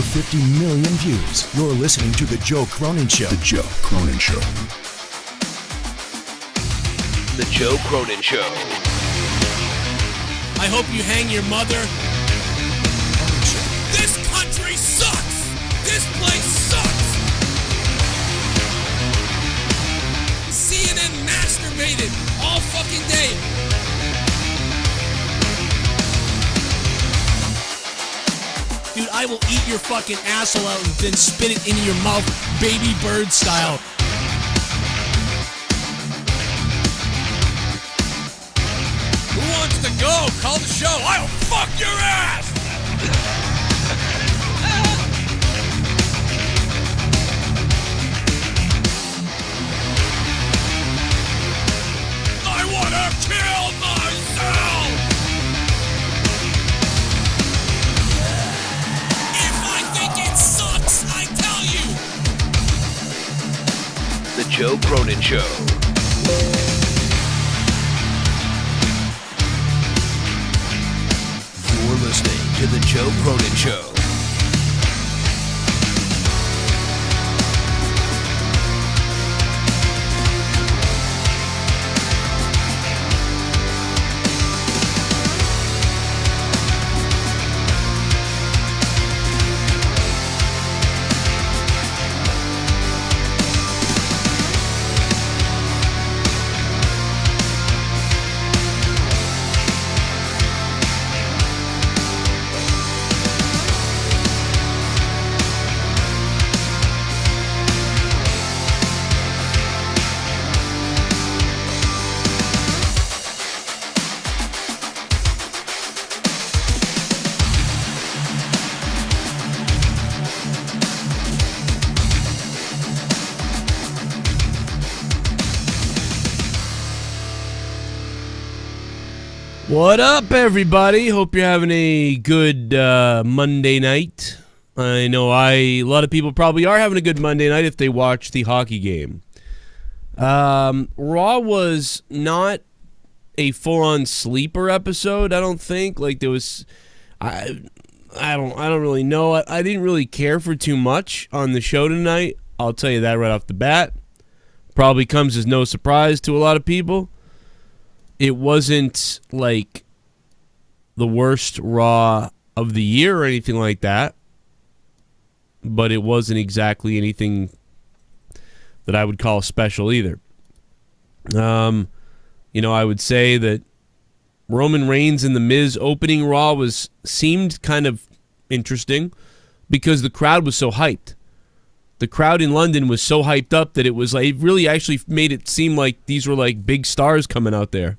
over 50 million views. You're listening to The Joe Cronin Show. The Joe Cronin Show. The Joe Cronin Show. I hope you hang your mother. This country sucks! This place sucks! CNN masturbated all fucking day. Dude, I will eat your fucking asshole out and then spit it into your mouth, baby bird style. Who wants to go? Call the show. I'll fuck your ass! I want to kill myself! If I think it sucks, I tell you! The Joe Cronin Show. You're listening to The Joe Cronin Show. What up, everybody? Hope you're having a good Monday night. I know a lot of people probably are having a good Monday night if they watch the hockey game. Raw was not a full-on sleeper episode, I don't think. Like, there was... I don't really know. I didn't really care for too much on the show tonight. I'll tell you that right off the bat. Probably comes as no surprise to a lot of people. It wasn't like the worst Raw of the year or anything like that, but it wasn't exactly anything that I would call special either. I would say that Roman Reigns and The Miz opening Raw seemed kind of interesting because the crowd was so hyped. The crowd in London was so hyped up that it was like, it really actually made it seem like these were like big stars coming out there.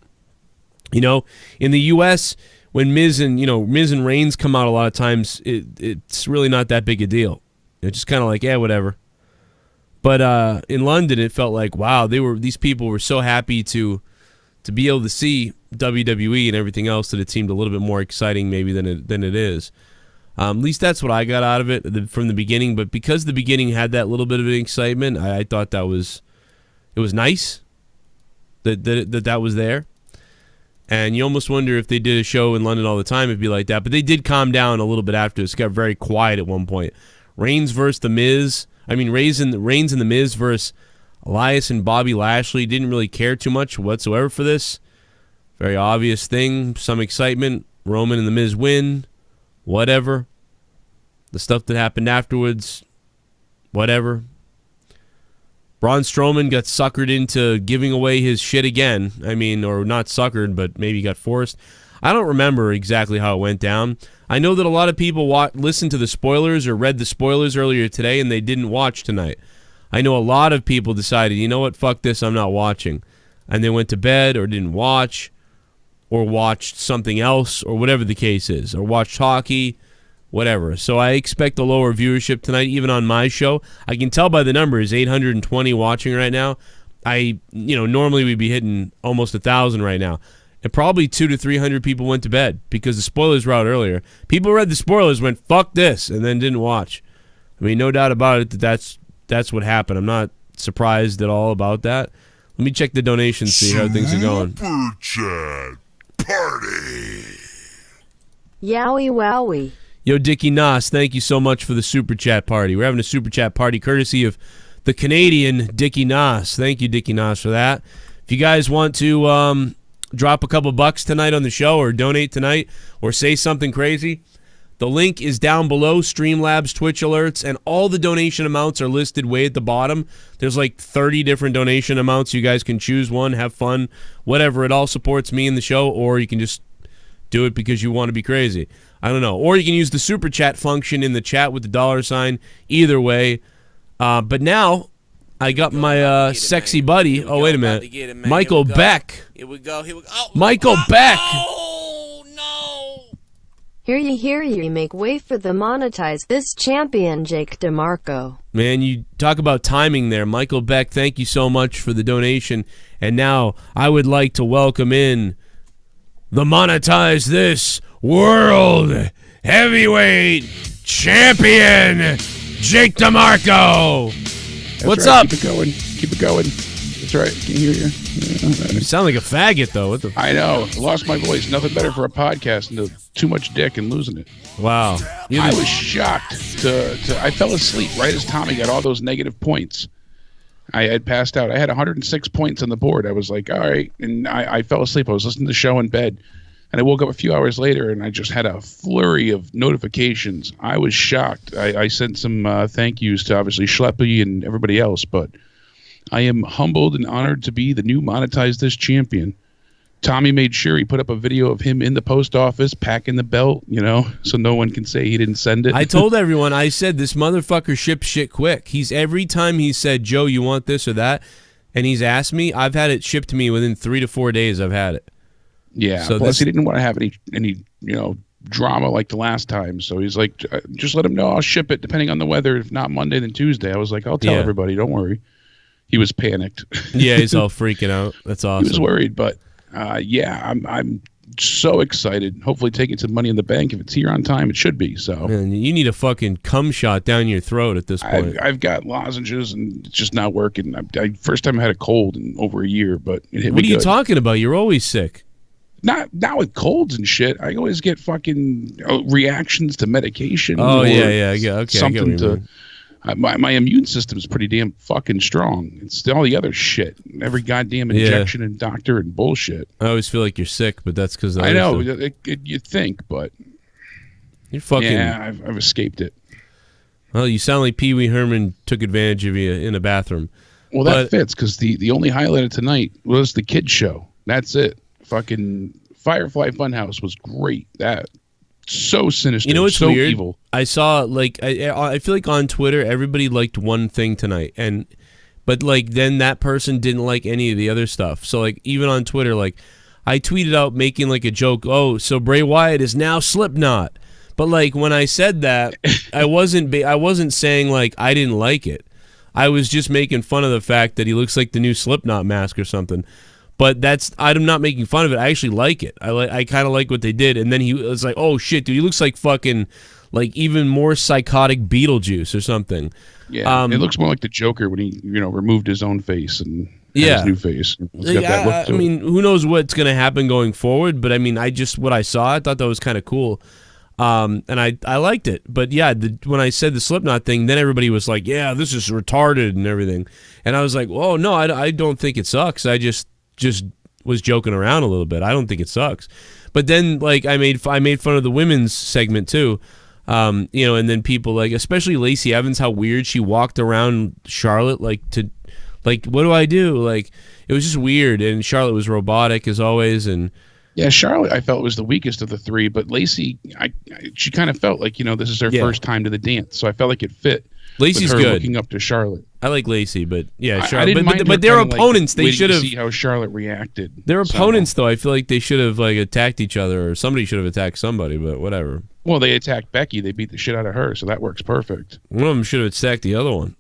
You know, in the U.S., when Miz and Reigns come out a lot of times, it's really not that big a deal. It's just kind of like, yeah, whatever. But in London, it felt like, wow, these people were so happy to be able to see WWE and everything else that it seemed a little bit more exciting maybe than it is. At least that's what I got out of it from the beginning. But because the beginning had that little bit of excitement, I thought it was nice that was there. And you almost wonder if they did a show in London all the time, it'd be like that. But they did calm down a little bit after. It got very quiet at one point. Reigns versus The Miz. Reigns and The Miz versus Elias and Bobby Lashley. Didn't really care too much whatsoever for this. Very obvious thing. Some excitement. Roman and The Miz win. Whatever. The stuff that happened afterwards. Whatever. Braun Strowman got suckered into giving away his shit again. Or not suckered, but maybe got forced. I don't remember exactly how it went down. I know that a lot of people listened to the spoilers or read the spoilers earlier today and they didn't watch tonight. I know a lot of people decided, you know what, fuck this, I'm not watching. And they went to bed or didn't watch or watched something else or whatever the case is. Or watched hockey, whatever. So I expect a lower viewership tonight, even on my show. I can tell by the numbers, 820 watching right now. Normally we'd be hitting almost 1,000 right now. And probably 200 to 300 people went to bed because the spoilers were out earlier. People read the spoilers, went, fuck this, and then didn't watch. No doubt about it that's what happened. I'm not surprised at all about that. Let me check the donations, see how things are going. Super Chat Party. Yowie wowie. Yo, Dickie Nas, thank you so much for the Super Chat party. We're having a Super Chat party courtesy of the Canadian Dickie Nas. Thank you, Dickie Nas, for that. If you guys want to drop a couple bucks tonight on the show or donate tonight or say something crazy, the link is down below, Streamlabs, Twitch alerts, and all the donation amounts are listed way at the bottom. There's like 30 different donation amounts. You guys can choose one, have fun, whatever. It all supports me in the show, or you can just do it because you want to be crazy. I don't know. Or you can use the Super Chat function in the chat with the $. Either way. But now, I got my sexy buddy. Oh, wait a minute. Michael Beck. Here we go. Oh, Michael Beck. Oh, no. Hear ye, make way for the monetize this champion, Jake DeMarco. Man, you talk about timing there. Michael Beck, thank you so much for the donation. And now, I would like to welcome in the monetize this World Heavyweight Champion, Jake DeMarco. What's up? Keep it going. That's right. Can you hear you? You sound like a faggot, though. What the? I know. I lost my voice. Nothing better for a podcast than too much dick and losing it. Wow. I was shocked. I fell asleep right as Tommy got all those negative points. I had passed out. I had 106 points on the board. I was like, all right. And I fell asleep. I was listening to the show in bed. And I woke up a few hours later, and I just had a flurry of notifications. I was shocked. I sent some thank yous to, obviously, Schleppy and everybody else, but I am humbled and honored to be the new Monetize This champion. Tommy made sure he put up a video of him in the post office packing the belt, so no one can say he didn't send it. I told everyone, I said, this motherfucker ships shit quick. Every time he said, Joe, you want this or that, and he's asked me, I've had it shipped to me within 3 to 4 days. I've had it. Yeah, so plus he didn't want to have any drama like the last time. So he's like, just let him know I'll ship it depending on the weather. If not Monday, then Tuesday. I was like, I'll tell everybody. Don't worry. He was panicked. Yeah, he's all freaking out. That's awesome. He was worried, but I'm so excited. Hopefully taking some money in the bank. If it's here on time, it should be. So man, you need a fucking cum shot down your throat at this point. I've got lozenges and it's just not working. First time I had a cold in over a year, but it hit me good. What are you talking about? You're always sick. Not with colds and shit. I always get fucking reactions to medication. Oh yeah. Okay, something to. My immune system is pretty damn fucking strong. It's all the other shit, every goddamn injection and doctor and bullshit. I always feel like you're sick, but that's because I know you think, but you're fucking. Yeah, I've escaped it. Well, you sound like Pee Wee Herman took advantage of you in a bathroom. Well, that fits because the only highlight of tonight was the kids show. That's it. Fucking Firefly Fun House was great. That so sinister. You know what's so weird? Evil. I saw I feel like on Twitter everybody liked one thing tonight, but then that person didn't like any of the other stuff. So even on Twitter, I tweeted out making a joke. Oh, so Bray Wyatt is now Slipknot. But when I said that, I wasn't saying I didn't like it. I was just making fun of the fact that he looks like the new Slipknot mask or something. But I'm not making fun of it. I actually like it. I kind of like what they did. And then he was like, oh, shit, dude, he looks like fucking, even more psychotic Beetlejuice or something. Yeah, it looks more like the Joker when he, removed his own face and had his new face. It's got that look to it. Who knows what's going to happen going forward. But, what I saw, I thought that was kind of cool. And I liked it. But, yeah, when I said the Slipknot thing, then everybody was like, yeah, this is retarded and everything. And I was like, oh, no, I don't think it sucks. I just was joking around a little bit. I don't think it sucks. But then I made fun of the women's segment too. And then people especially Lacey Evans, how weird she walked around Charlotte what do I do? It was just weird, and Charlotte was robotic as always. And yeah, Charlotte I felt was the weakest of the three, but Lacey she kind of felt like this is her first time to the dance, so I felt like it fit. Lacey's with her good. Looking up to Charlotte. I like Lacey, but yeah, Charlotte. I didn't mind but their opponents, they should have see how Charlotte reacted. Their opponents, though, I feel like they should have attacked each other, or somebody should have attacked somebody. But whatever. Well, they attacked Becky. They beat the shit out of her, so that works perfect. One of them should have attacked the other one.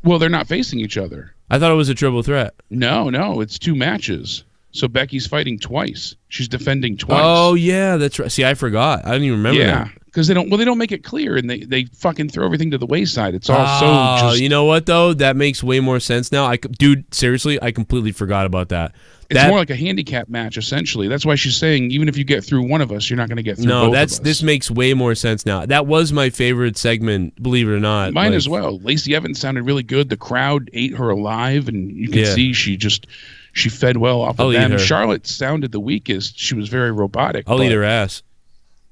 Well, they're not facing each other. I thought it was a triple threat. No, it's 2 matches. So Becky's fighting twice. She's defending twice. Oh yeah, that's right. See, I forgot. I didn't even remember that. Because they don't make it clear, and they fucking throw everything to the wayside. It's all so just... You know what, though? That makes way more sense now. Dude, seriously, I completely forgot about that. It's more like a handicap match, essentially. That's why she's saying, even if you get through one of us, you're not going to get through both of us. This makes way more sense now. That was my favorite segment, believe it or not. Mine as well. Lacey Evans sounded really good. The crowd ate her alive, and you can see she fed well off of them. Charlotte sounded the weakest. She was very robotic. I'll eat her ass.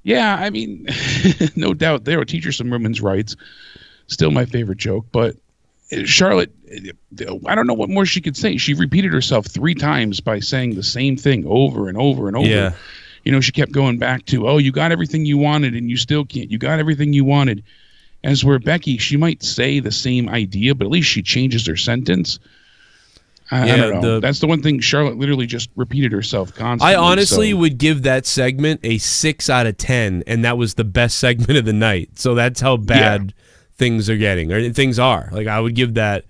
Yeah, I mean, no doubt there. Teach her some women's rights. Still my favorite joke. But Charlotte, I don't know what more she could say. She repeated herself 3 times by saying the same thing over and over and over. Yeah. You know, she kept going back to, you got everything you wanted and you still can't. You got everything you wanted. As where Becky, she might say the same idea, but at least she changes her sentence. I don't know. That's the one thing. Charlotte literally just repeated herself constantly. I honestly would give that segment a 6 out of 10, and that was the best segment of the night. So that's how bad things are getting, or things are. Like, I would give that,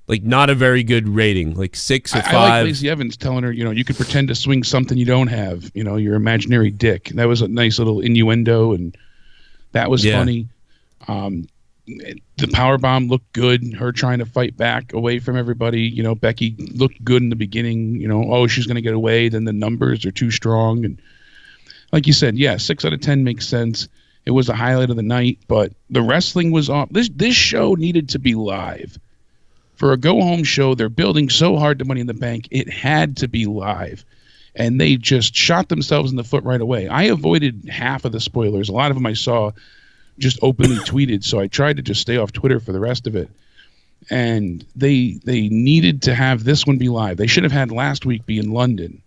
like, not a very good rating, like 6 or 5. I like Lacey Evans telling her, you know, you could pretend to swing something you don't have, you know, your imaginary dick. That was a nice little innuendo, and that was funny. The powerbomb looked good. Her trying to fight back away from everybody. You know, Becky looked good in the beginning. You know, she's going to get away. Then the numbers are too strong. And like you said, 6 out of 10 makes sense. It was a highlight of the night, but the wrestling was off. This show needed to be live. For a go-home show, they're building so hard to Money in the Bank, it had to be live. And they just shot themselves in the foot right away. I avoided half of the spoilers. A lot of them I saw just openly tweeted, so I tried to just stay off Twitter for the rest of it. And they needed to have this one be live. They should have had last week be in London.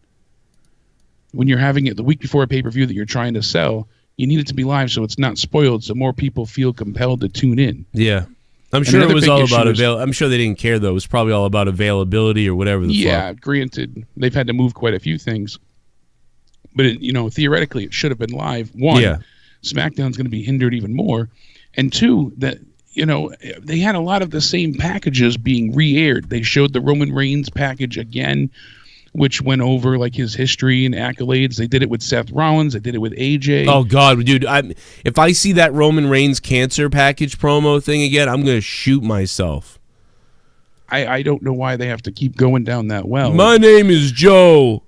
When you're having it the week before a pay-per-view that you're trying to sell, you need it to be live so it's not spoiled, so more people feel compelled to tune in. Yeah. I'm sure it was all about I'm sure they didn't care, though. It was probably all about availability or whatever the fuck. Yeah, granted, they've had to move quite a few things. But, theoretically, it should have been live. One, SmackDown's going to be hindered even more. And 2, that, they had a lot of the same packages being re-aired. They showed the Roman Reigns package again, which went over like his history and accolades. They did it with Seth Rollins. They did it with AJ. Oh, God, dude. If I see that Roman Reigns cancer package promo thing again, I'm going to shoot myself. I don't know why they have to keep going down that well. My name is Joe,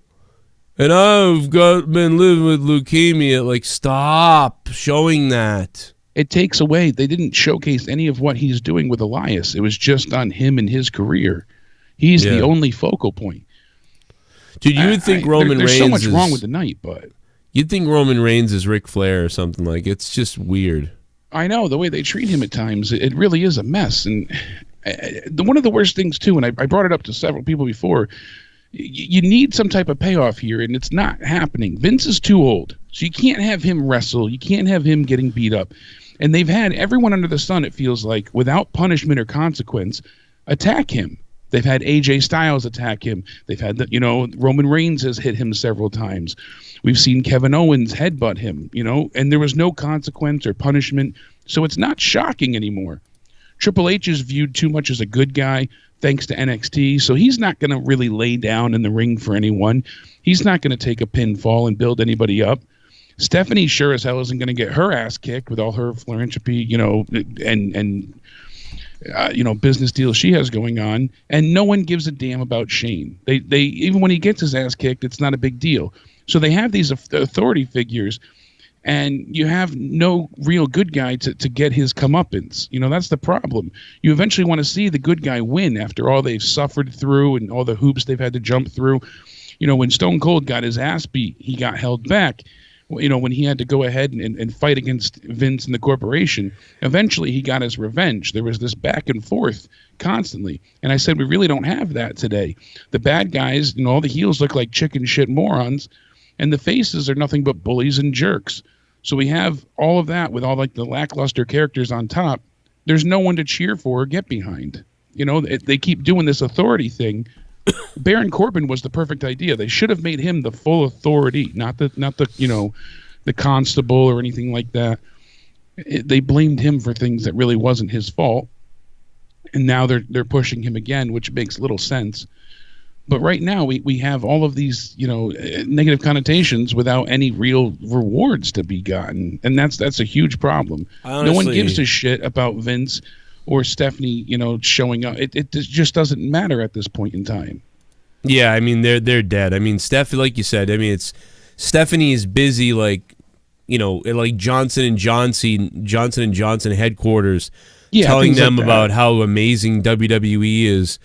and I've been living with leukemia. Like, stop showing that. It takes away. They didn't showcase any of what he's doing with Elias. It was just on him and his career. He's the only focal point. Dude, you would think Roman Reigns there's so much wrong with the night, but you'd think Roman Reigns is Ric Flair or something. Like, it's just weird. I know the way they treat him at times. It really is a mess. And one of the worst things too, and I brought it up to several people before. You need some type of payoff here, and it's not happening. Vince is too old, so you can't have him wrestle. You can't have him getting beat up. And they've had everyone under the sun, it feels like, without punishment or consequence, attack him. They've had AJ Styles attack him. They've had Roman Reigns has hit him several times. We've seen Kevin Owens headbutt him, and there was no consequence or punishment. So it's not shocking anymore. Triple H is viewed too much as a good guy thanks to NXT. So he's not going to really lay down in the ring for anyone. He's not going to take a pinfall and build anybody up. Stephanie sure as hell isn't going to get her ass kicked with all her philanthropy, and business deals she has going on, and no one gives a damn about Shane. They even when he gets his ass kicked, it's not a big deal. So they have these authority figures, and you have no real good guy to get his comeuppance. That's the problem. You eventually want to see the good guy win after all they've suffered through and all the hoops they've had to jump through. When Stone Cold got his ass beat, he got held back. When he had to go ahead and fight against Vince and the corporation, eventually he got his revenge. There was this back and forth constantly. And I said, we really don't have that today. The bad guys, all the heels look like chicken shit morons, and the faces are nothing but bullies and jerks. So we have all of that with all like the lackluster characters on top. There's no one to cheer for or get behind. They keep doing this authority thing. Baron Corbin was the perfect idea. They should have made him the full authority, not the the constable or anything like that. They blamed him for things that really wasn't his fault, and now they're pushing him again, which makes little sense. But right now we have all of these, negative connotations without any real rewards to be gotten. And that's a huge problem. Honestly, no one gives a shit about Vince or Stephanie, showing up. It just doesn't matter at this point in time. Yeah, I mean they're dead. I mean, like you said, I mean it's Stephanie is busy like Johnson & Johnson headquarters, telling them like about how amazing WWE is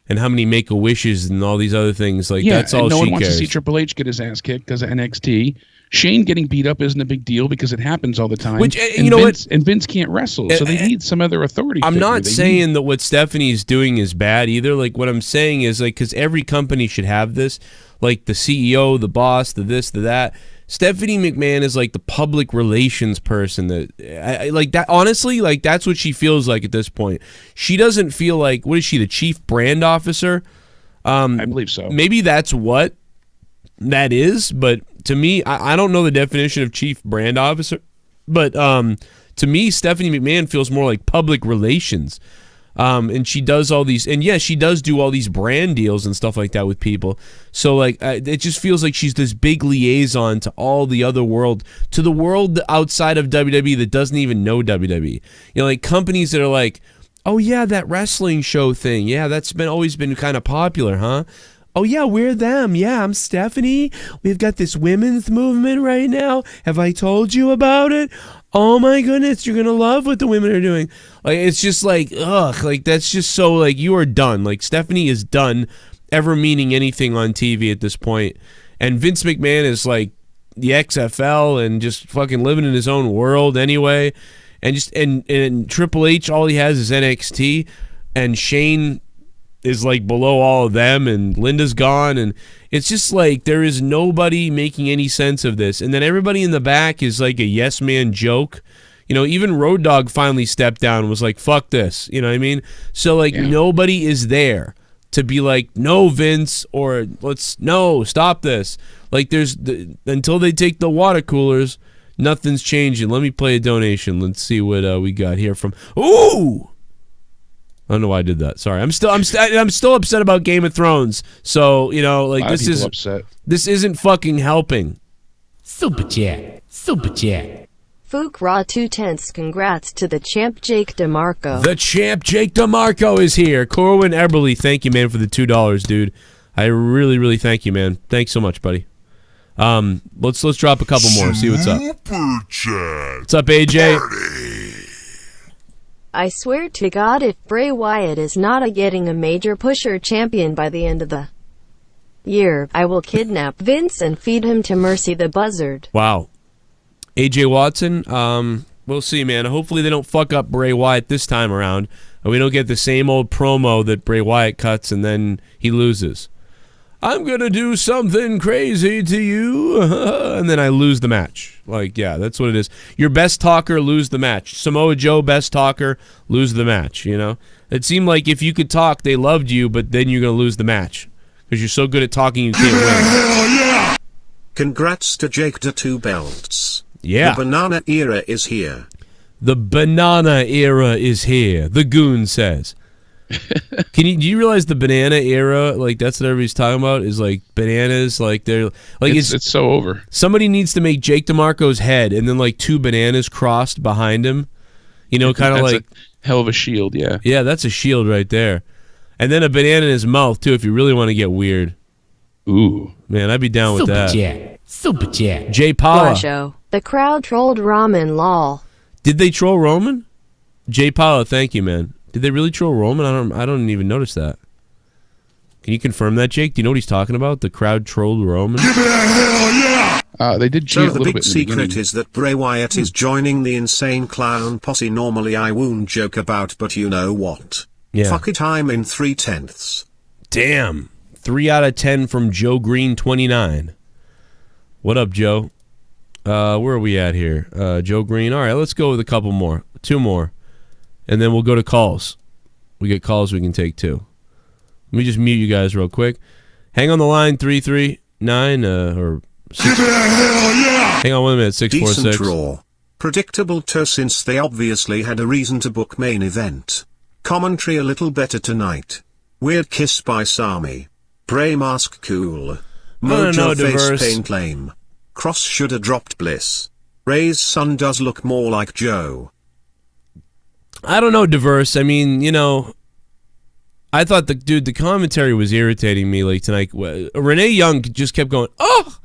and how many Make-A-Wishes and all these other things. Like that's all she cares. No one wants to see Triple H get his ass kicked because of NXT. Shane getting beat up isn't a big deal because it happens all the time. And Vince can't wrestle, so they need some other authority. I'm not saying that what Stephanie's doing is bad either. Like what I'm saying is like because every company should have this, like the CEO, the boss, the this, the that. Stephanie McMahon is like the public relations person that like that. Honestly, like that's what she feels like at this point. She doesn't feel like, what is she, the chief brand officer? I believe so. Maybe that's what that is, but to me, I don't know the definition of chief brand officer, but to me, Stephanie McMahon feels more like public relations. And she does all these, and yes, she does do all these brand deals and stuff like that with people. So like, it just feels like she's this big liaison to all the other world, to the world outside of WWE that doesn't even know WWE. Like companies that are like, oh yeah, that wrestling show thing, yeah, that's always been kind of popular, huh? Oh yeah, we're them. Yeah, I'm Stephanie. We've got this women's movement right now. Have I told you about it? Oh my goodness, you're gonna love what the women are doing. Like it's just like, ugh, like that's just so like you are done. Like Stephanie is done ever meaning anything on TV at this point. And Vince McMahon is like the XFL and just fucking living in his own world anyway. And just and Triple H, all he has is NXT, and Shane is like below all of them, and Linda's gone, and it's just like there is nobody making any sense of this. And then everybody in the back is like a yes man joke. Even Road Dogg finally stepped down and was like, fuck this. You know what I mean? So like nobody is there to be like, no, Vince, or no, stop this. Like until they take the water coolers, nothing's changing. Let me play a donation. Let's see what we got here from. Ooh! I don't know why I did that. Sorry. I'm still upset about Game of Thrones. So, like this is upset. This isn't fucking helping. Super chat. Fook Raw 2/10. Congrats to the champ Jake DeMarco. The champ Jake DeMarco is here. Corwin Eberly, thank you, man, for the $2, dude. I really, really thank you, man. Thanks so much, buddy. Let's drop a couple more. See what's up. Super chat. What's up, AJ? Party. I swear to God, if Bray Wyatt is not getting a major pusher champion by the end of the year, I will kidnap Vince and feed him to Mercy the Buzzard. Wow. AJ Watson, we'll see, man. Hopefully they don't fuck up Bray Wyatt this time around, and we don't get the same old promo that Bray Wyatt cuts and then he loses. I'm going to do something crazy to you, and then I lose the match. Like, yeah, that's what it is. Your best talker, lose the match. Samoa Joe, best talker, lose the match, It seemed like if you could talk, they loved you, but then you're going to lose the match. Because you're so good at talking, you can't win. Hell yeah! Congrats to Jake the 2 belts. Yeah. The banana era is here. The banana era is here, the Goon says. Do you realize the banana era, like that's what everybody's talking about, is like bananas, like they're like it's so over. Somebody needs to make Jake DeMarco's head and then like 2 bananas crossed behind him. Kind of like a hell of a shield, yeah. Yeah, that's a shield right there. And then a banana in his mouth too, if you really want to get weird. Ooh. Man, I'd be down with that. Super chat. Jay Paula. Show. The crowd trolled Ramen lol. Did they troll Roman? Jay Paula, thank you, man. Did they really troll Roman? I don't even notice that. Can you confirm that, Jake? Do you know what he's talking about? The crowd trolled Roman? Give it a hell yeah! They did cheat So a the little big bit secret is that Bray Wyatt is joining the insane clown posse. Normally I won't joke about, but you know what? Yeah. Fuck it, I'm in 3/10. Damn. 3 out of 10 from Joe Green 29. What up, Joe? Where are we at here? Joe Green. All right, let's go with a couple more. 2 more. And then we'll go to calls. We get calls we can take too. Let me just mute you guys real quick. Hang on the line, 339 or 6. Hell yeah! Hang on 1 minute, 646. Decent draw. Predictable too, since they obviously had a reason to book main event. Commentary a little better tonight. Weird kiss by Sami. Bray mask cool. I don't know, Mojo face Diverse. paint lame. Cross shoulda dropped bliss. Ray's son does look more like Joe. I don't know, Diverse. I mean, you know, I thought the commentary was irritating me like tonight. Renee Young just kept going, oh.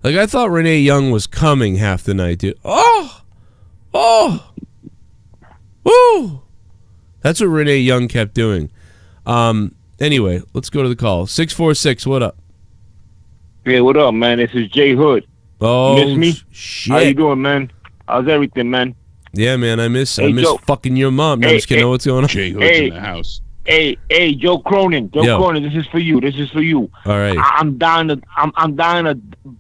Like, I thought Renee Young was coming half the night, dude. That's what Renee Young kept doing. Anyway, let's go to the call. 646, what up? Hey, what up, man? This is Jay Hood. Oh, miss me? shit. How you doing, man? How's everything, man? Yeah, man, I miss Joe. fucking your mom. No, I'm just kidding. Know what's going on? Jay Hood's in the house. Hey, Joe Cronin. Cronin, this is for you. All right. I'm dying to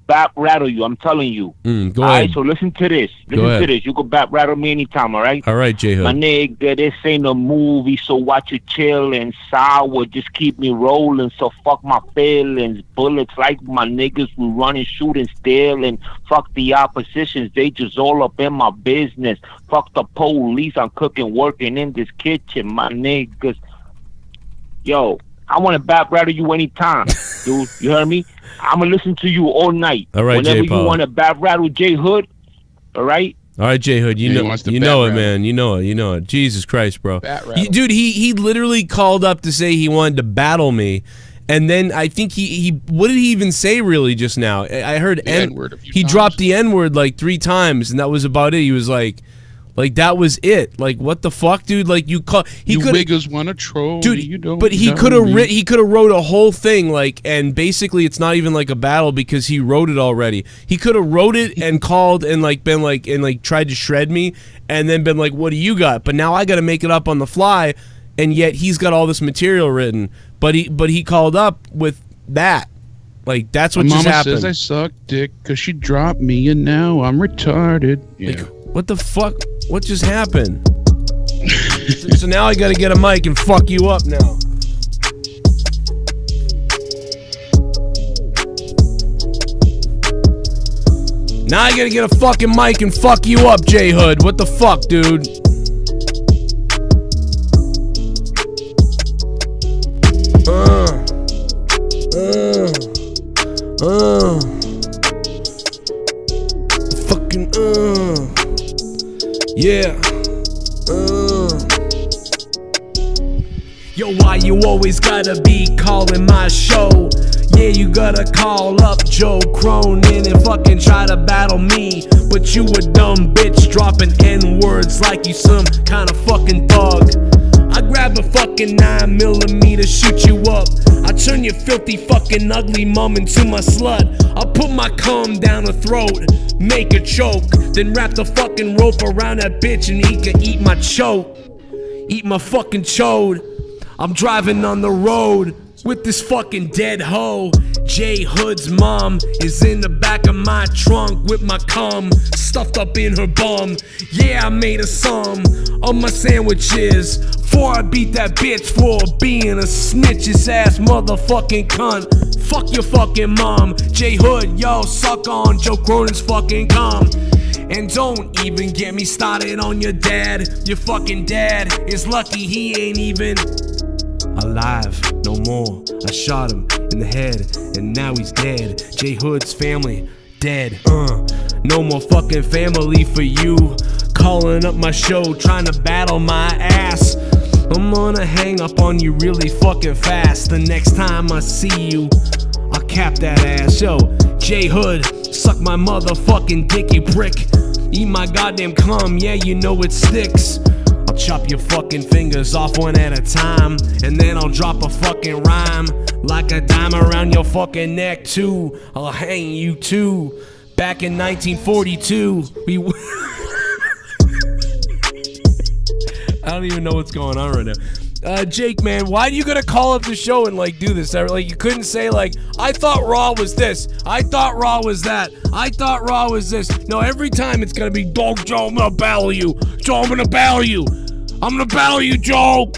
bat rattle you. I'm telling you. Go All ahead. right, so listen to this. You can bat rattle me anytime, all right? All right, Jay Hood. My nigga, this ain't a movie, so watch it chill and sour. Just keep me rolling, so fuck my feelings. Bullets like my niggas, we run and shoot and steal, and fuck the oppositions. They just all up in my business. Fuck the police, I'm cooking, working in this kitchen, my niggas. Yo, I want to bat rattle you anytime, dude. You heard me? I'm going to listen to you all night. All right, Whenever Jay Paul. you want to bat rattle Jay Hood, all right? All right, Jay Hood, you Yeah, he know wants to it, bat rattle. man. You know it. Jesus Christ, bro. Bat rattle. Dude, he literally called up to say he wanted to battle me. And then I think he what did he even say really just now? I heard The N-word a few he times. dropped the N-word like 3 times, and that was about it. He was like that was it. Like, what the fuck, dude? Like, you niggas want to troll dude, me, you don't but he know could have me. he could have wrote a whole thing, like, and basically it's not even like a battle because he wrote it already. He could have wrote it and called and like been like and like tried to shred me and then been like, what do you got? But now I got to make it up on the fly, and yet he's got all this material written. But he called up with that. Like, that's what My just mama happened. says I suck dick because she dropped me and now I'm retarded. Yeah. Like, what the fuck? What just happened? So now I gotta get a mic and fuck you up now. Now I gotta get a fucking mic and fuck you up, J Hood. What the fuck, dude? Fucking yeah. Yo, why you always gotta be calling my show? Yeah, you gotta call up Joe Cronin and fucking try to battle me. But you a dumb bitch dropping N-words like you some kind of fucking thug. I grab a fucking 9mm, shoot you up. I turn your filthy fucking ugly mom into my slut. I'll put my cum down her throat, make her choke, then wrap the fucking rope around that bitch and he can eat my choke. Eat my fucking chode. I'm driving on the road with this fucking dead hoe. J Hood's mom is in the back of my trunk with my cum stuffed up in her bum. Yeah, I made a sum of my sandwiches before I beat that bitch for being a snitch's ass motherfucking cunt. Fuck your fucking mom. J Hood, yo, suck on Joe Cronin's fucking cum. And don't even get me started on your dad. Your fucking dad is lucky he ain't even alive no more. I shot him in the head and now he's dead. J Hood's family dead. No more fucking family for you. Calling up my show trying to battle my ass. I'm gonna hang up on you really fucking fast. The next time I see you, I'll cap that ass. Yo, J Hood, suck my motherfucking dick, you prick. Eat my goddamn cum, yeah, you know it sticks. I'll chop your fucking fingers off one at a time, and then I'll drop a fucking rhyme like a dime around your fucking neck too. I'll hang you too. Back in 1942, I don't even know what's going on right now. Jake, man, why do you gotta call up the show and like do this? Like, you couldn't say like, I thought Raw was this, I thought Raw was that, I thought Raw was this. No, every time it's gonna be, Dog Joe, I'm gonna battle you. Joe, I'm gonna battle you. I'm gonna battle you, Joe.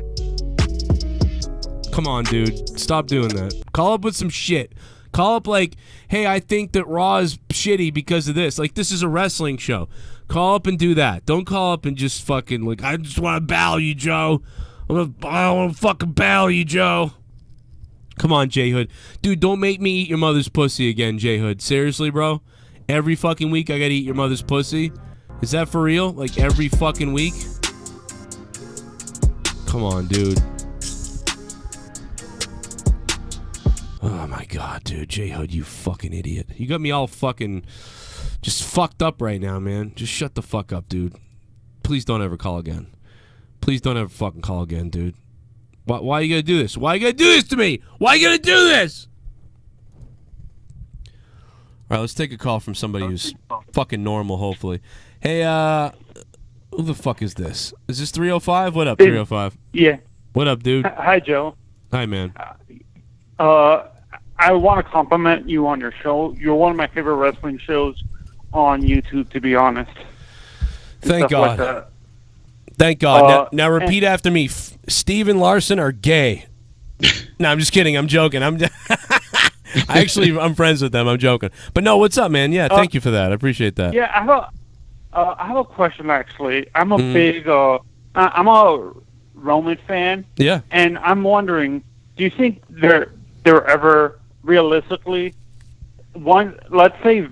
Come on, dude. Stop doing that. Call up with some shit. Call up like, hey, I think that Raw is shitty because of this. Like, this is a wrestling show. Call up and do that. Don't call up and just fucking like, I just want to battle you, Joe. I don't want to fucking battle you, Joe. Come on, J-Hood. Dude, don't make me eat your mother's pussy again, J-Hood. Seriously, bro? Every fucking week I gotta eat your mother's pussy? Is that for real? Like, every fucking week? Come on, dude. Oh, my God, dude. J-Hood, you fucking idiot. You got me all fucking just fucked up right now, man. Just shut the fuck up, dude. Please don't ever call again. Please don't ever fucking call again, dude. Why are you gonna do this? Why are you gonna do this to me? Why are you gonna do this? All right, let's take a call from somebody who's fucking normal, hopefully. Hey, who the fuck is this? Is this 305? What up, 305? Yeah. What up, dude? Hi, Joe. Hi, man. I want to compliment you on your show. You're one of my favorite wrestling shows on YouTube, to be honest. Thank God. Like Thank God. Now repeat after me. Steve and Larson are gay. No, I'm just kidding. I'm joking. I'm friends with them. I'm joking. But no, what's up, man? Yeah, thank you for that. I appreciate that. Yeah, I have a question, actually. I'm a big, I'm a Roman fan. Yeah. And I'm wondering, do you think they're ever realistically, let's say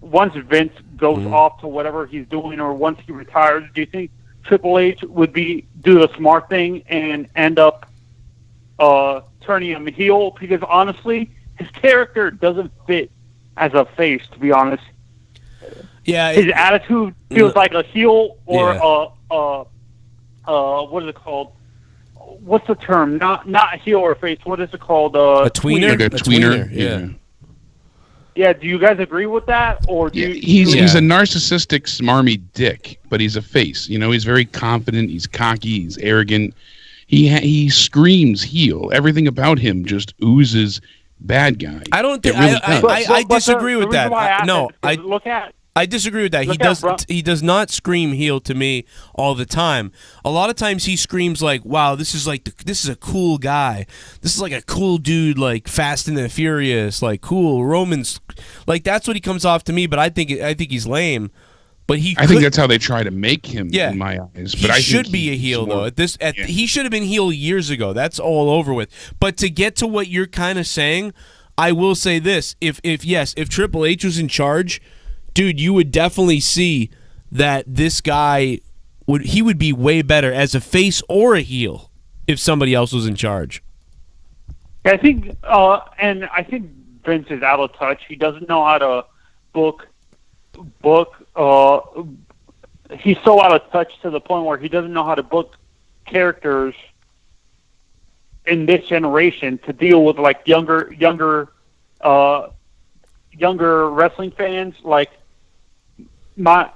once Vince goes off to whatever he's doing, or once he retires, do you think Triple H would do the smart thing and end up turning him heel? Because honestly, his character doesn't fit as a face, to be honest. Yeah, his attitude feels like a heel or what is it called? What's the term? Not a heel or a face. What is it called? A tweener. Like a tweener. Yeah. Yeah, do you guys agree with that? Or he's a narcissistic, smarmy dick, but he's a face. You know, he's very confident. He's cocky. He's arrogant. He screams heel. Everything about him just oozes bad guy. I don't think really I disagree with that. I disagree with that. He does not scream heel to me all the time. A lot of times he screams like, "Wow, this is a cool guy. This is like a cool dude, like Fast and the Furious, like cool Romans." Like that's what he comes off to me. But I think he's lame. But I think that's how they try to make him in my eyes. But he should be a heel though. He should have been heel years ago. That's all over with. But to get to what you're kind of saying, I will say this: if Triple H was in charge, dude, you would definitely see that this guy would be way better as a face or a heel if somebody else was in charge. I think, and I think Vince is out of touch. He doesn't know how to book. He's so out of touch to the point where he doesn't know how to book characters in this generation to deal with like younger wrestling fans, like my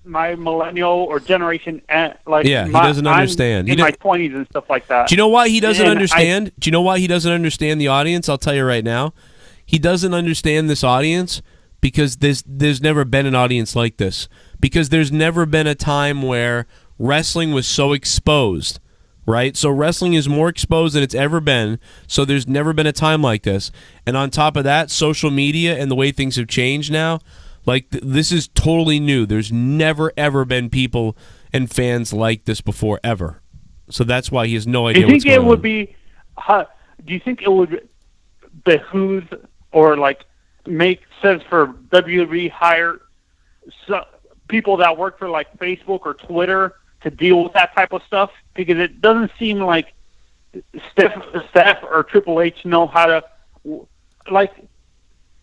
millennial or generation, like he doesn't understand. I'm in my 20s and stuff like that. Do you know why he doesn't understand? Do you know why he doesn't understand the audience? I'll tell you right now. He doesn't understand this audience because there's never been an audience like this. Because there's never been a time where wrestling was so exposed, right? So wrestling is more exposed than it's ever been. So there's never been a time like this. And on top of that, social media and the way things have changed now, like this is totally new. There's never ever been people and fans like this before ever. So that's why he has no idea what's going on. Do you think it would behoove or like make sense for WWE hire people that work for like Facebook or Twitter to deal with that type of stuff? Because it doesn't seem like Steph or Triple H know how to, like,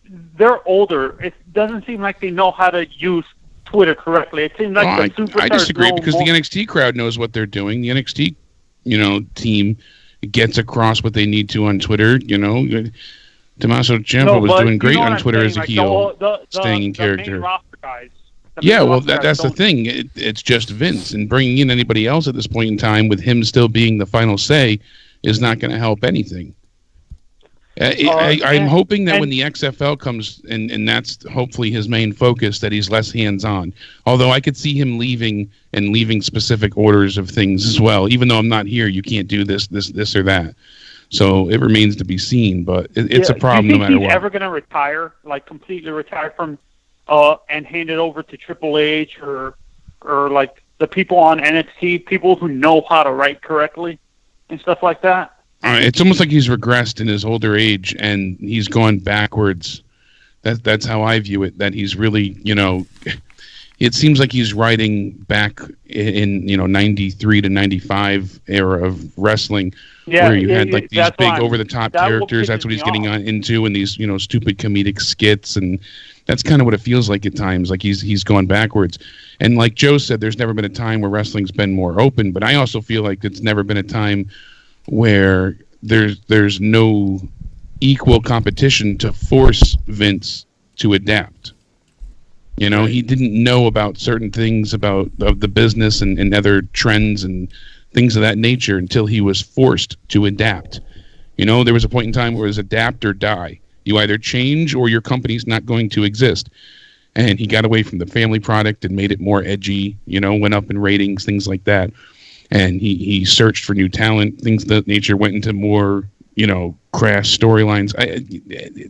they're older. It doesn't seem like they know how to use Twitter correctly. It seems like the superstars. I disagree because the NXT crowd knows what they're doing. The NXT, team gets across what they need to on Twitter. Tommaso Ciampa was doing great on Twitter as a heel, staying in character. Yeah, well, that's the thing. It's just Vince, and bringing in anybody else at this point in time with him still being the final say is not going to help anything. I'm hoping that when the XFL comes, and that's hopefully his main focus, that he's less hands-on. Although I could see him leaving specific orders of things as well. Even though I'm not here, you can't do this, or that. So it remains to be seen, but it's a problem no matter what. Do you think he's ever going to retire, like completely retire from, and hand it over to Triple H or like the people on NXT, people who know how to write correctly and stuff like that. It's almost like he's regressed in his older age and he's gone backwards. That's how I view it. That he's really, it seems like he's writing back in 93 to 95 era of wrestling, where you had like these big over the top characters. That's what he's getting on into, and these stupid comedic skits, and that's kind of what it feels like at times. Like he's gone backwards. And like Joe said, there's never been a time where wrestling's been more open, but I also feel like it's never been a time where there's no equal competition to force Vince to adapt. He didn't know about certain things of the business and other trends and things of that nature until he was forced to adapt. There was a point in time where it was adapt or die. You either change or your company's not going to exist. And he got away from the family product and made it more edgy, went up in ratings, things like that. And he searched for new talent, things of that nature, went into more, crass storylines.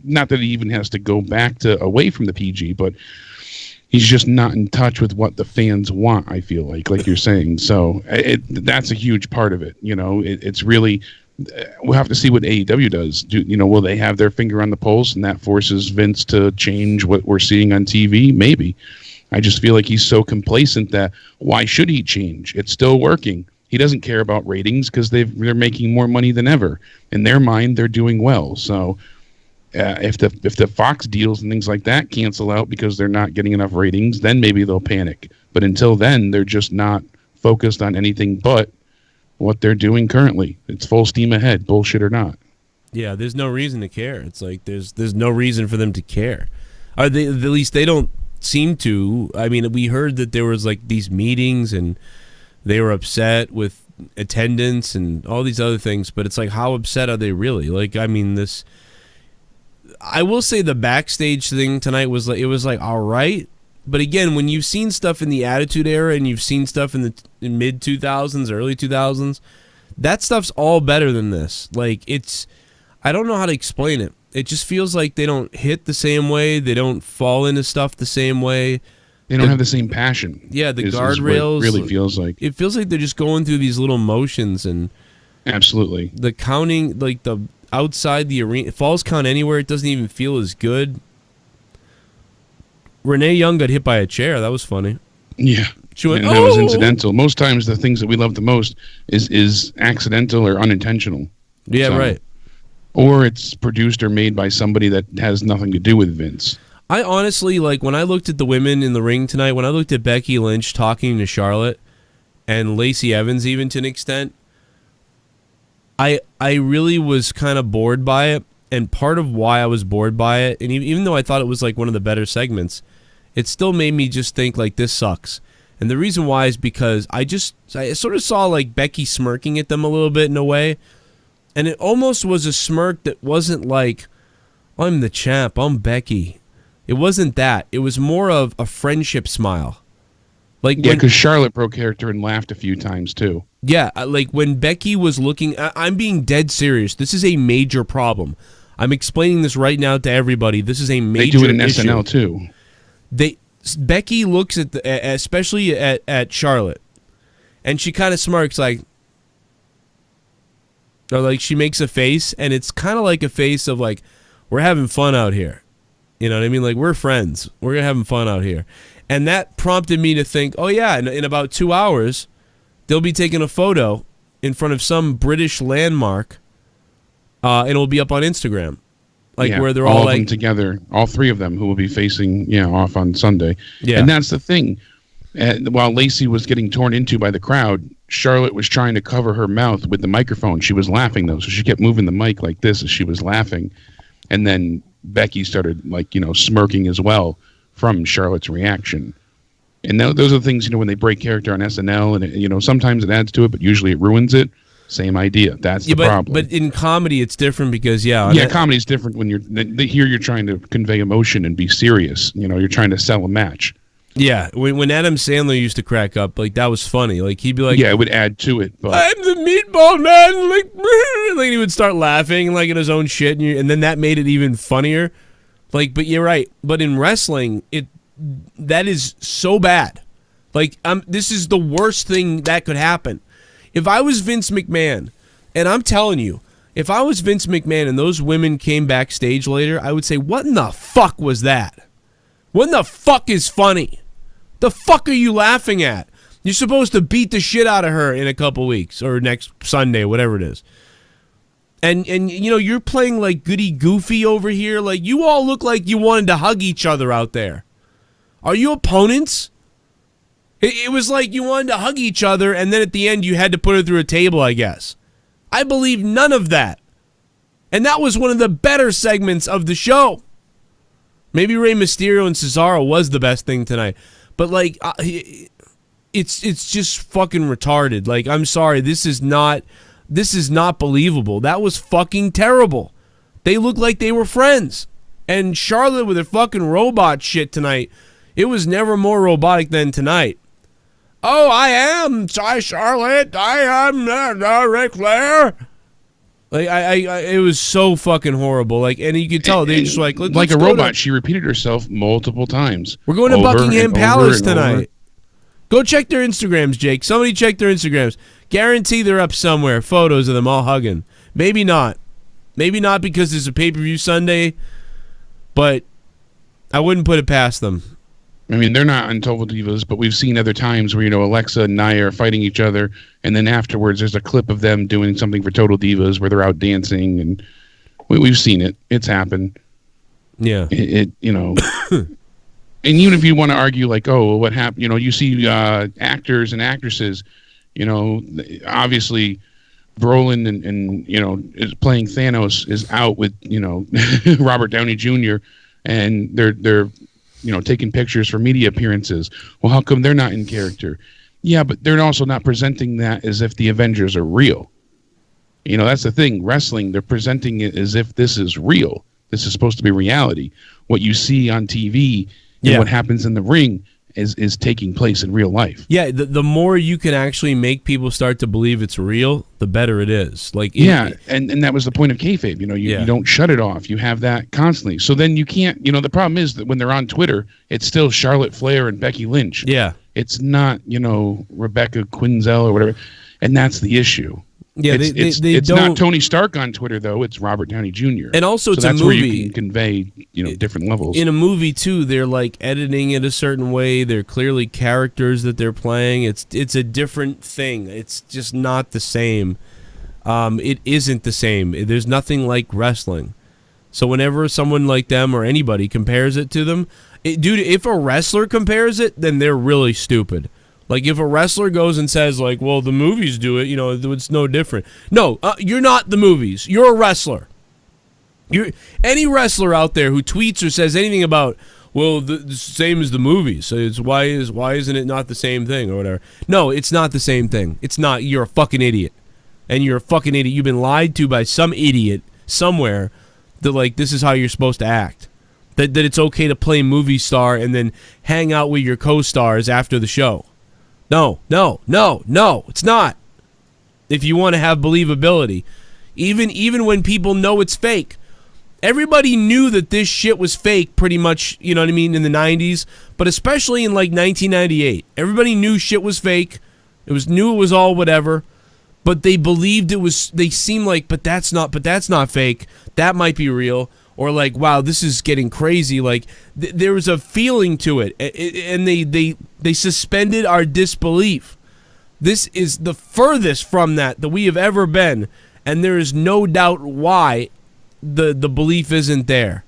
Not that he even has to go back away from the PG, but he's just not in touch with what the fans want, I feel like you're saying. So that's a huge part of it. It's really, we'll have to see what AEW does. Will they have their finger on the pulse and that forces Vince to change what we're seeing on TV? Maybe. I just feel like he's so complacent that why should he change? It's still working. He doesn't care about ratings because they're making more money than ever. In their mind, they're doing well. So if the Fox deals and things like that cancel out because they're not getting enough ratings, then maybe they'll panic. But until then, they're just not focused on anything but what they're doing currently. It's full steam ahead, bullshit or not. Yeah, there's no reason to care. It's like there's no reason for them to care. At least they don't seem to. I mean, we heard that there was like these meetings and they were upset with attendance and all these other things, but it's like, how upset are they really? Like, I mean, I will say the backstage thing tonight was like all right, but again, when you've seen stuff in the Attitude Era and you've seen stuff in the mid 2000s, early 2000s, that stuff's all better than this. Like, I don't know how to explain it. It just feels like they don't hit the same way. They don't fall into stuff the same way. They don't have the same passion. Yeah, the guardrails. It really feels like. It feels like they're just going through these little motions and. Absolutely. The counting, like the outside the arena, falls count anywhere, it doesn't even feel as good. Renee Young got hit by a chair. That was funny. Yeah. She went, that was incidental. Most times the things that we love the most is accidental or unintentional. Yeah, right. Or it's produced or made by somebody that has nothing to do with Vince. I honestly, like, when I looked at the women in the ring tonight, when I looked at Becky Lynch talking to Charlotte and Lacey Evans even to an extent, I really was kind of bored by it. And part of why I was bored by it, and even though I thought it was like one of the better segments, it still made me just think like, this sucks. And the reason why is because I sort of saw like Becky smirking at them a little bit in a way. And it almost was a smirk that wasn't like, I'm the champ, I'm Becky. It wasn't that. It was more of a friendship smile. Like, yeah, because Charlotte broke character and laughed a few times too. Yeah, like when Becky was looking, I'm being dead serious. This is a major problem. I'm explaining this right now to everybody. This is a major issue. They do it in SNL too. Becky looks at especially at Charlotte, and she kind of smirks like, or like she makes a face, and it's kind of like a face of like, we're having fun out here. You know what I mean? Like, we're friends. We're having fun out here. And that prompted me to think, oh yeah, in about 2 hours, they'll be taking a photo in front of some British landmark, and it'll be up on Instagram. Like, where they're all of like them together, all three of them who will be facing off on Sunday. Yeah. And that's the thing. While Lacey was getting torn into by the crowd, Charlotte was trying to cover her mouth with the microphone. She was laughing though, so she kept moving the mic like this as she was laughing. And then Becky started smirking as well from Charlotte's reaction. And those are the things, when they break character on SNL, and sometimes it adds to it, but usually it ruins it. Same idea. That's the problem. But in comedy, it's different because comedy's different when you're trying to convey emotion and be serious. You're trying to sell a match. Yeah, when Adam Sandler used to crack up, like, that was funny. Like, he'd be like, yeah, it would add to it. But I'm the meatball man. Like he would start laughing like at his own shit, and then that made it even funnier. Like, but you're right. But in wrestling, that is so bad Like, this is the worst thing that could happen. If I was Vince McMahon, and I'm telling you, if I was Vince McMahon and those women came backstage later, I would say, what in the fuck was that? What in the fuck is funny? The fuck are you laughing at? You're supposed to beat the shit out of her in a couple weeks or next Sunday, whatever it is. And you know, you're playing like goody goofy over here. Like, you all look like you wanted to hug each other out there. Are you opponents? It was like you wanted to hug each other, and then at the end you had to put her through a table, I guess. I believe none of that. And that was one of the better segments of the show. Maybe Rey Mysterio and Cesaro was the best thing tonight. But, like, it's just fucking retarded. Like, I'm sorry, this is not believable. That was fucking terrible. They looked like they were friends. And Charlotte with her fucking robot shit tonight, it was never more robotic than tonight. Oh, I am Charlotte. I am Ric Flair. Like, it was so fucking horrible. Like, and you could tell they just like a robot. She repeated herself multiple times. We're going to Buckingham Palace tonight. Go check their Instagrams, Jake. Somebody check their Instagrams. Guarantee they're up somewhere. Photos of them all hugging. Maybe not. Maybe not because there's a pay-per-view Sunday. But I wouldn't put it past them. I mean, they're not Untold Divas, but we've seen other times where, you know, Alexa and Nia are fighting each other, and then afterwards there's a clip of them doing something for Total Divas where they're out dancing, and we've seen it. It's happened. Yeah. It you know. And even if you want to argue, like, oh, what happened? You know, you see actors and actresses, you know, obviously Brolin and you know, is playing Thanos is out with, you know, Robert Downey Jr., and they're you know, taking pictures for media appearances. Well, how come they're not in character? Yeah, but they're also not presenting that as if the Avengers are real. You know, that's the thing. Wrestling, they're presenting it as if this is real. This is supposed to be reality. What you see on TV and what happens in the ring is taking place in real life. Yeah, the more you can actually make people start to believe it's real, the better it is. Like, and that was the point of kayfabe. You know, you don't shut it off. You have that constantly. So then you can't. You know, the problem is that when they're on Twitter, it's still Charlotte Flair and Becky Lynch. Yeah, it's not, you know, Rebecca Quinzel or whatever, and that's the issue. Yeah, it's not Tony Stark on Twitter, though. It's Robert Downey Jr. And also, it's that's a movie. Where you can convey, you know, different levels. In a movie, too, they're, like, editing it a certain way. They're clearly characters that they're playing. It's a different thing. It's just not the same. It isn't the same. There's nothing like wrestling. So whenever someone like them or anybody compares it to them, dude, if a wrestler compares it, then they're really stupid. Like, if a wrestler goes and says, like, well, the movies do it, you know, it's no different. No, you're not the movies. You're a wrestler. Any wrestler out there who tweets or says anything about, well, the same as the movies, so it's why isn't it not the same thing or whatever? No, it's not the same thing. It's not. You're a fucking idiot. And you're a fucking idiot. You've been lied to by some idiot somewhere that, like, this is how you're supposed to act. That it's okay to play movie star and then hang out with your co-stars after the show. No, it's not. If you want to have believability. Even when people know it's fake. Everybody knew that this shit was fake pretty much, you know what I mean, in the 90s. But especially in, like, 1998. Everybody knew shit was fake. Knew it was all whatever. But they believed it was, they seemed like, but that's not fake. That might be real. Or like, wow, this is getting crazy. Like, there was a feeling to it, and they suspended our disbelief. This is the furthest from that we have ever been, and there is no doubt why the belief isn't there.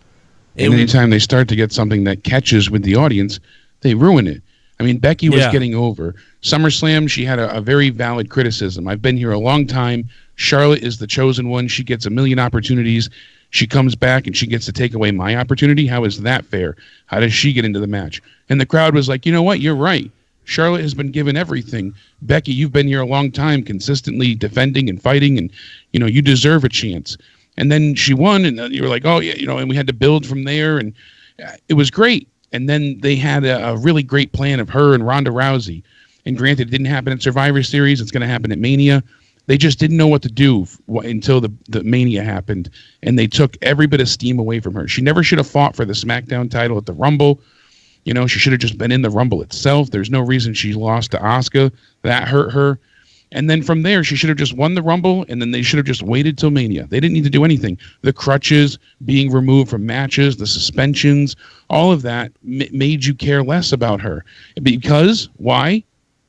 And anytime they start to get something that catches with the audience, they ruin it. I mean, Becky was getting over. SummerSlam, she had a very valid criticism. I've been here a long time. Charlotte is the chosen one. She gets a million opportunities. She comes back and she gets to take away my opportunity. How is that fair? How does she get into the match? And the crowd was like, you know what? You're right. Charlotte has been given everything. Becky, you've been here a long time, consistently defending and fighting, and, you know, you deserve a chance. And then she won, and you were like, oh, yeah, you know, and we had to build from there, and it was great. And then they had a really great plan of her and Ronda Rousey. And granted, it didn't happen at Survivor Series. It's going to happen at Mania. They just didn't know what to do until the Mania happened, and they took every bit of steam away from her. She never should have fought for the SmackDown title at the Rumble. You know, she should have just been in the Rumble itself. There's no reason she lost to Asuka. That hurt her. And then from there, she should have just won the Rumble, and then they should have just waited till Mania. They didn't need to do anything. The crutches being removed from matches, the suspensions, all of that made you care less about her. Because, why?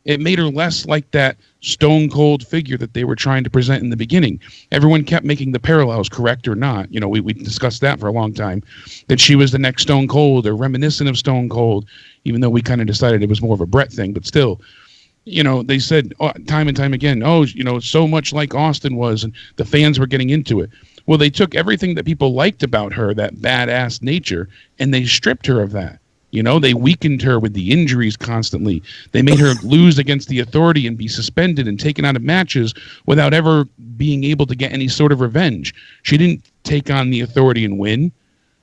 It made her less like that stone cold figure that they were trying to present in the beginning. Everyone kept making the parallels, correct or not. You know, we discussed that for a long time, that she was the next Stone Cold or reminiscent of Stone Cold, even though we kind of decided it was more of a Brett thing, but still. You know, they said time and time again, so much like Austin was, and the fans were getting into it. Well, they took everything that people liked about her, that badass nature, and they stripped her of that. You know, they weakened her with the injuries constantly. They made her lose against the Authority and be suspended and taken out of matches without ever being able to get any sort of revenge. She didn't take on the Authority and win.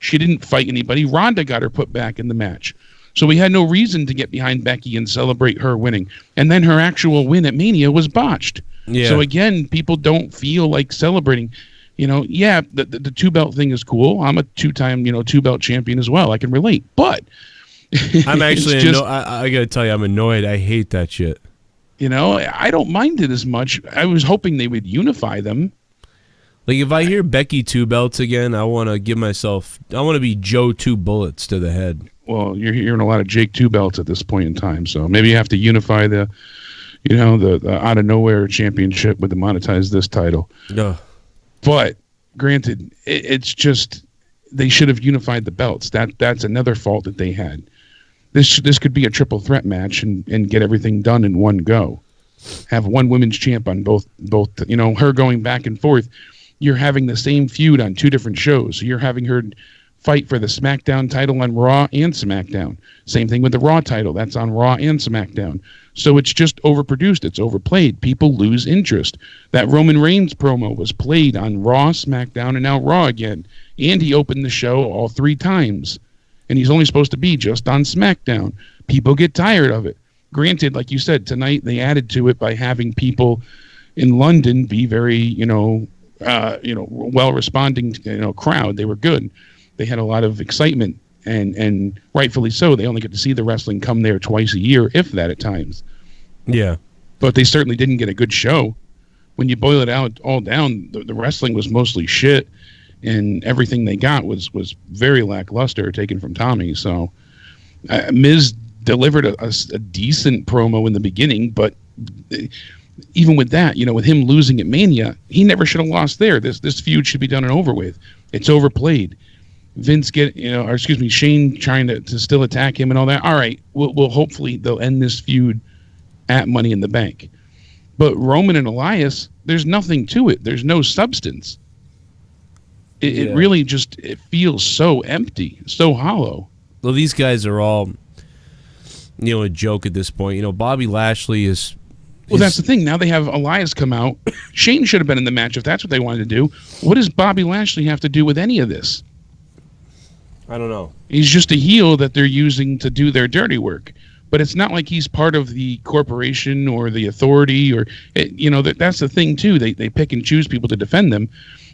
She didn't fight anybody. Ronda got her put back in the match. So we had no reason to get behind Becky and celebrate her winning. And then her actual win at Mania was botched. Yeah. So again, people don't feel like celebrating. You know, yeah, the two-belt thing is cool. I'm a two-time, two-belt champion as well. I can relate. But I'm actually, I got to tell you, I'm annoyed. I hate that shit. You know, I don't mind it as much. I was hoping they would unify them. Like, if I hear Becky two belts again, I want to be Joe Two Bullets to the head. Well, you're hearing a lot of Jake Two Belts at this point in time, so maybe you have to unify the out of nowhere championship with the monetize this title. No. But granted, it's just they should have unified the belts. That's another fault that they had. This could be a triple threat match and get everything done in one go. Have one women's champ on both. Her going back and forth. You're having the same feud on two different shows. So you're having her fight for the SmackDown title on Raw and SmackDown. Same thing with the Raw title. That's on Raw and SmackDown. So it's just overproduced. It's overplayed. People lose interest. That Roman Reigns promo was played on Raw, SmackDown, and now Raw again. And he opened the show all 3 times. And he's only supposed to be just on SmackDown. People get tired of it. Granted, like you said, tonight they added to it by having people in London be very, well-responding, crowd. They were good. They had a lot of excitement, and rightfully so. They only get to see the wrestling come there twice a year, if that at times. Yeah. But they certainly didn't get a good show. When you boil it out all down, the wrestling was mostly shit, and everything they got was very lackluster, taken from Tommy. So Miz delivered a decent promo in the beginning, but even with that, with him losing at Mania, he never should have lost there. This feud should be done and over with. It's overplayed. Shane trying to still attack him and all that. All right, we'll hopefully they'll end this feud at Money in the Bank. But Roman and Elias, there's nothing to it. There's no substance. It really just feels so empty, so hollow. Well, these guys are all, a joke at this point. Bobby Lashley is. Well, that's the thing. Now they have Elias come out. Shane should have been in the match if that's what they wanted to do. What does Bobby Lashley have to do with any of this? I don't know. He's just a heel that they're using to do their dirty work. But it's not like he's part of the corporation or the authority or, that's the thing too. They pick and choose people to defend them.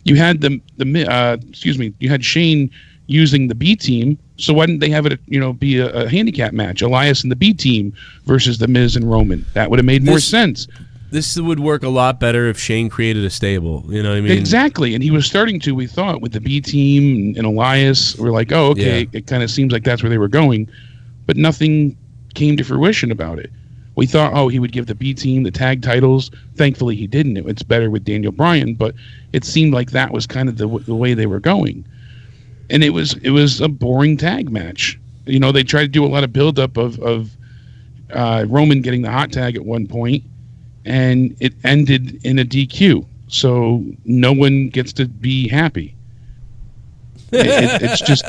You had you had Shane using the B team. So why didn't they have it, be a handicap match? Elias and the B team versus the Miz and Roman. That would have made more sense. This would work a lot better if Shane created a stable. You know what I mean? Exactly. And he was starting to, we thought, with the B team and Elias. We're like, oh, okay, yeah. It kind of seems like that's where they were going. But nothing came to fruition about it. We thought, he would give the B team the tag titles. Thankfully, he didn't. It's better with Daniel Bryan. But it seemed like that was kind of the way they were going. And it was a boring tag match. They tried to do a lot of buildup of Roman getting the hot tag at one point. And it ended in a DQ, so no one gets to be happy. It's just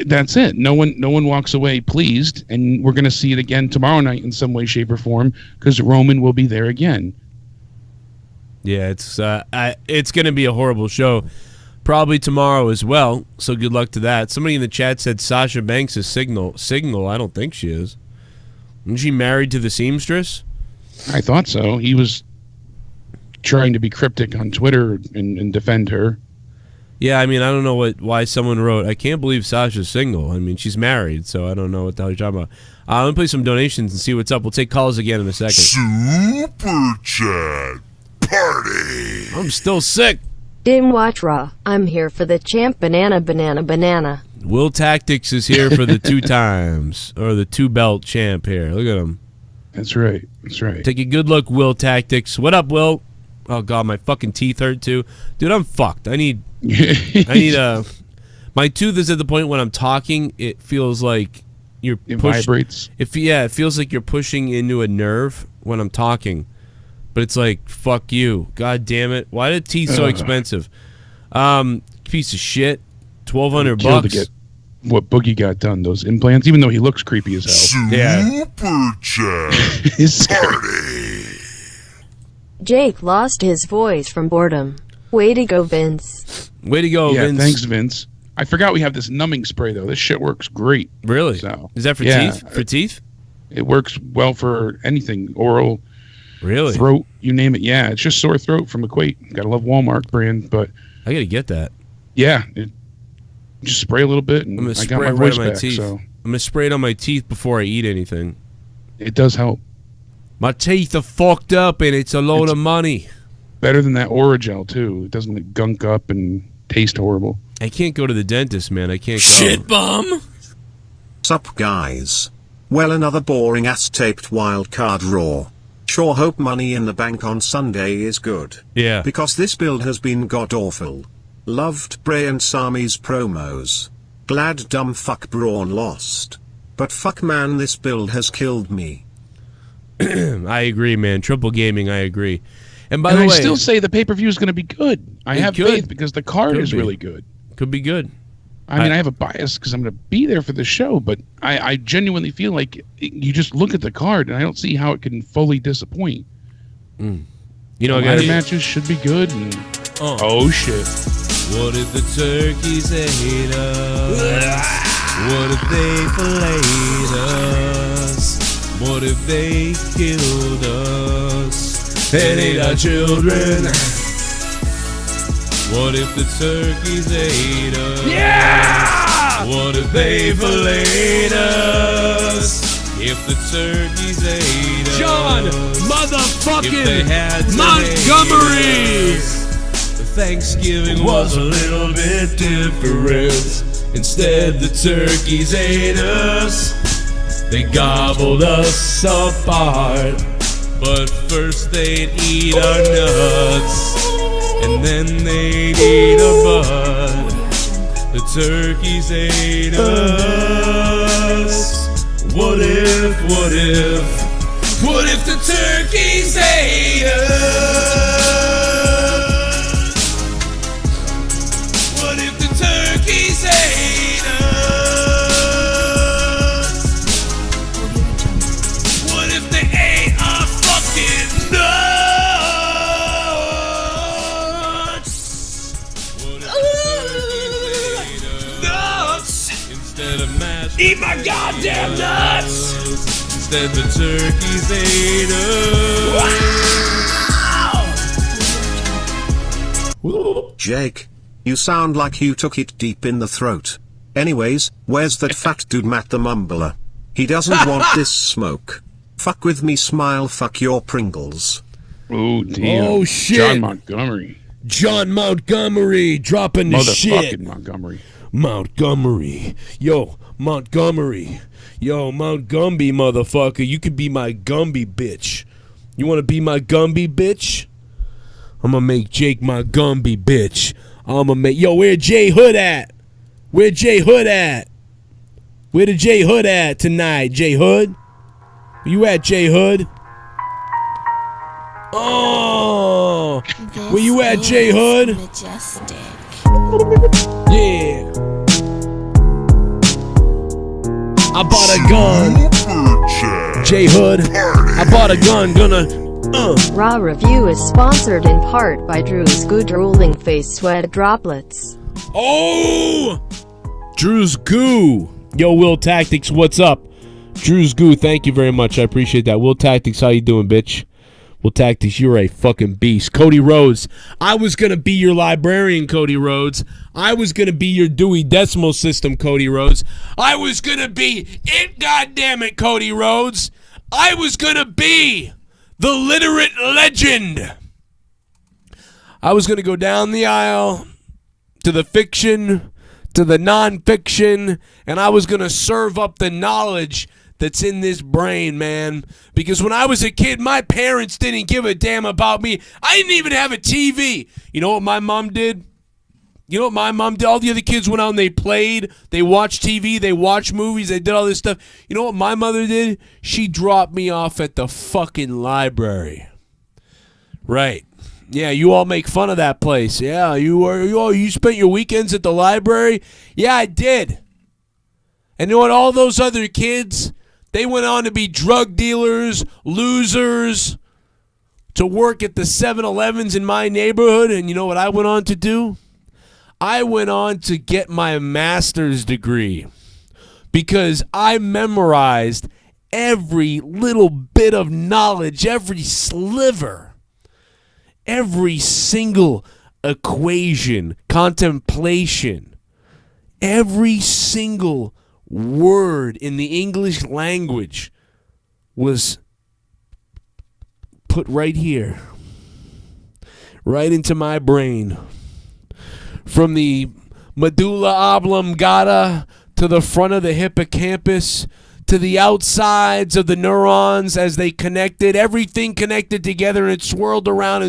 that's it. No one walks away pleased, and we're going to see it again tomorrow night in some way, shape, or form because Roman will be there again. Yeah, it's going to be a horrible show, probably tomorrow as well. So good luck to that. Somebody in the chat said Sasha Banks is Signal. I don't think she is. Isn't she married to the seamstress? I thought so. He was trying to be cryptic on Twitter and defend her. Yeah, I mean, I don't know why someone wrote, I can't believe Sasha's single. I mean, she's married, so I don't know what the hell you're talking about. Let me play some donations and see what's up. We'll take calls again in a second. Super Chat Party. I'm still sick. Dim Watch Raw. I'm here for the champ. Banana, banana, banana. Will Tactics is here for the 2 times, or the 2-belt champ here. Look at him. That's right. That's right. Take a good look, Will Tactics. What up, Will? Oh, God, my fucking teeth hurt, too. Dude, I'm fucked. I need my tooth is at the point when I'm talking, it feels like it vibrates. It feels like you're pushing into a nerve when I'm talking. But it's like, fuck you. God damn it. Why are teeth so expensive? Piece of shit. $1,200 to get what Boogie got done, those implants, even though he looks creepy as hell. Super Chat Party. Jake lost his voice from boredom. Way to go, Vince. Way to go, Vince. Thanks, Vince. I forgot we have this numbing spray, though. This shit works great. Really? So, is that for teeth? For teeth? It works well for anything. Oral, really? Throat, you name it. Yeah, it's just sore throat from Equate. Gotta love Walmart brand, but... I gotta get that. Yeah. Just spray a little bit, and I got my voice back. Teeth. So. I'm gonna spray it on my teeth before I eat anything. It does help. My teeth are fucked up, and it's a load of money. Better than that Oragel, too. It doesn't gunk up and taste horrible. I can't go to the dentist, man. I can't go. Shit bum. Sup, guys? Well, another boring ass taped wild card Raw. Sure hope Money in the Bank on Sunday is good. Yeah. Because this build has been god awful. Loved Bray and Sami's promos. Glad dumb fuck Braun lost. But fuck man, this build has killed me. I agree, man. Triple Gaming, I agree. And by the way, I still say the pay-per-view is going to be good. I have faith because the card is really good. Could be good. I mean, I have a bias because I'm going to be there for the show, but I genuinely feel like you just look at the card, and I don't see how it can fully disappoint. You know, ladder matches should be good. And, oh, shit. What if the turkeys ate us? What if they filleted us? What if they killed us and ate our children? What if the turkeys ate us? Yeah! What if they filleted us? If the turkeys ate us. John motherfucking Montgomery! Thanksgiving was a little bit different. Instead, the turkeys ate us. They gobbled us apart. But first they'd eat our nuts, and then they'd eat our bud. The turkeys ate us. What if the turkeys ate us? What if the turkeys ate us? What if they ate our fucking nuts? What if the turkeys ate nuts? Instead of mashed Eat my goddamn nuts! Instead the turkeys ate us. Jake, you sound like you took it deep in the throat. Anyways, where's that fat dude Matt the Mumbler? He doesn't want this smoke. Fuck with me, smile, fuck your Pringles. Oh, damn. Oh, shit. John Montgomery. John Montgomery dropping the shit. Motherfucking Montgomery. Montgomery. Yo, Montgomery. Yo, Montgumby, motherfucker. You could be my Gumby, bitch. You want to be my Gumby, bitch? I'm going to make Jake my Gumby, bitch. I'm going to make... Yo, where J Hood at? Where J Hood at? Where the J Hood at tonight, J Hood? Where you at, J Hood? Oh! Where you at, J Hood? Majestic. Yeah. I bought a gun. J Hood. I bought a gun. Gonna. Raw Review is sponsored in part by Drew's Goo Drooling Face Sweat Droplets. Oh! Drew's Goo. Yo, Will Tactics, what's up? Drew's Goo, thank you very much. I appreciate that. Will Tactics, how you doing, bitch? Well, Tactics, you're a fucking beast. Cody Rhodes, I was going to be your librarian, Cody Rhodes. I was going to be your Dewey Decimal System, Cody Rhodes. I was going to be it, goddammit, Cody Rhodes. I was going to be the literate legend. I was going to go down the aisle to the fiction, to the nonfiction, and I was going to serve up the knowledge that's in this brain, man. Because when I was a kid, my parents didn't give a damn about me. I didn't even have a TV. You know what my mom did? You know what my mom did? All the other kids went out and they played. They watched TV. They watched movies. They did all this stuff. You know what my mother did? She dropped me off at the fucking library. Right. Yeah, you all make fun of that place. Yeah, you spent your weekends at the library? Yeah, I did. And you know what? All those other kids, they went on to be drug dealers, losers, to work at the 7-Elevens in my neighborhood. And you know what I went on to do? I went on to get my master's degree because I memorized every little bit of knowledge, every sliver, every single equation, contemplation, every single word in the English language was put right here, right into my brain. From the medulla oblongata to the front of the hippocampus to the outsides of the neurons as they connected, everything connected together, and it swirled around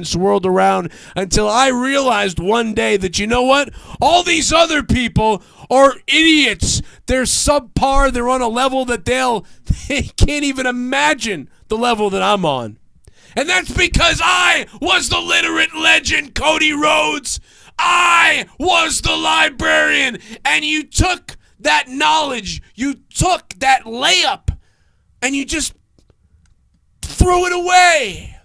until I realized one day that, you know what? All these other people are idiots. They're subpar. They're on a level that they can't even imagine the level that I'm on. And that's because I was the literate legend, Cody Rhodes. I was the librarian, and you took that knowledge, you took that layup, and you just threw it away.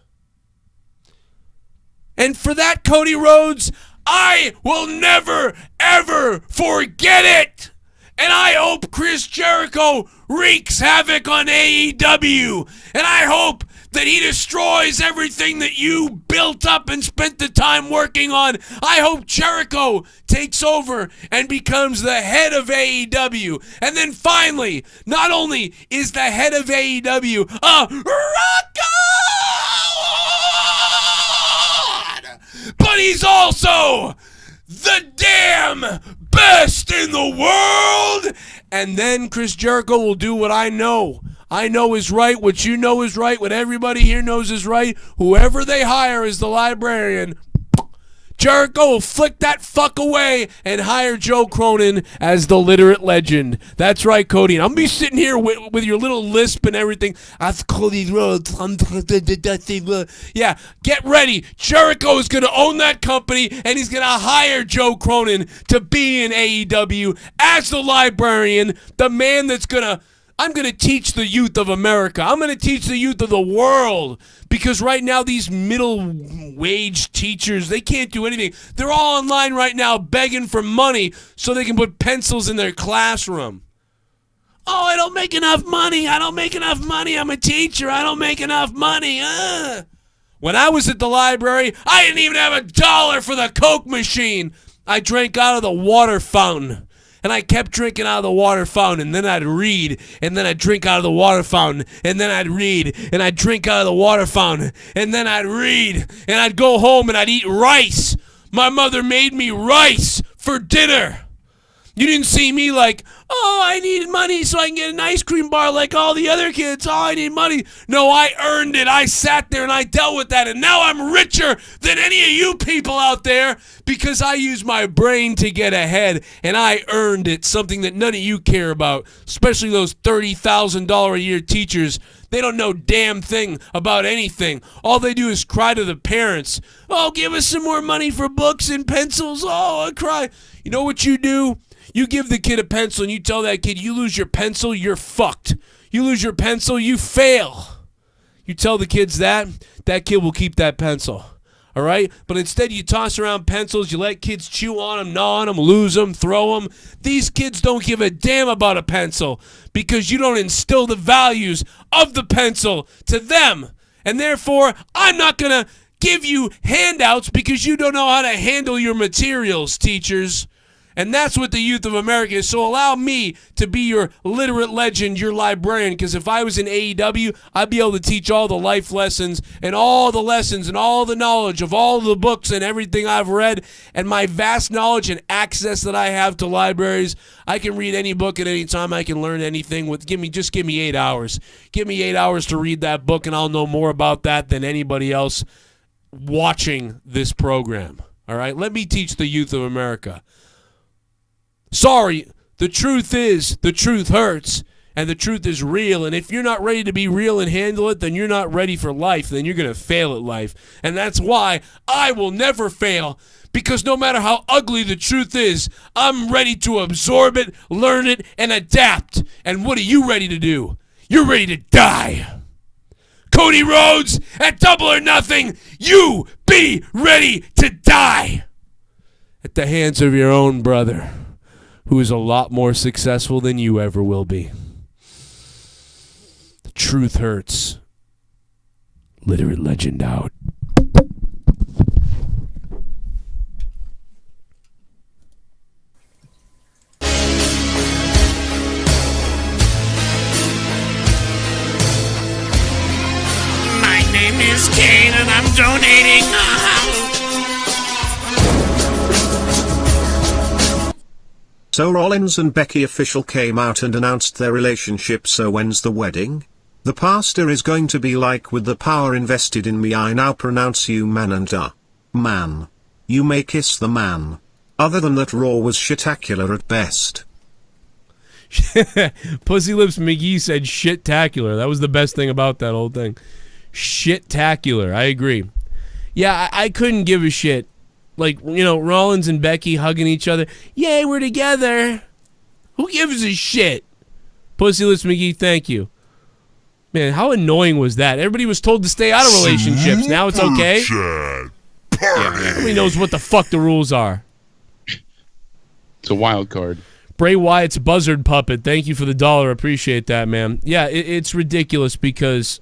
And for that, Cody Rhodes, I will never, ever forget it. And I hope Chris Jericho wreaks havoc on AEW. And I hope that he destroys everything that you built up and spent the time working on. I hope Jericho takes over and becomes the head of AEW. And then finally, not only is the head of AEW a rock god, but he's also the damn best in the world. And then Chris Jericho will do what I know is right, what you know is right, what everybody here knows is right. Whoever they hire as the librarian, Jericho will flick that fuck away and hire Joe Cronin as the literate legend. That's right, Cody. I'm going to be sitting here with your little lisp and everything. That's Cody Rhodes. Yeah, get ready. Jericho is going to own that company, and he's going to hire Joe Cronin to be in AEW as the librarian, the man that's going to... I'm going to teach the youth of America. I'm going to teach the youth of the world, because right now these middle-wage teachers, they can't do anything. They're all online right now begging for money so they can put pencils in their classroom. Oh, I don't make enough money. I'm a teacher. I don't make enough money. When I was at the library, I didn't even have $1 for the Coke machine. I drank out of the water fountain. And I kept drinking out of the water fountain, and then I'd read, and then I'd drink out of the water fountain, and then I'd read, and I'd drink out of the water fountain, and then I'd read, and I'd go home and I'd eat rice. My mother made me rice for dinner. You didn't see me like, oh, I need money so I can get an ice cream bar like all the other kids. Oh, I need money. No, I earned it. I sat there and I dealt with that. And now I'm richer than any of you people out there because I used my brain to get ahead and I earned it, something that none of you care about, especially those $30,000 a year teachers. They don't know damn thing about anything. All they do is cry to the parents. Oh, give us some more money for books and pencils. Oh, I cry. You know what you do? You give the kid a pencil and you tell that kid, you lose your pencil, you're fucked. You lose your pencil, you fail. You tell the kids that kid will keep that pencil. All right? But instead you toss around pencils, you let kids chew on them, gnaw on them, lose them, throw them. These kids don't give a damn about a pencil because you don't instill the values of the pencil to them. And therefore, I'm not going to give you handouts because you don't know how to handle your materials, teachers. And that's what the youth of America is. So allow me to be your literate legend, your librarian, because if I was in AEW, I'd be able to teach all the life lessons and all the lessons and all the knowledge of all the books and everything I've read and my vast knowledge and access that I have to libraries. I can read any book at any time. I can learn anything. Give me 8 hours. Give me 8 hours to read that book, and I'll know more about that than anybody else watching this program. All right? Let me teach the youth of America. Sorry, the truth is, the truth hurts, and the truth is real, and if you're not ready to be real and handle it, then you're not ready for life, then you're going to fail at life, and that's why I will never fail, because no matter how ugly the truth is, I'm ready to absorb it, learn it, and adapt, and what are you ready to do? You're ready to die. Cody Rhodes, at Double or Nothing, you be ready to die at the hands of your own brother, who is a lot more successful than you ever will be. The truth hurts. Literate legend out. My name is Kane and I'm donating. So Rollins and Becky official came out and announced their relationship. So when's the wedding? The pastor is going to be like, with the power invested in me I now pronounce you man and man. You may kiss the man. Other than that, Raw was shitacular at best. Pussy Lips McGee said shit-tacular. That was the best thing about that whole thing. Shit-tacular. I agree. Yeah, I couldn't give a shit. Like, you know, Rollins and Becky hugging each other. Yay, we're together. Who gives a shit? Pussy Lips McGee, thank you. Man, how annoying was that? Everybody was told to stay out of relationships. Now it's okay? Nobody knows what the fuck the rules are. It's a wild card. Bray Wyatt's buzzard puppet. Thank you for the $1. Appreciate that, man. Yeah, it's ridiculous because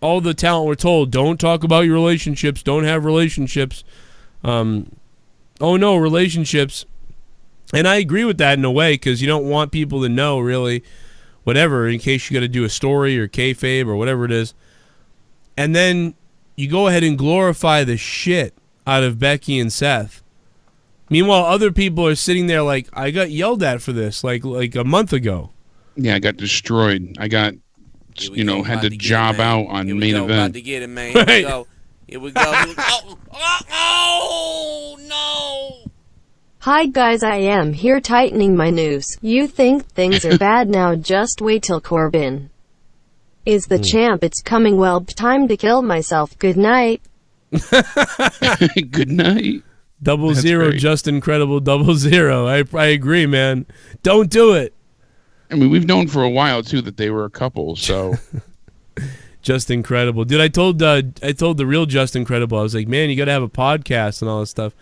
all the talent were told, don't talk about your relationships. Don't have relationships. Oh no, relationships. And I agree with that in a way, because you don't want people to know, really, whatever, in case you got to do a story or kayfabe or whatever it is. And then you go ahead and glorify the shit out of Becky and Seth. Meanwhile, other people are sitting there like, I got yelled at for this like a month ago. Yeah, I got destroyed. I got, had to job out on main event. About to get it, man. Here we go. Here we go. Oh, no. Hi guys, I am here tightening my noose. You think things are bad now, just wait till Corbin is the champ. It's coming. Well, time to kill myself. Good night. Good night. 00, just incredible 00. I agree, man. Don't do it. I mean, we've known for a while too that they were a couple, so Just Incredible. Dude, I told the real Just Incredible, I was like, man, you got to have a podcast and all this stuff.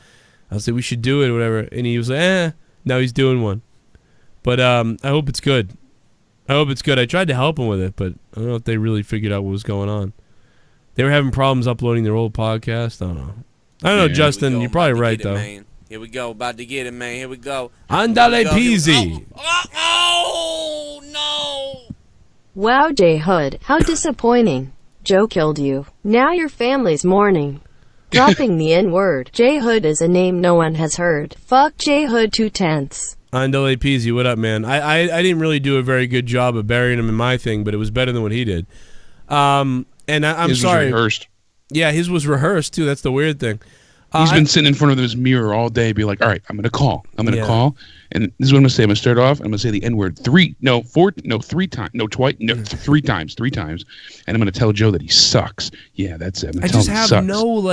I was like, we should do it or whatever. And he was like, now he's doing one. But I hope it's good. I tried to help him with it, but I don't know if they really figured out what was going on. They were having problems uploading their old podcast. I don't know, Justin, you're probably right, though. Here we go. About to get it, man. Here we go. Andale peasy. Oh, no. Wow, J Hood, how disappointing. Joe killed you. Now your family's mourning. Dropping the N-word. J Hood is a name no one has heard. Fuck J Hood 2/10. Andale peasy, what up, man? I didn't really do a very good job of burying him in my thing, but it was better than what he did. And I'm his sorry. was rehearsed. Yeah, his was rehearsed too. That's the weird thing. He's been sitting in front of his mirror all day, be like, all right, I'm going to call. I'm going to call. And this is what I'm going to say. I'm going to start off. I'm going to say the N-word three times. And I'm going to tell Joe that he sucks. Yeah, that's it. I just have no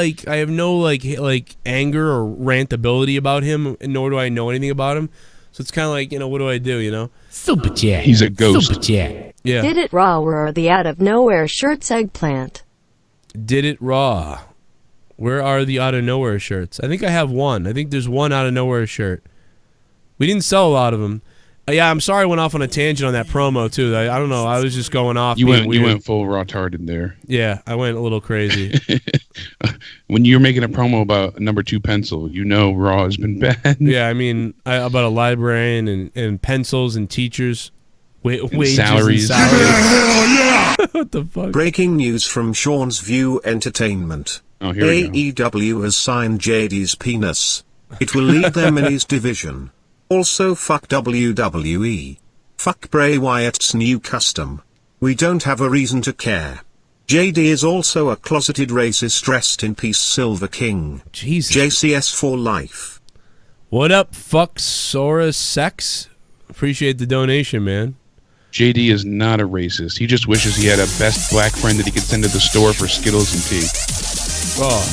anger or rantability about him, and nor do I know anything about him. So it's kind of like, what do I do, Super chat. He's a ghost. Super chat. Yeah. Did it raw, where are the out of nowhere shirts? Eggplant. Did it raw. Where are the out of nowhere shirts? I think I have one. I think there's one out of nowhere shirt. We didn't sell a lot of them. Yeah, I'm sorry I went off on a tangent on that promo, too. I don't know. I was just going off. You went full retarded there. Yeah, I went a little crazy. When you're making a promo about number 2 pencil, you know Raw has been bad. Yeah, I mean, about a librarian and pencils and teachers. Wages salaries. And salaries. What the fuck? Breaking news from Sean's View Entertainment. Oh, here we go. AEW has signed JD's penis. It will lead them in his division. Also fuck WWE. Fuck Bray Wyatt's new custom. We don't have a reason to care. JD is also a closeted racist. Rest in peace, Silver King. Jesus. JCS for life. What up, fuck Sora Sex? Appreciate the donation, man. JD is not a racist. He just wishes he had a best black friend that he could send to the store for Skittles and tea. Oh.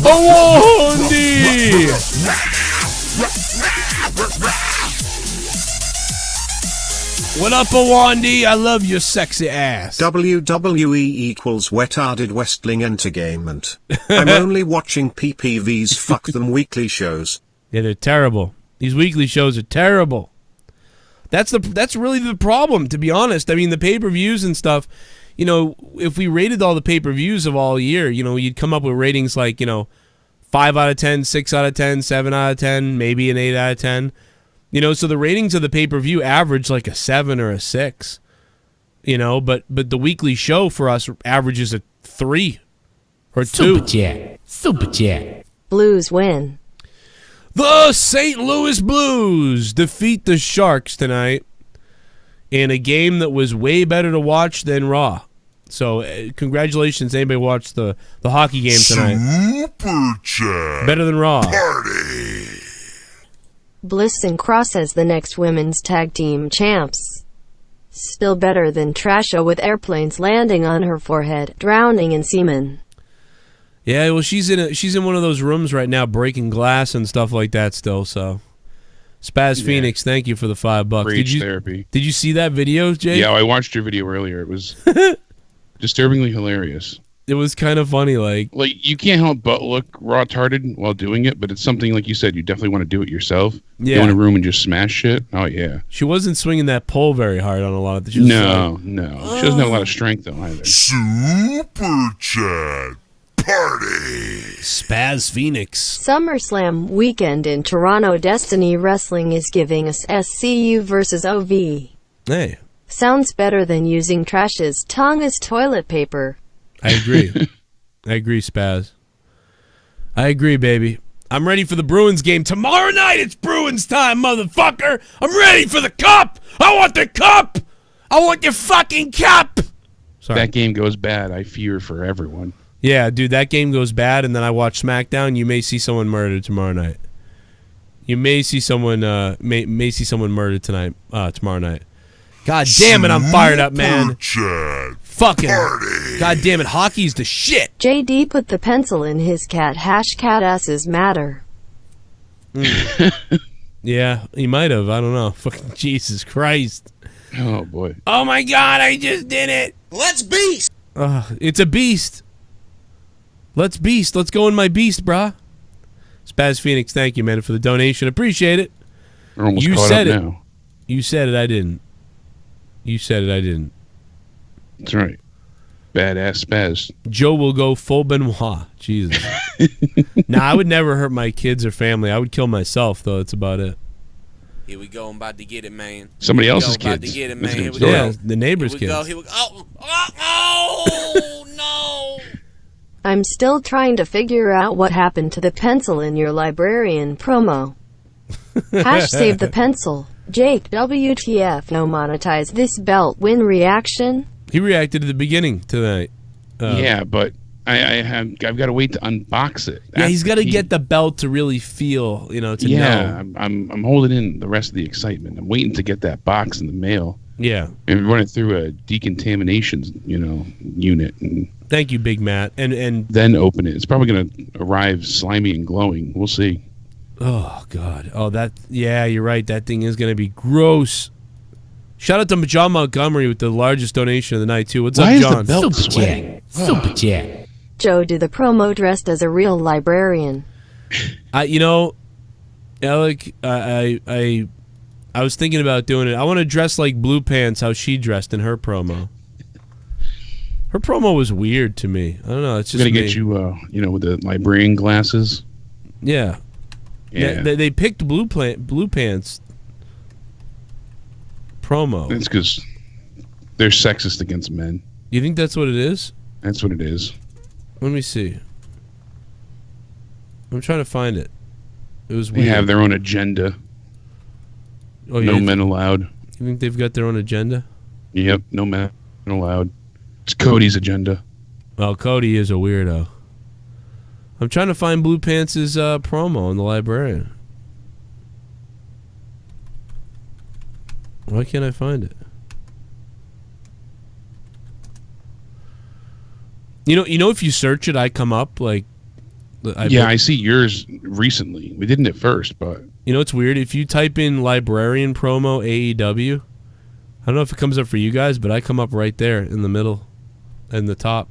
Awonddy! What up, Awonddy? I love your sexy ass. WWE equals wetarded Westling entertainment. I'm only watching PPV's fuck them weekly shows. Yeah, they're terrible. These weekly shows are terrible. That's really the problem, to be honest. I mean, the pay-per-views and stuff, you know, if we rated all the pay-per-views of all year, you know, you'd come up with ratings like, you know, 5 out of 10, 6 out of 10, 7 out of 10, maybe an 8 out of 10. You know, so the ratings of the pay-per-view average like a 7 or a 6. You know, but the weekly show for us averages a 3 or 2. Super Chat. Super Chat. Blues win. The St. Louis Blues defeat the Sharks tonight in a game that was way better to watch than Raw. So, congratulations, anybody watched the hockey game tonight. Super Chat. Better than Raw. Party. Bliss and Cross as the next women's tag team champs. Still better than Trasha with airplanes landing on her forehead, drowning in semen. Yeah, well, she's in one of those rooms right now, breaking glass and stuff like that. Still, so Spaz Phoenix, thank you for the $5. Rage therapy. Did you see that video, Jay? Yeah, I watched your video earlier. It was disturbingly hilarious. It was kind of funny, like you can't help but look raw-tarded while doing it, but it's something like you said, you definitely want to do it yourself. Yeah. Go in a room and just smash shit. Oh yeah. She wasn't swinging that pole very hard on a lot of the. No. She doesn't have a lot of strength though either. Super Chat. Party. Spaz Phoenix. SummerSlam weekend in Toronto. Destiny Wrestling is giving us SCU versus OV. Hey. Sounds better than using Trash's tongue as toilet paper. I agree. I agree, Spaz. I agree, baby. I'm ready for the Bruins game. Tomorrow night, it's Bruins time, motherfucker. I'm ready for the cup. I want the cup. I want your fucking cup. Sorry. That game goes bad. I fear for everyone. Yeah, dude, that game goes bad, and then I watch SmackDown. You may see someone murdered tomorrow night. You may see someone may see someone murdered tonight. Tomorrow night. God damn it, I'm fired up, man. Chat. Fucking Party. God damn it, hockey's the shit. JD put the pencil in his cat. #cat asses matter. Yeah, he might have. I don't know. Fucking Jesus Christ. Oh boy. Oh my God, I just did it. Let's beast. It's a beast. Let's beast. Let's go in my beast, brah. Spaz Phoenix, thank you, man, for the donation. Appreciate it. We're almost You caught said up it. now. You said it, I didn't. You said it, I didn't. That's right. Badass Spaz. Joe will go full Benoit. Jesus. Nah, I would never hurt my kids or family. I would kill myself, though. That's about it. Here we go. I'm about to get it, man. Somebody Here we else's go, about kids. to get it, That's man. a Here good we story. go. Yeah, the neighbor's Here we go. kids. Here we go. Oh, no. I'm still trying to figure out what happened to the pencil in your librarian promo. #save the pencil. Jake, WTF, no monetize this belt win reaction? He reacted at the beginning tonight. Yeah, but I've got to wait to unbox it. Yeah, he's got to get the belt to really feel, to know. I'm holding in the rest of the excitement. I'm waiting to get that box in the mail. Yeah. And run it through a decontamination, unit. And thank you, Big Matt. And then open it. It's probably going to arrive slimy and glowing. We'll see. Oh, God. Oh, yeah, you're right. That thing is going to be gross. Shout out to John Montgomery with the largest donation of the night, too. What's up, John? Super Chat. Super Chat. Joe do the promo dressed as a real librarian. You know, Alec, I was thinking about doing it. I want to dress like Blue Pants, how she dressed in her promo. Her promo was weird to me. I don't know. It's just I'm gonna get you, with the librarian glasses. Yeah. Yeah. They picked Blue Pants promo. It's because they're sexist against men. You think that's what it is? That's what it is. Let me see. I'm trying to find it. It was They weird. have their own agenda. Oh, No men allowed. You think they've got their own agenda? Yep, no men allowed. It's Cody's agenda. Well, Cody is a weirdo. I'm trying to find Blue Pants' promo on the librarian. Why can't I find it? You know, if you search it, I come up like. I see yours recently. We didn't at first, but you know it's weird. If you type in librarian promo AEW, I don't know if it comes up for you guys, but I come up right there in the middle, and the top.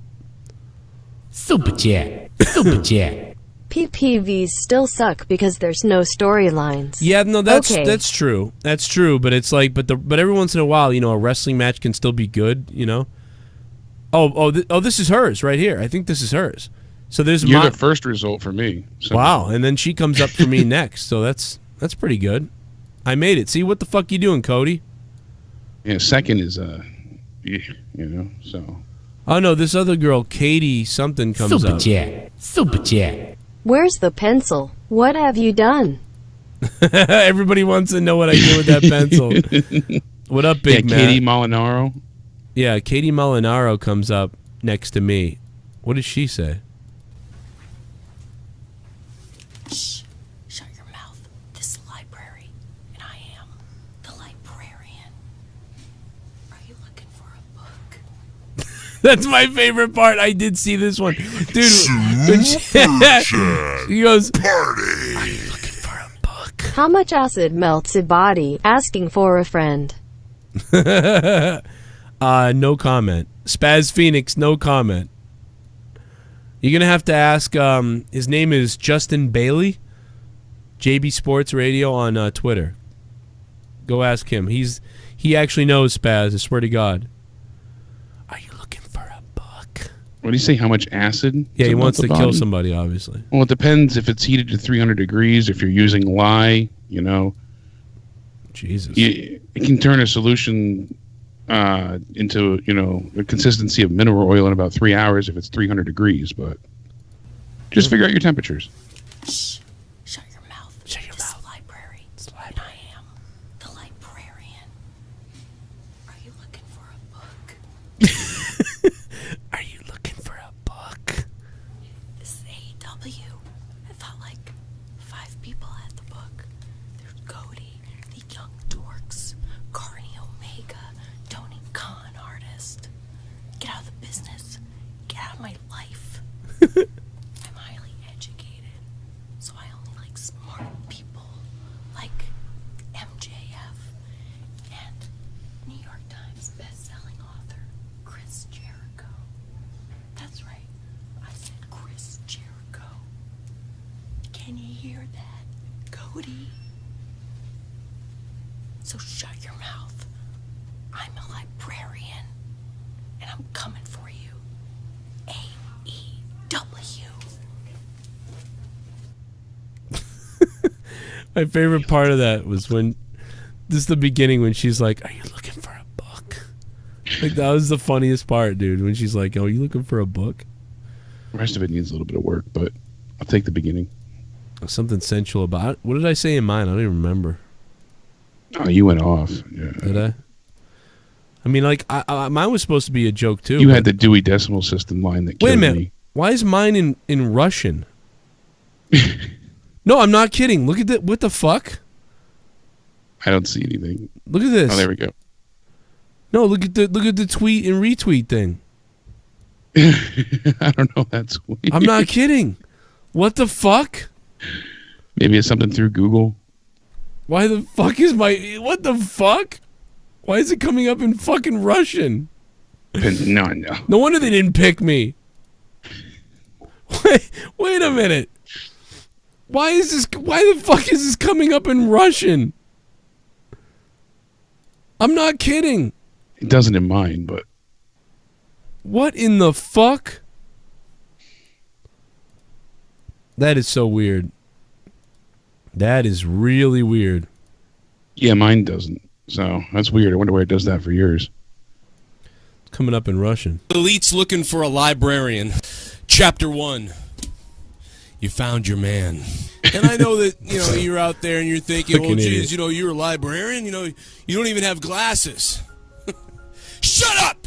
Super chat. Super chat. PPVs still suck because there's no storylines. Yeah, no, that's Okay. that's true. That's true, but it's like, but every once in a while, a wrestling match can still be good. Oh, this is hers right here. I think this is hers. So there's you're the first result for me. So. Wow, and then she comes up for me next. So that's pretty good. I made it. See, what the fuck you doing, Cody? Yeah, second is so. Oh no, this other girl, Katie something comes Super up. chat. Super chat. Where's the pencil? What have you done? Everybody wants to know what I did with that pencil. What up, Big Matt? Katie Molinaro. Yeah, Katie Molinaro comes up next to me. What does she say? Shh. Shut your mouth. This is the library, and I am the librarian. Are you looking for a book? That's my favorite part. I did see this one. Dude, when she goes, Party. "Are you looking for a book?" How much acid melts a body? Asking for a friend. No comment. Spaz Phoenix, no comment. You're going to have to ask, his name is Justin Bailey, JB Sports Radio on Twitter. Go ask him. He actually knows Spaz, I swear to God. Are you looking for a book? What do you say? How much acid? Yeah, he wants the to body? kill somebody, obviously. Well, it depends if it's heated to 300 degrees, if you're using lye, Jesus. It can turn a solution into, the consistency of mineral oil in about 3 hours if it's 300 degrees, but just figure out your temperatures. Shh. Shut your mouth. Shut your this mouth. Is the library. It's the And library. I am the librarian. Are you looking for a book? Are you looking for a book? This is AEW. I thought like 5 people had the book. There's Cody, the Young Dorks, Carney Omega, Tony Khan artist. Get out of the business. Get out of my life. I'm highly educated, so I only like smart people like MJF and New York Times best-selling author Chris Jericho. That's right, I said Chris Jericho. Can you hear that, Cody? So shut your mouth. I'm a librarian, and I'm coming for you. AEW. My favorite part of that was when, this is the beginning when she's like, "Are you looking for a book?" Like, that was the funniest part, dude, when she's like, "Oh, are you looking for a book?" The rest of it needs a little bit of work, but I'll take the beginning. Something sensual about it. What did I say in mine? I don't even remember. Oh, you went off. Yeah. Did I? I mean, like, mine was supposed to be a joke, too. You but- had the Dewey Decimal System line that Wait a killed minute. me. Why is mine in Russian? No, I'm not kidding. Look at that. What the fuck? I don't see anything. Look at this. Oh, there we go. No, look at the tweet and retweet thing. I don't know. That's weird. I'm not kidding. What the fuck? Maybe it's something through Google. Why the fuck is my... What the fuck? Why is it coming up in fucking Russian? No. No wonder they didn't pick me. Wait a minute. Why the fuck is this coming up in Russian? I'm not kidding. It doesn't in mine, but what in the fuck? That is so weird. That is really weird. Yeah, mine doesn't. So that's weird. I wonder why it does that for yours. It's coming up in Russian. Elite's looking for a librarian. Chapter 1. You found your man. And I know that, you're out there and you're thinking, well, geez, you're a librarian. You don't even have glasses. Shut up!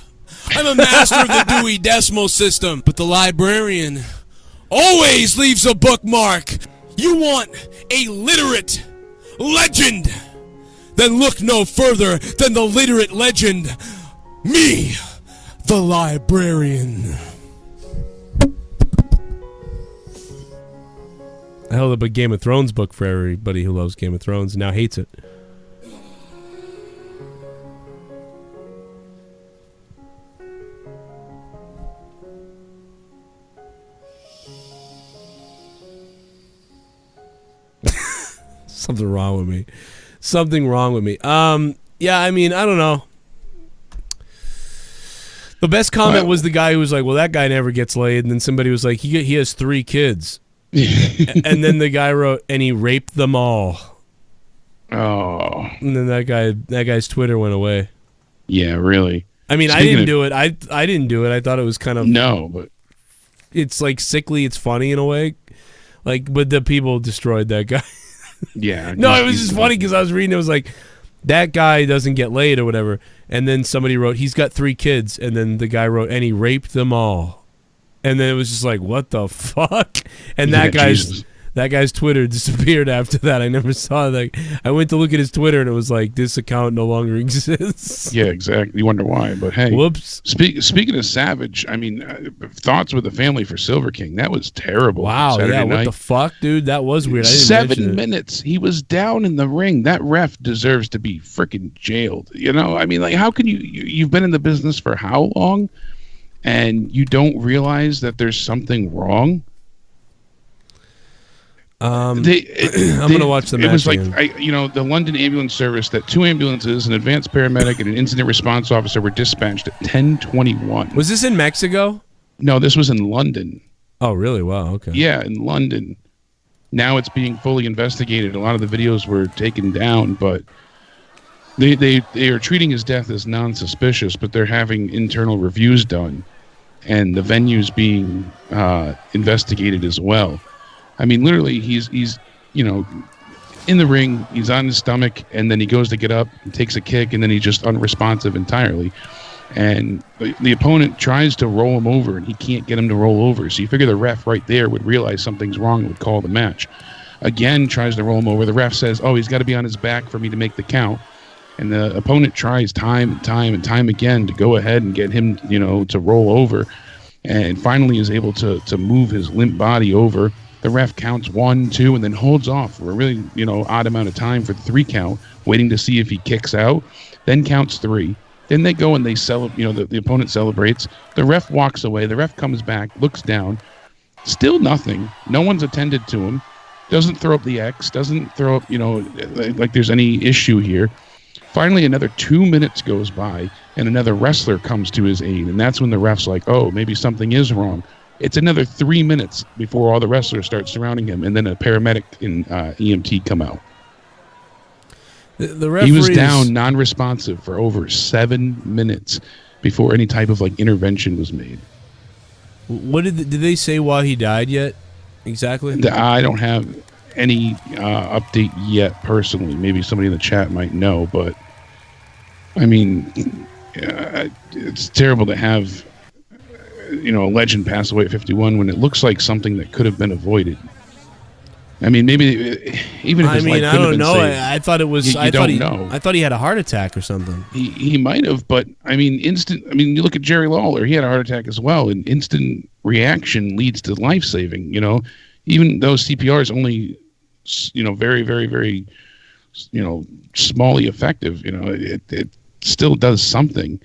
I'm a master of the Dewey Decimal System. But the librarian always leaves a bookmark. You want a literate legend? Then look no further than the literate legend. Me, the librarian. I held up a Game of Thrones book for everybody who loves Game of Thrones and now hates it. Something wrong with me. Something wrong with me. Yeah, I mean, I don't know. The best comment was the guy who was like, well, that guy never gets laid. And then somebody was like, he has 3 kids. And then the guy wrote, and he raped them all. Oh. And then that guy's Twitter went away. Yeah, really. I mean, I didn't do it. I didn't do it. I thought it was kind of... No, but... It's like sickly. It's funny in a way. Like, but the people destroyed that guy. Yeah. No, it was just funny because I was reading. It was like, that guy doesn't get laid or whatever. And then somebody wrote, he's got 3 kids. And then the guy wrote, and he raped them all. And then it was just like, what the fuck? And that guy's Twitter disappeared after that. I never saw that. I went to look at his Twitter and it was like, this account no longer exists. Yeah, exactly. You wonder why, but hey. Whoops. Speaking of Savage, I mean, thoughts with the family for Silver King. That was terrible. Wow, Saturday yeah, night. what the fuck, dude? That was weird. I didn't 7 minutes. He was down in the ring. That ref deserves to be freaking jailed. I mean, like, how can you've been in the business for how long? And you don't realize that there's something wrong. I'm gonna watch the match. It was like again. The London ambulance service that 2 ambulances, an advanced paramedic, and an incident response officer were dispatched at 10:21. Was this in Mexico? No, this was in London. Oh, really? Wow. Okay. Yeah, in London. Now it's being fully investigated. A lot of the videos were taken down, but they are treating his death as non-suspicious, but they're having internal reviews done, and the venue's being investigated as well. I mean, literally, he's in the ring, he's on his stomach, and then he goes to get up, and takes a kick, and then he's just unresponsive entirely. And the opponent tries to roll him over, and he can't get him to roll over. So you figure the ref right there would realize something's wrong and would call the match. Again, tries to roll him over. The ref says, oh, he's got to be on his back for me to make the count. And the opponent tries time and time again to go ahead and get him, to roll over. And finally is able to move his limp body over. The ref counts 1, 2, and then holds off for a really, odd amount of time for the 3 count, waiting to see if he kicks out. Then counts 3. Then they go and they celebrate. The opponent celebrates. The ref walks away. The ref comes back, looks down. Still nothing. No one's attended to him. Doesn't throw up the X. Doesn't throw up, like there's any issue here. Finally, another 2 minutes goes by, and another wrestler comes to his aid. And that's when the ref's like, oh, maybe something is wrong. It's another 3 minutes before all the wrestlers start surrounding him, and then a paramedic and EMT come out. The he was down, non-responsive for over 7 minutes before any type of intervention was made. What did they say why he died yet? Exactly. I don't have any update yet personally. Maybe somebody in the chat might know, but I mean, it's terrible to have a legend pass away at 51 when it looks like something that could have been avoided. I mean, maybe even if his life could have been saved. I thought it was. I thought he had a heart attack or something. He might have, but I mean, you look at Jerry Lawler. He had a heart attack as well, and instant reaction leads to life saving. Even though CPR is only, very, very, very, smallly effective. It still does something.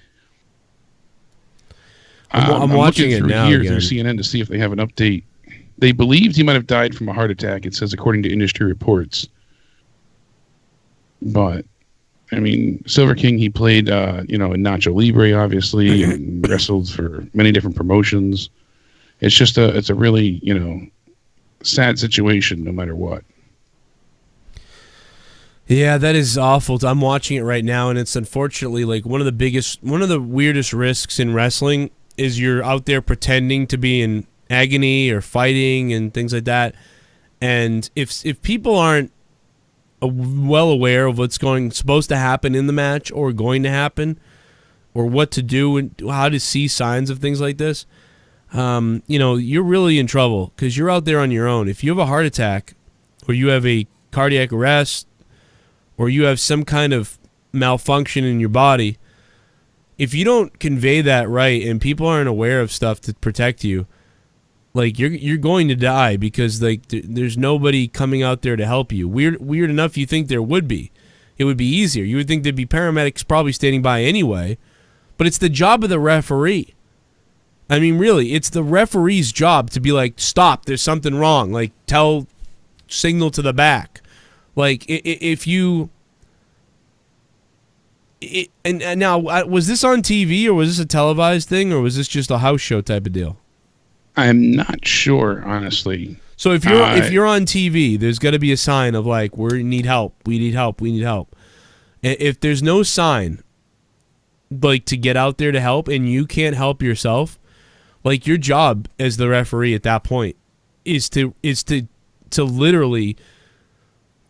I'm watching it now here again through CNN to see if they have an update they believed he might have died from a heart attack. It says according to industry reports. But I mean, Silver King, he played, in Nacho Libre, obviously, and wrestled for many different promotions. It's just it's a really, sad situation no matter what. Yeah, that is awful. I'm watching it right now, and it's unfortunately like one of the weirdest risks in wrestling is you're out there pretending to be in agony or fighting and things like that. And if people aren't well aware of what's supposed to happen in the match or going to happen or what to do and how to see signs of things like this, you're really in trouble because you're out there on your own. If you have a heart attack or you have a cardiac arrest or you have some kind of malfunction in your body, if you don't convey that right and people aren't aware of stuff to protect you, like you're going to die because like there's nobody coming out there to help you. Weird enough, you think there would be. It would be easier. You would think there'd be paramedics probably standing by anyway, but it's the job of the referee. I mean, really, it's the referee's job to be like, stop, there's something wrong. Like, signal to the back. Like, if you... And now, was this on TV or was this a televised thing or was this just a house show type of deal? I'm not sure, honestly. So if you're on TV, there's got to be a sign of like, we need help, we need help, we need help. If there's no sign, like to get out there to help, and you can't help yourself, like your job as the referee at that point is to literally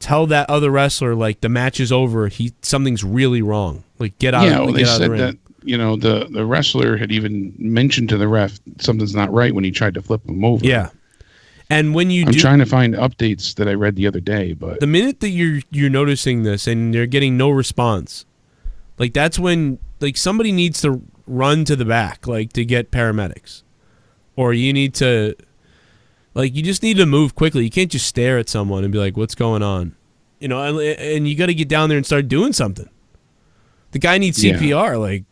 tell that other wrestler like the match is over, something's really wrong. Like get out. Yeah, well, they said that. The wrestler had even mentioned to the ref something's not right when he tried to flip him over. Yeah. And when I'm trying to find updates that I read the other day, but the minute that you're noticing this and you're getting no response, like that's when like somebody needs to run to the back, like to get paramedics. Or you need to you just need to move quickly. You can't just stare at someone and be like, what's going on? And you got to get down there and start doing something. The guy needs CPR, like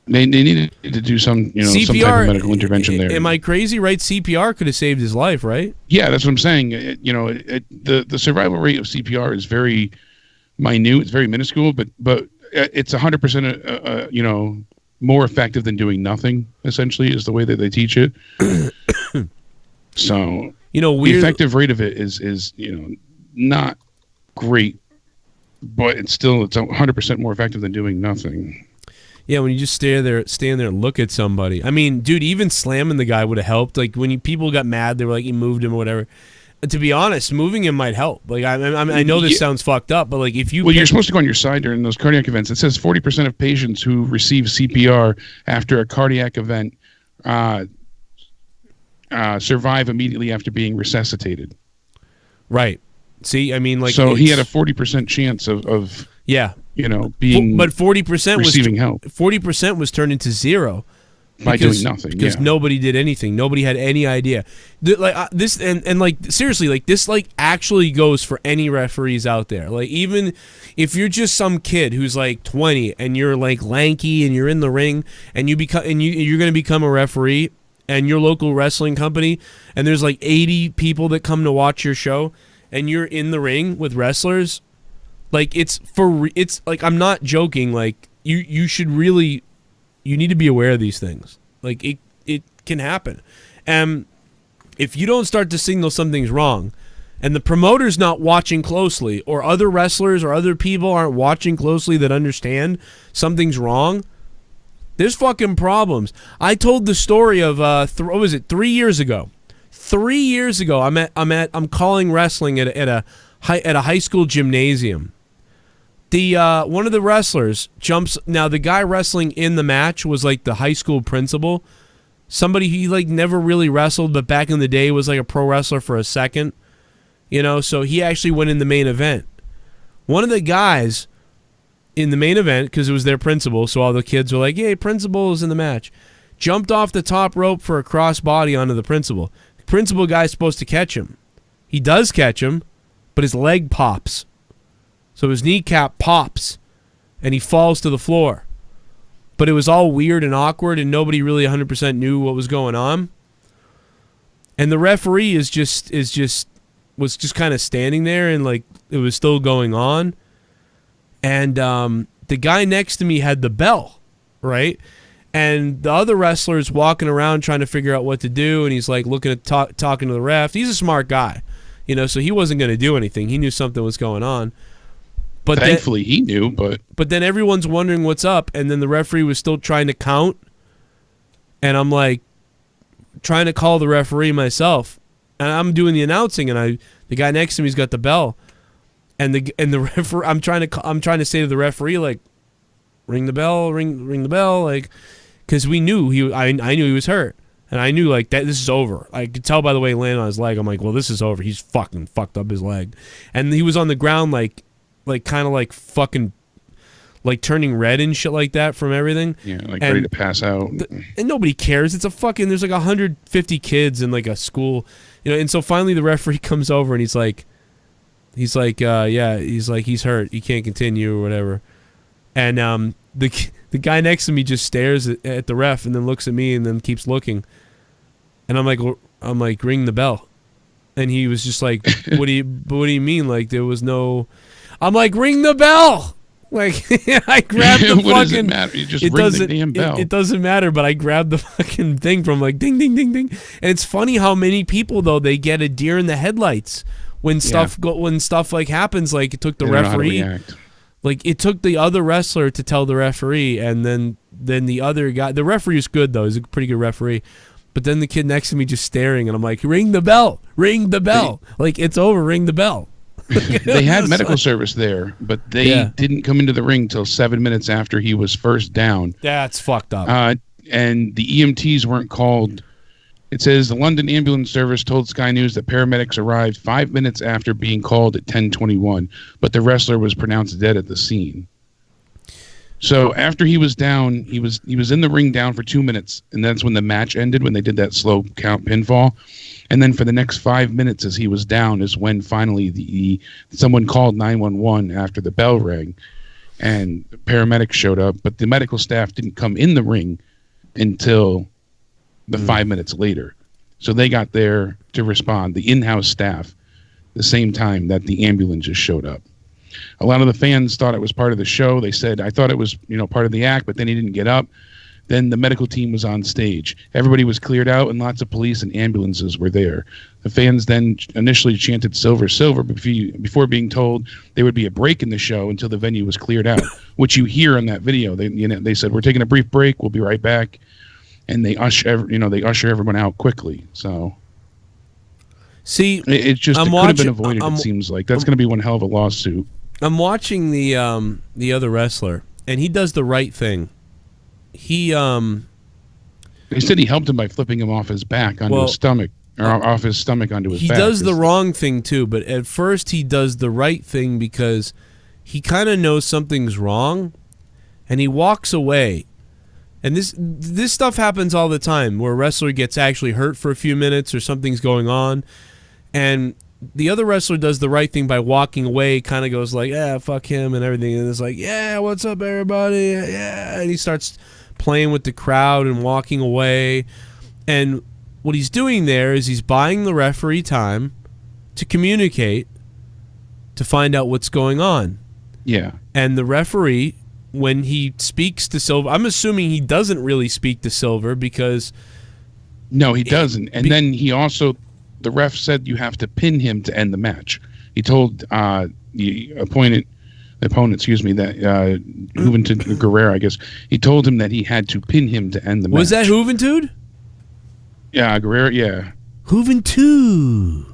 They needed to do some, CPR, some type of medical intervention there. Am I crazy? Right? CPR could have saved his life, right? Yeah, that's what I'm saying. The survival rate of CPR is very minute. It's very minuscule, but it's 100%, more effective than doing nothing. Essentially, is the way that they teach it. So the effective rate of it is not great, but it's 100% more effective than doing nothing. Yeah, when you just stand there and look at somebody. I mean, dude, even slamming the guy would have helped. Like when people got mad, they were like, "You moved him" or whatever. To be honest, moving him might help. Like I know this sounds fucked up, but like if you you're supposed to go on your side during those cardiac events. It says 40% of patients who receive CPR after a cardiac event survive immediately after being resuscitated. Right. See, I mean, like so he had a 40% chance of yeah. being but 40% receiving help. 40% was turned into zero by doing nothing because nobody did anything. Nobody had any idea. This and like seriously, like this like actually goes for any referees out there. Like even if you're just some kid who's like 20 and you're like lanky and you're in the ring and you're going to become a referee and your local wrestling company and there's like 80 people that come to watch your show and you're in the ring with wrestlers. Like it's like I'm not joking. Like you should really, you need to be aware of these things. Like it can happen, and if you don't start to signal something's wrong, and the promoter's not watching closely, or other wrestlers or other people aren't watching closely that understand something's wrong, there's fucking problems. I told the story of what was it 3 years ago? 3 years ago, I'm calling wrestling at a high school gymnasium. One of the wrestlers jumps. Now the guy wrestling in the match was like the high school principal, somebody he like never really wrestled, but back in the day was like a pro wrestler for a second, So he actually went in the main event. One of the guys in the main event, because it was their principal, so all the kids were like, "Yay, principal is in the match." Jumped off the top rope for a crossbody onto the principal. The principal guy's supposed to catch him. He does catch him, but his leg pops. So his kneecap pops, and he falls to the floor. But it was all weird and awkward, and nobody really 100% knew what was going on. And the referee was just kind of standing there, and like it was still going on. And the guy next to me had the bell, right? And the other wrestler's walking around trying to figure out what to do, and he's like looking at talking to the ref. He's a smart guy, you know, so he wasn't going to do anything. He knew something was going on. But thankfully he knew, but then everyone's wondering what's up, and then the referee was still trying to count, and I'm like trying to call the referee myself, and I'm doing the announcing, and the guy next to me's got the bell, and the referee, I'm trying to say to the referee, like, ring the bell, ring the bell, like, because we knew I knew he was hurt, and I knew like that this is over. I could tell by the way he landed on his leg. I'm like, well, this is over. He's fucking fucked up his leg, and he was on the ground like kind of like fucking like turning red and shit like that from everything. Yeah, like ready to pass out. And nobody cares. It's a fucking, there's like 150 kids in like a school, you know. And so finally the referee comes over and he's like, yeah, he's hurt. He can't continue or whatever. And the guy next to me just stares at the ref and then looks at me and then keeps looking. And I'm like, ring the bell. And he was just like, what do you mean? Like there was no. I'm like, ring the bell. Like I grabbed the what fucking. Does it matter? You just ring the damn bell. It doesn't matter, but I grabbed the fucking thing from like ding ding ding ding. And it's funny how many people though they get a deer in the headlights when stuff like happens. Like it took the referee. Like it took the other wrestler to tell the referee, and then the other guy. The referee is good though; he's a pretty good referee. But then the kid next to me just staring, and I'm like, ring the bell, like it's over, ring the bell. They had medical service there, but they didn't come into the ring till 7 minutes after he was first down. That's fucked up. And the EMTs weren't called. It says the London ambulance service told Sky News that paramedics arrived 5 minutes after being called at 10:21, but the wrestler was pronounced dead at the scene. So after he was down, he was in the ring down for 2 minutes, and that's when the match ended, when they did that slow count pinfall. And then for the next 5 minutes as he was down is when finally someone called 911 after the bell rang, and paramedics showed up, but the medical staff didn't come in the ring until the 5 minutes later. So they got there to respond, the in-house staff, the same time that the ambulance just showed up. A lot of the fans thought it was part of the show. They said, I thought it was, part of the act, but then he didn't get up. Then the medical team was on stage. Everybody was cleared out, and lots of police and ambulances were there. The fans then initially chanted "Silver, Silver" before being told there would be a break in the show until the venue was cleared out, which you hear on that video. They said, we're taking a brief break. We'll be right back. And they usher everyone out quickly. So, see, it could have been avoided. It seems like that's going to be one hell of a lawsuit. I'm watching the other wrestler, and he does the right thing. They said he helped him by flipping him off his back onto his stomach, or off his stomach onto his back. He does the wrong thing too, but at first he does the right thing because he kind of knows something's wrong, and he walks away. And this stuff happens all the time, where a wrestler gets actually hurt for a few minutes or something's going on, and the other wrestler does the right thing by walking away, kind of goes like, yeah, fuck him and everything, and it's like, yeah, what's up, everybody? Yeah, and he starts playing with the crowd and walking away. And what he's doing there is he's buying the referee time to communicate, to find out what's going on. Yeah. And the referee, when he speaks to Silver, I'm assuming he doesn't really speak to Silver because... No, he doesn't. And then he also... The ref said you have to pin him to end the match. He told the opponent, that Juventud Guerrero, I guess, he told him that he had to pin him to end the match. Was that Juventud? Yeah, Guerrero, yeah. Juventud.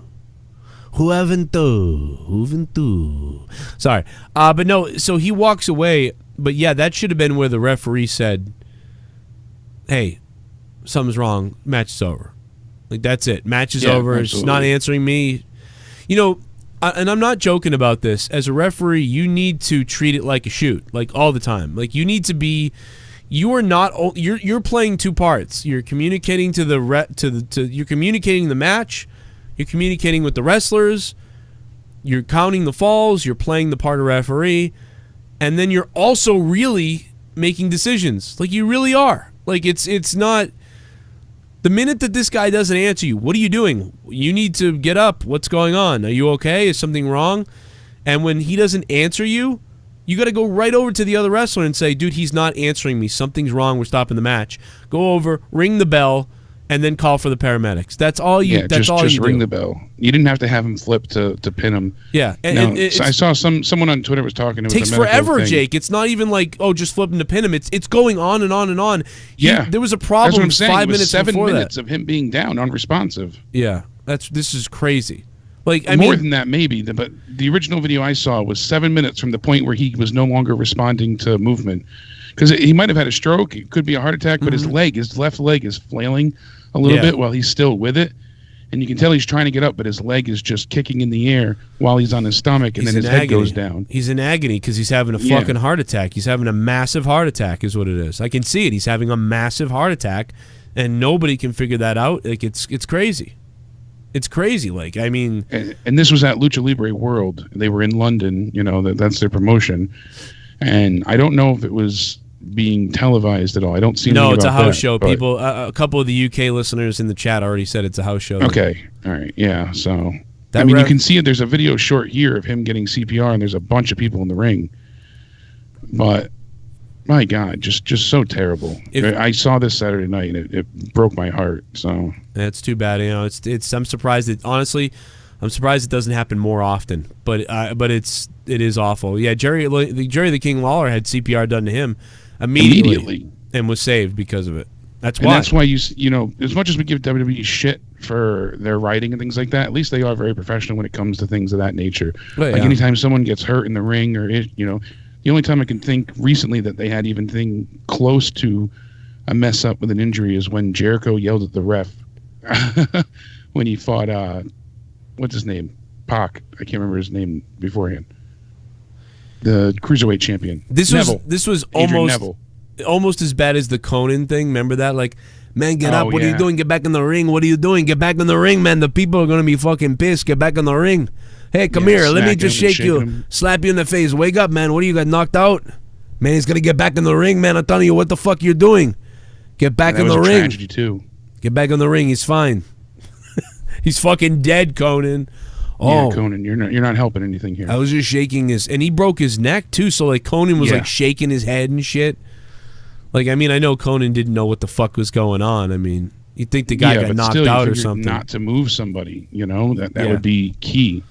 Sorry. But no, so he walks away, but yeah, that should have been where the referee said, hey, something's wrong, match is over. Like, that's it. Match is over. Absolutely. It's not answering me. And I'm not joking about this. As a referee, you need to treat it like a shoot, like all the time. Like, you need to be. You are not. You're playing two parts. You're communicating to you're communicating the match. You're communicating with the wrestlers. You're counting the falls. You're playing the part of referee, and then you're also really making decisions. Like, you really are. Like, it's not. The minute that this guy doesn't answer you, what are you doing? You need to get up. What's going on? Are you okay? Is something wrong? And when he doesn't answer you, you got to go right over to the other wrestler and say, dude, he's not answering me. Something's wrong. We're stopping the match. Go over, ring the bell, and then call for the paramedics. That's all you. That's all just you ring do. the bell. You didn't have to have him flip to pin him. Yeah, And I saw someone on Twitter was talking. It takes was a medical forever, thing. Jake. It's not even like, oh, just flip him to pin him. It's going on and on and on. There was a problem. That's what I'm saying. 5 It was minutes 7 before minutes that. of him being down, unresponsive. Yeah, this is crazy. Like More than that, maybe. But the original video I saw was 7 minutes from the point where he was no longer responding to movement, because he might have had a stroke. It could be a heart attack, but his left leg is flailing a little bit while he's still with it, and you can tell he's trying to get up, but his leg is just kicking in the air while he's on his stomach, and then his head goes down. He's in agony because he's having a fucking heart attack. He's having a massive heart attack, is what it is. I can see it. He's having a massive heart attack, and nobody can figure that out. Like it's crazy. It's crazy. Like, I mean, and this was at Lucha Libre World. They were in London. You know, that's their promotion, and I don't know if it was being televised at all. I don't see. No, it's a house that, show. People, a couple of the UK listeners in the chat already said it's a house show. Okay, all right, yeah. So I mean, you can see it. There's a video short here of him getting CPR, and there's a bunch of people in the ring. But my God, just so terrible. I saw this Saturday night, and it broke my heart. So it's too bad. You know, it's. I'm surprised that honestly, I'm surprised it doesn't happen more often. But it is awful. Yeah, Jerry the King Lawler had CPR done to him immediately and was saved because of it. That's why you know, as much as we give WWE shit for their writing and things like that, at least they are very professional when it comes to things of that nature. Like anytime someone gets hurt in the ring, or you know, the only time I can think recently that they had even thing close to a mess up with an injury is when Jericho yelled at the ref when he fought what's his name, Pac. I can't remember his name beforehand. The cruiserweight champion. This was almost as bad as the Conan thing. Remember that? Like, man, get up. What are you doing? Get back in the ring. What are you doing? Get back in the ring, man. The people are going to be fucking pissed. Get back in the ring. Hey, come here. Let me just shake you. Slap you in the face. Wake up, man. What do you got knocked out? Man, he's going to get back in the ring, man. I'm telling you what the fuck you're doing. Get back in the ring. Tragedy too. Get back in the ring. He's fine. He's fucking dead, Conan. Yeah, Conan, you're not helping anything here. I was just shaking and he broke his neck too. So like Conan was like shaking his head and shit. Like, I mean, I know Conan didn't know what the fuck was going on. I mean, you'd think the guy got knocked out or something. Not to move somebody, you know, that would be key.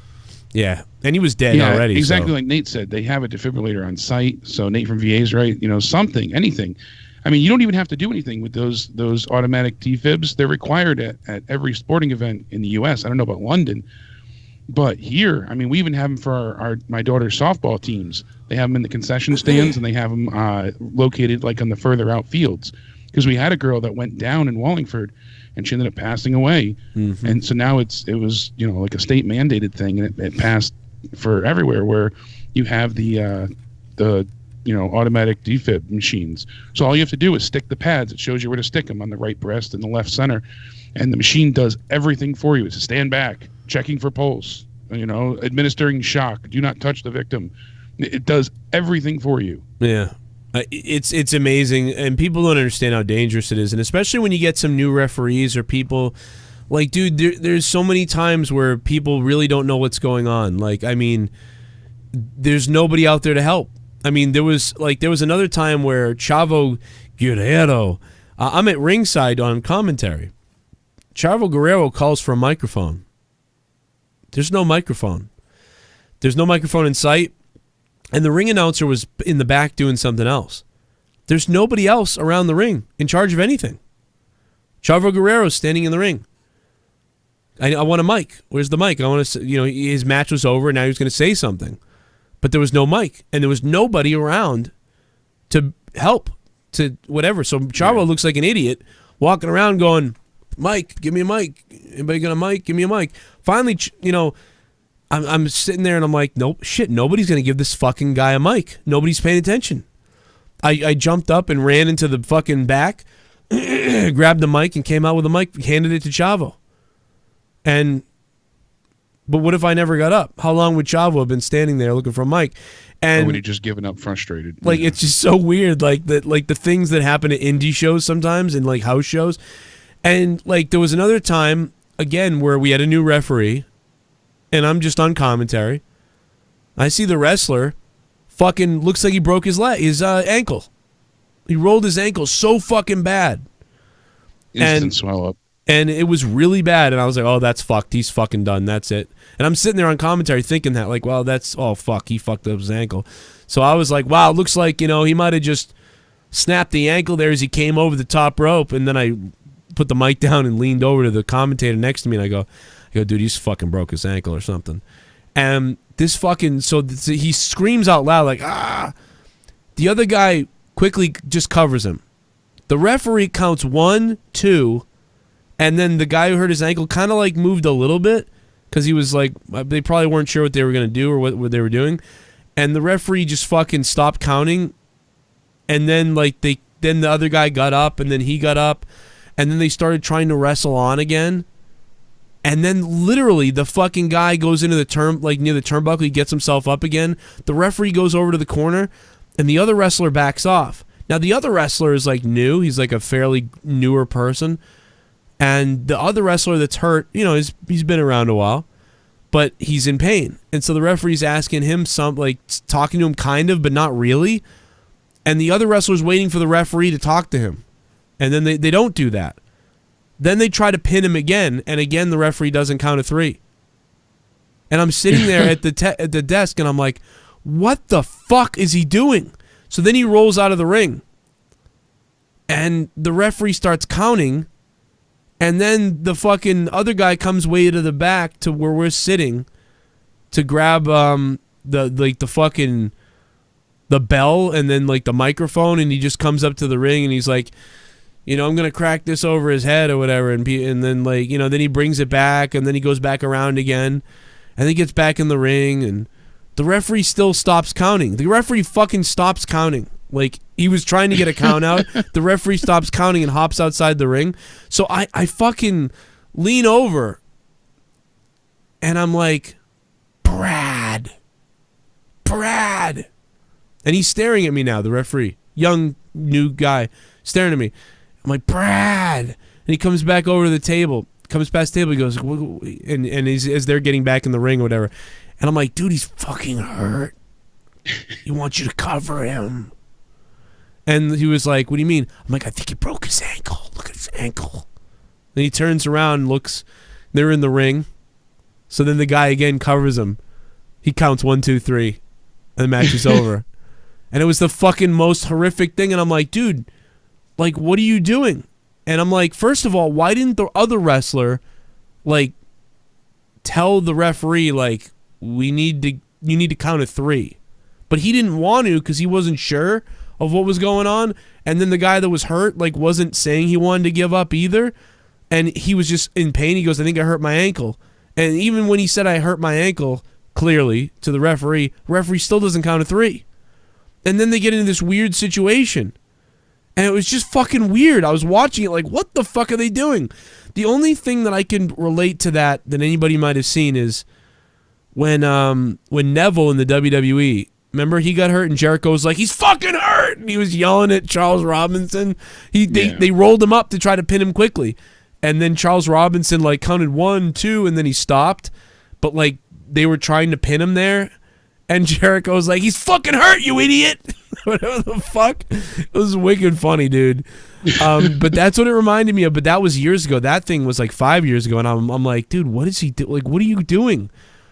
Yeah, and he was dead already. Exactly like Nate said. They have a defibrillator on site, so Nate from VA's right. You know, something, anything. I mean, you don't even have to do anything with those automatic defibs. They're required at every sporting event in the U.S. I don't know about London, but here, I mean, we even have them for my daughter's softball teams. They have them in the concession stands, and they have them located like on the further out fields. Because we had a girl that went down in Wallingford, and she ended up passing away. Mm-hmm. And so now it was like a state mandated thing, and it passed for everywhere where you have the automatic defib machines. So all you have to do is stick the pads. It shows you where to stick them on the right breast and the left center, and the machine does everything for you. It's stand back, checking for pulse, administering shock. Do not touch the victim. It does everything for you. Yeah. It's amazing, and people don't understand how dangerous it is, and especially when you get some new referees or people like, dude, there's so many times where people really don't know what's going on. Like, I mean, there's nobody out there to help. I mean, there was another time where Chavo Guerrero, I'm at ringside on commentary. Chavo Guerrero calls for a microphone. There's no microphone. There's no microphone in sight. And the ring announcer was in the back doing something else. There's nobody else around the ring in charge of anything. Chavo Guerrero's standing in the ring. I want a mic. Where's the mic? I want to, his match was over and now he was going to say something. But there was no mic. And there was nobody around to help, to whatever. So Chavo looks like an idiot walking around going, Mike, give me a mic. Anybody got a mic? Give me a mic. Finally, I'm sitting there and I'm like, nope, shit, nobody's going to give this fucking guy a mic. Nobody's paying attention. I jumped up and ran into the fucking back, grabbed the mic and came out with a mic, handed it to Chavo. But what if I never got up? How long would Chavo have been standing there looking for a mic? And or would he just given up frustrated? It's just so weird. Like the things that happen at indie shows sometimes and like house shows. And like there was another time again where we had a new referee, and I'm just on commentary. I see the wrestler fucking looks like he broke his ankle. He rolled his ankle so fucking bad. Instant swell up. And it was really bad, and I was like, oh, that's fucked. He's fucking done. That's it. And I'm sitting there on commentary thinking that, like, well, oh, fuck, he fucked up his ankle. So I was like, wow, it looks like, he might have just snapped the ankle there as he came over the top rope, and then I put the mic down and leaned over to the commentator next to me, and I go, dude, he's fucking broke his ankle or something. And this fucking, he screams out loud, like, ah! The other guy quickly just covers him. The referee counts 1, 2, and then the guy who hurt his ankle kind of like moved a little bit because he was like, they probably weren't sure what they were going to do or what they were doing. And the referee just fucking stopped counting. And then then the other guy got up, and then he got up, and then they started trying to wrestle on again. And then literally the fucking guy goes into the near the turnbuckle, he gets himself up again. The referee goes over to the corner, and the other wrestler backs off. Now the other wrestler is like new, he's like a fairly newer person. And the other wrestler that's hurt, he's been around a while, but he's in pain. And so the referee's asking him talking to him kind of, but not really. And the other wrestler's waiting for the referee to talk to him. And then they don't do that. Then they try to pin him again, and again the referee doesn't count to 3. And I'm sitting there at the desk, and I'm like, what the fuck is he doing? So then he rolls out of the ring. And the referee starts counting. And then the fucking other guy comes way to the back to where we're sitting to grab the bell and then like the microphone, and he just comes up to the ring and he's like, I'm gonna crack this over his head or whatever, and then then he brings it back, and then he goes back around again, and then he gets back in the ring, and the referee still stops counting. The referee fucking stops counting. Like, he was trying to get a count out. The referee stops counting and hops outside the ring. So I fucking lean over, and I'm like, Brad. And he's staring at me now, the referee. Young, new guy, staring at me. I'm like, Brad. And he comes back over to the table, comes past the table, he goes, and as they're getting back in the ring or whatever. And I'm like, dude, he's fucking hurt. He wants you to cover him. And he was like, what do you mean? I'm like, I think he broke his ankle. Look at his ankle. Then he turns around and looks. They're in the ring. So then the guy again covers him. He counts 1, 2, 3. And the match is over. And it was the fucking most horrific thing. And I'm like, dude, like, what are you doing? And I'm like, first of all, why didn't the other wrestler, like, tell the referee, like, you need to count to 3? But he didn't want to because he wasn't sure of what was going on. And then the guy that was hurt, like, wasn't saying he wanted to give up either. And he was just in pain. He goes, I think I hurt my ankle. And even when he said I hurt my ankle, clearly, to the referee still doesn't count to 3. And then they get into this weird situation. And it was just fucking weird. I was watching it like, what the fuck are they doing? The only thing that I can relate to that anybody might have seen is when Neville in the WWE, remember, he got hurt and Jericho was like, he's fucking hurt! And he was yelling at Charles Robinson. They rolled him up to try to pin him quickly. And then Charles Robinson, like, counted 1, 2, and then he stopped. But, like, they were trying to pin him there. And Jericho was like, he's fucking hurt, you idiot! Whatever the fuck. It was wicked funny, dude. But that's what it reminded me of. But that was years ago. That thing was, like, 5 years ago. And I'm like, dude, what is he doing? Like, what are you doing?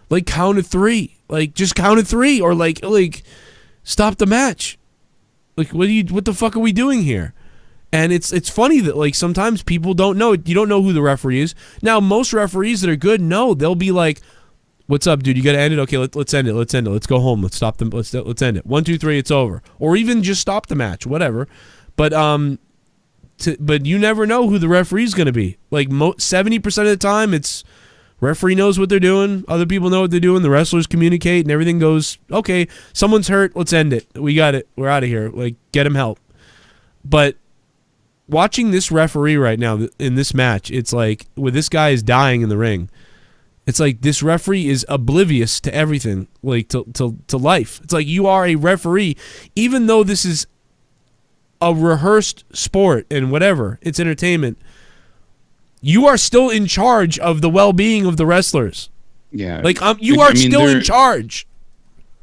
Like, count to 3. Like, just count to 3, or like stop the match. Like, what the fuck are we doing here? And it's funny that, like, sometimes people don't know. You don't know who the referee is. Now, most referees that are good know. They'll be like, what's up, dude? You got to end it? Okay, let's end it. Let's end it. Let's go home. Let's stop them. Let's end it. 1, 2, 3, it's over. Or even just stop the match, whatever. But but you never know who the referee's going to be. Like, 70% of the time, it's referee knows what they're doing. Other people know what they're doing. The wrestlers communicate, and everything goes, okay, someone's hurt. Let's end it. We got it. We're out of here. Like, get him help. But watching this referee right now in this match, it's like, when this guy is dying in the ring, it's like this referee is oblivious to everything, like to life. It's like, you are a referee, even though this is a rehearsed sport and whatever, it's entertainment. You are still in charge of the well-being of the wrestlers. Yeah. Like you are still in charge.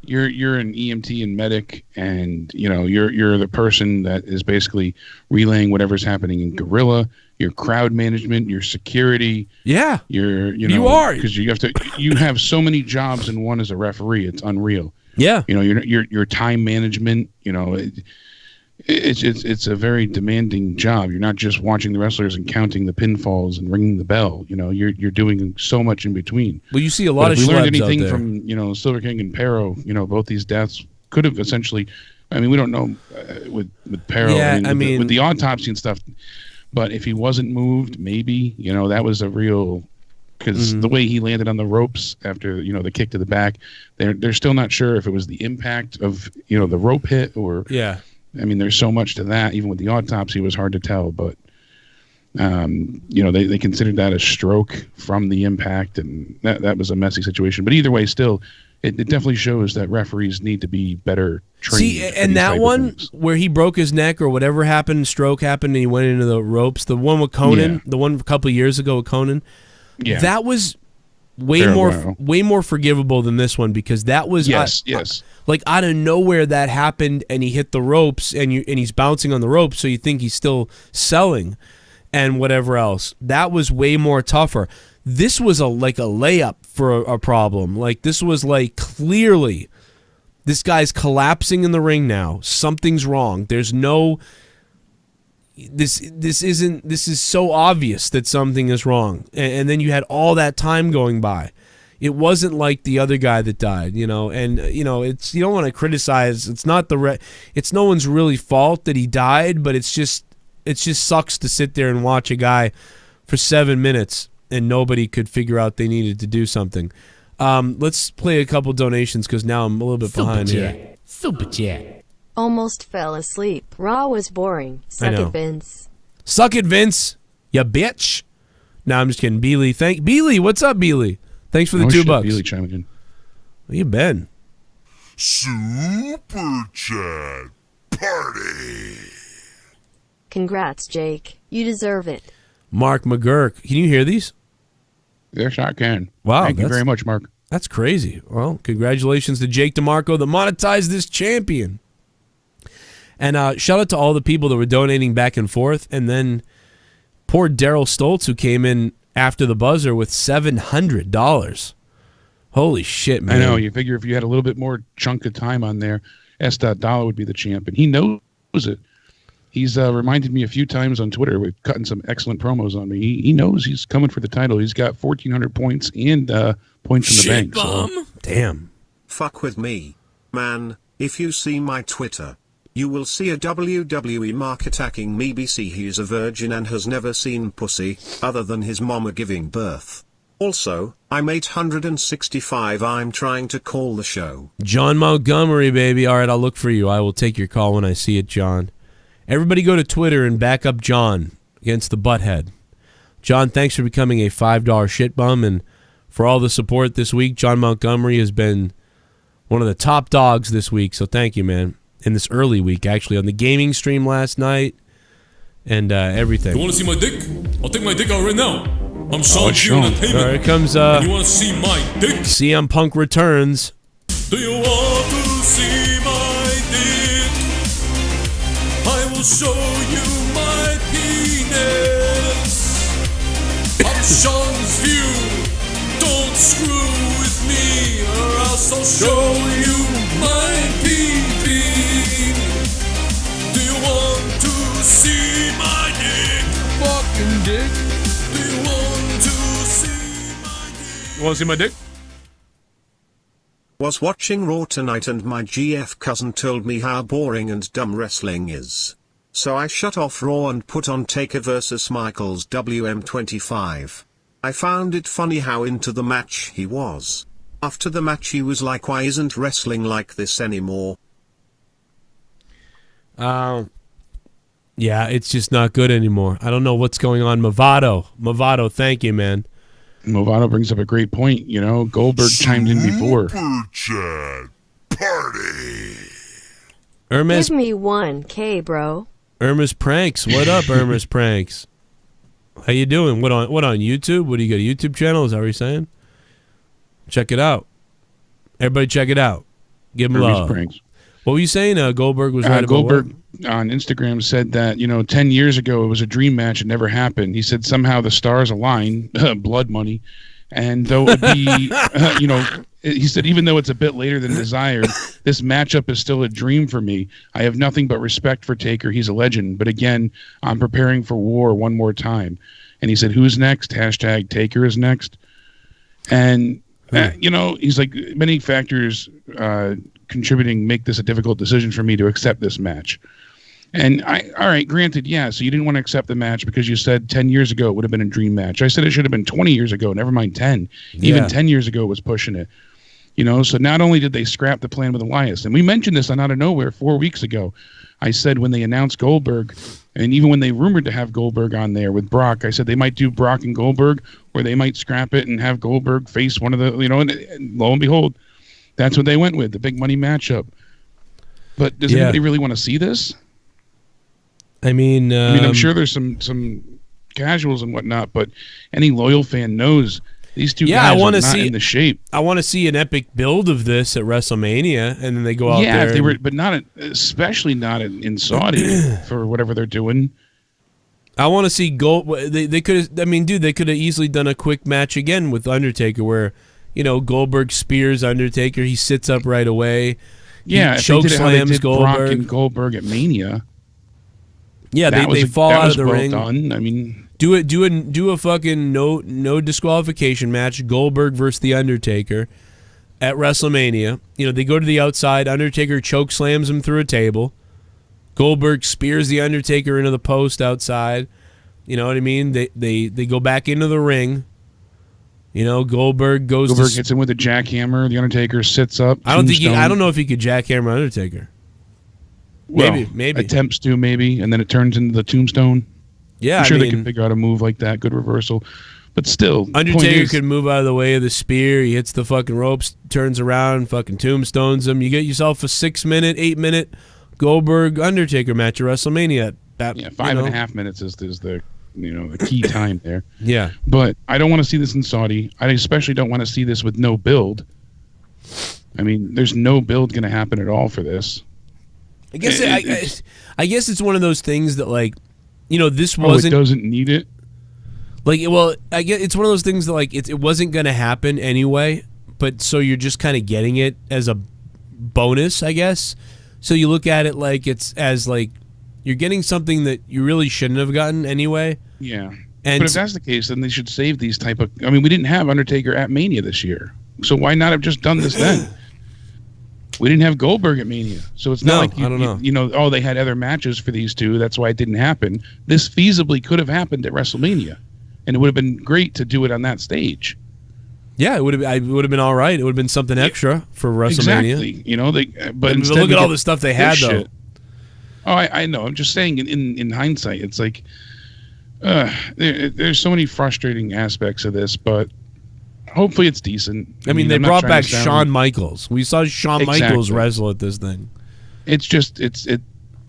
You're an EMT and medic, and you're the person that is basically relaying whatever's happening in guerrilla. Your crowd management, your security. Yeah, you are, because you have so many jobs in one as a referee. It's unreal. Yeah, your time management. It's a very demanding job. You're not just watching the wrestlers and counting the pinfalls and ringing the bell. You're doing so much in between. Well, you see a lot of. If we learned schlebs anything out there. from Silver King and Pero, both these deaths could have essentially. I mean, we don't know with Pero. Yeah, with the autopsy and stuff. But if he wasn't moved, maybe that was a real. Because the way he landed on the ropes after the kick to the back, they're still not sure if it was the impact of the rope hit or. Yeah. I mean, there's so much to that. Even with the autopsy, it was hard to tell. But, they considered that a stroke from the impact, and that was a messy situation. But either way, still, it definitely shows that referees need to be better trained. See, and that one where he broke his neck or whatever happened, stroke happened, and he went into the ropes, the one with Conan, the one a couple of years ago with Conan, that was way more forgivable than this one, because that was yes. Like out of nowhere that happened, and he hit the ropes, and he's bouncing on the ropes, so you think he's still selling, and whatever else. That was way more tougher. This was like a layup for a problem. Like this was like clearly, this guy's collapsing in the ring now. Something's wrong. There's no. This is so obvious that something is wrong, and then you had all that time going by. It wasn't like the other guy that died, and it's, you don't want to criticize. It's not it's no one's really fault that he died, but it just sucks to sit there and watch a guy for 7 minutes and nobody could figure out they needed to do something. Let's play a couple donations because now I'm a little bit behind here. Super chat. Almost fell asleep. Raw was boring. Suck it, Vince. Suck it, Vince. Ya bitch. No, I'm just kidding. Beely, Beely, what's up, Beely? Thanks for the $2. Beely chiming in. Where you been? Super chat party. Congrats, Jake. You deserve it. Mark McGurk. Can you hear these? Yes, I can. Wow. Thank you very much, Mark. That's crazy. Well, congratulations to Jake DeMarco, the monetized this champion. And shout out to all the people that were donating back and forth. And then poor Darel Stultz, who came in after the buzzer with $700. Holy shit, man. I know. You figure if you had a little bit more chunk of time on there, S. Dollar would be the champ. And he knows it. He's reminded me a few times on Twitter. We've cutting some excellent promos on me. He knows he's coming for the title. He's got 1,400 points and points in the bank. So. Damn. Fuck with me. Man, if you see my Twitter, you will see a WWE mark attacking me. BC he is a virgin and has never seen pussy, other than his mama giving birth. Also, I'm 865. I'm trying to call the show. John Montgomery, baby. All right, I'll look for you. I will take your call when I see it, John. Everybody go to Twitter and back up John against the butthead. John, thanks for becoming a $5 shit bum, and for all the support this week. John Montgomery has been one of the top dogs this week, so thank you, man. In this early week, actually, on the gaming stream last night and everything. You want to see my dick? I'll take my dick out right now. I'm Sean Entertainment. All right, here comes and you want to see my dick? CM Punk returns. Do you want to see my dick? I will show you my penis. I'm Sean's view. Don't screw with me, or else I'll show you my pee-pee. Do you want to see my dick? Fucking dick. Do you want to see my dick? You want to see my dick? Was watching Raw tonight and my GF cousin told me how boring and dumb wrestling is. So I shut off Raw and put on Taker vs. Michaels WM25. I found it funny how into the match he was. After the match he was like, why isn't wrestling like this anymore? Yeah, it's just not good anymore. I don't know what's going on. Movado, thank you, man. Movado brings up a great point. You know, Goldberg chimed in before. Super chat party. Give me 1K, bro. Irma's Pranks. What up, Irma's Pranks? How you doing? What on YouTube? What do you got? A YouTube channel? Is that what you're saying? Check it out. Everybody check it out. Give him love. Pranks. What were you saying? Goldberg was right about Goldberg what? on Instagram said that 10 years ago it was a dream match. It never happened. He said somehow the stars align, blood money, and though it would be, he said even though it's a bit later than desired, this matchup is still a dream for me. I have nothing but respect for Taker. He's a legend. But again, I'm preparing for war one more time. And he said, "Who's next?" Hashtag Taker is next. And he's like, many factors contributing make this a difficult decision for me to accept this match. And all right, granted, yeah, so you didn't want to accept the match because you said 10 years ago it would have been a dream match. I said it should have been 20 years ago, never mind 10. Even 10 years ago it was pushing it. So not only did they scrap the plan with Elias, and we mentioned this on Out of Nowhere 4 weeks ago. I said when they announced Goldberg, and even when they rumored to have Goldberg on there with Brock, I said they might do Brock and Goldberg, or they might scrap it and have Goldberg face one of the, and lo and behold, that's what they went with, the big money matchup. But does anybody really want to see this? I mean, I'm sure there's some casuals and whatnot, but any loyal fan knows these two guys are not in the shape. I want to see an epic build of this at WrestleMania, and then they go out there. Yeah, if they were, but not, especially not in Saudi for whatever they're doing. I want to see They could have. I mean, dude, they could have easily done a quick match again with Undertaker, where Goldberg spears Undertaker. He sits up right away. Yeah, he choke slams Goldberg. Brock and Goldberg at Mania. Yeah, they fall out of the ring. Done. I mean, do a fucking no disqualification match. Goldberg versus the Undertaker at WrestleMania. They go to the outside. Undertaker choke slams him through a table. Goldberg spears the Undertaker into the post outside. You know what I mean? They go back into the ring. Goldberg hits him with a jackhammer. The Undertaker sits up. I don't know if he could jackhammer Undertaker. Maybe attempts to, and then it turns into the tombstone. Yeah, I'm sure they can figure out a move like that. Good reversal, but still, Undertaker could move out of the way of the spear. He hits the fucking ropes, turns around, fucking tombstones him. You get yourself a 8-minute Goldberg Undertaker match at WrestleMania. 5.5 minutes is the the key time there. Yeah, but I don't want to see this in Saudi. I especially don't want to see this with no build. I mean, there's no build going to happen at all for this. I guess it's one of those things that this wasn't. It doesn't need it. I guess it's one of those things that it wasn't going to happen anyway, but so you're just kind of getting it as a bonus, I guess. So you look at it you're getting something that you really shouldn't have gotten anyway. Yeah, but if that's the case, then they should save these type of. I mean, we didn't have Undertaker at Mania this year, so why not have just done this then? We didn't have Goldberg at Mania, so it's not like they had other matches for these two. That's why it didn't happen. This feasibly could have happened at WrestleMania, and it would have been great to do it on that stage. Yeah, it would have been all right. It would have been something extra for WrestleMania. Exactly. But look at all the stuff they had though. Oh, I know. I'm just saying. In hindsight, it's like there's so many frustrating aspects of this, but. Hopefully it's decent. I mean they brought back Shawn Michaels. We saw Shawn Michaels wrestle at this thing. It's just it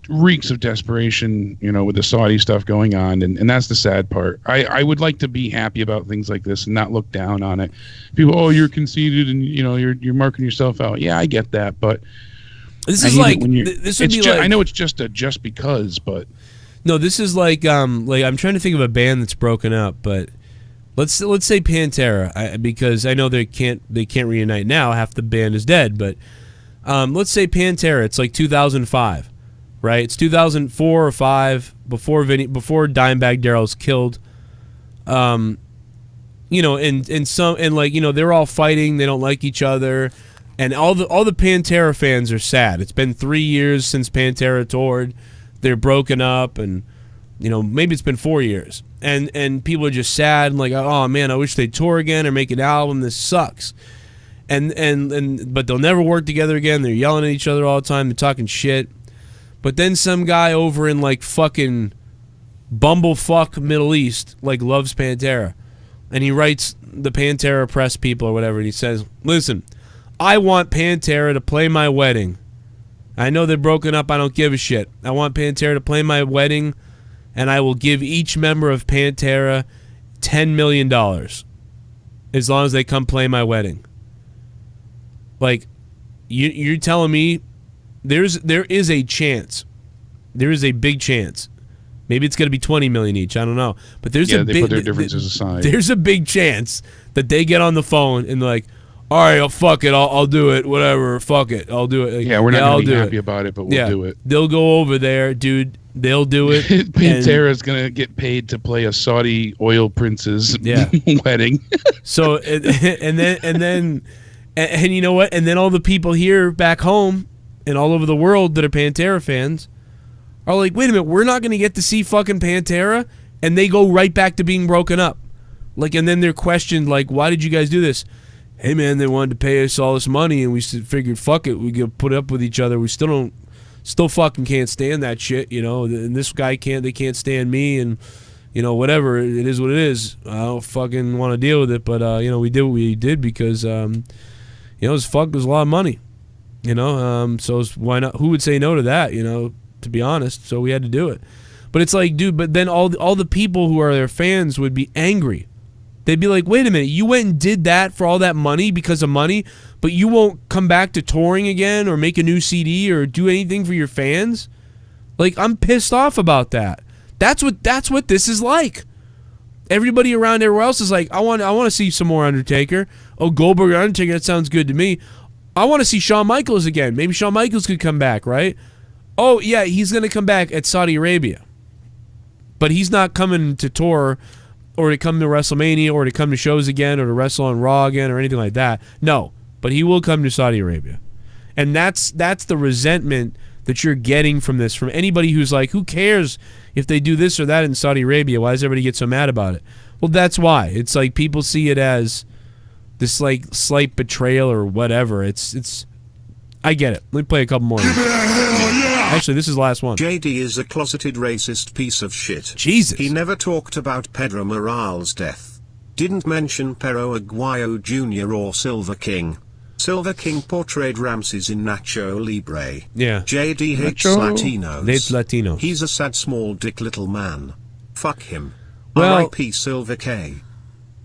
reeks of desperation, with the Saudi stuff going on, and that's the sad part. I would like to be happy about things like this and not look down on it. People, you're conceited and you're marking yourself out. Yeah, I get that, but this is this would be I know it's just because, but no, this is like I'm trying to think of a band that's broken up, but. Let's say Pantera, because I know they can't reunite now. Half the band is dead, but let's say Pantera. It's like 2005, right? It's 2004 or 5 before Dimebag Darrell's killed. And they're all fighting. They don't like each other, and all the Pantera fans are sad. It's been 3 years since Pantera toured. They're broken up, and maybe it's been 4 years. And people are just sad and oh man, I wish they'd tour again or make an album. This sucks. But they'll never work together again. They're yelling at each other all the time. They're talking shit. But then some guy over in fucking bumblefuck Middle East loves Pantera, and he writes the Pantera press people or whatever, and he says, "Listen, I want Pantera to play my wedding. I know they're broken up. I don't give a shit. I want Pantera to play my wedding." and I will give each member of Pantera $10 million as long as they come play my wedding. Like, you're telling me there is a chance. There is a big chance. Maybe it's going to be $20 million each. I don't know. But there's a they big, put their differences aside. There's a big chance that they get on the phone and they're like, all right, fuck it, I'll do it, whatever, fuck it, I'll do it. Like, yeah, we're not going to be happy it. about it, but we'll do it. They'll go over there, dude. They'll do it. Pantera's going to get paid to play a Saudi oil prince's wedding. So and then you know what? And then all the people here back home and all over the world that are Pantera fans are like, wait a minute, we're not going to get to see fucking Pantera, and they go right back to being broken up. Like, and then they're questioned, like, why did you guys do this? Hey man, they wanted to pay us all this money, and we figured, fuck it, we could put up with each other. We still fucking can't stand that shit, you know. And this guy they can't stand me, and you know, whatever. It is what it is. I don't fucking want to deal with it, but you know, we did what we did because you know, it was a lot of money, you know. So why not? Who would say no to that, you know? To be honest, so we had to do it. But it's like, dude, but then all the people who are their fans would be angry. They'd be like, wait a minute, you went and did that for all that money because of money, but you won't come back to touring again or make a new CD or do anything for your fans? Like, I'm pissed off about that. That's what this is like. Everybody around everywhere else is like, I want to see some more Undertaker. Oh, Goldberg Undertaker, that sounds good to me. I want to see Shawn Michaels again. Maybe Shawn Michaels could come back, right? Oh, yeah, he's going to come back at Saudi Arabia. But he's not coming to tour or to come to WrestleMania or to come to shows again or to wrestle on Raw again or anything like that. No, but he will come to Saudi Arabia. And that's the resentment that you're getting from this, from anybody who's like, who cares if they do this or that in Saudi Arabia? Why does everybody get so mad about it? Well, that's why. It's like people see it as this like slight betrayal or whatever. It's I get it. Let me play a couple more. Actually, this is the last one. JD is a closeted racist piece of shit. Jesus. He never talked about Pedro Morales' death. Didn't mention Perro Aguayo Jr. or Silver King. Silver King portrayed Ramses in Nacho Libre. Yeah. JD hates Latinos. Hates Latinos. He's a sad small dick little man. Fuck him. Well, R.I.P. Silver K.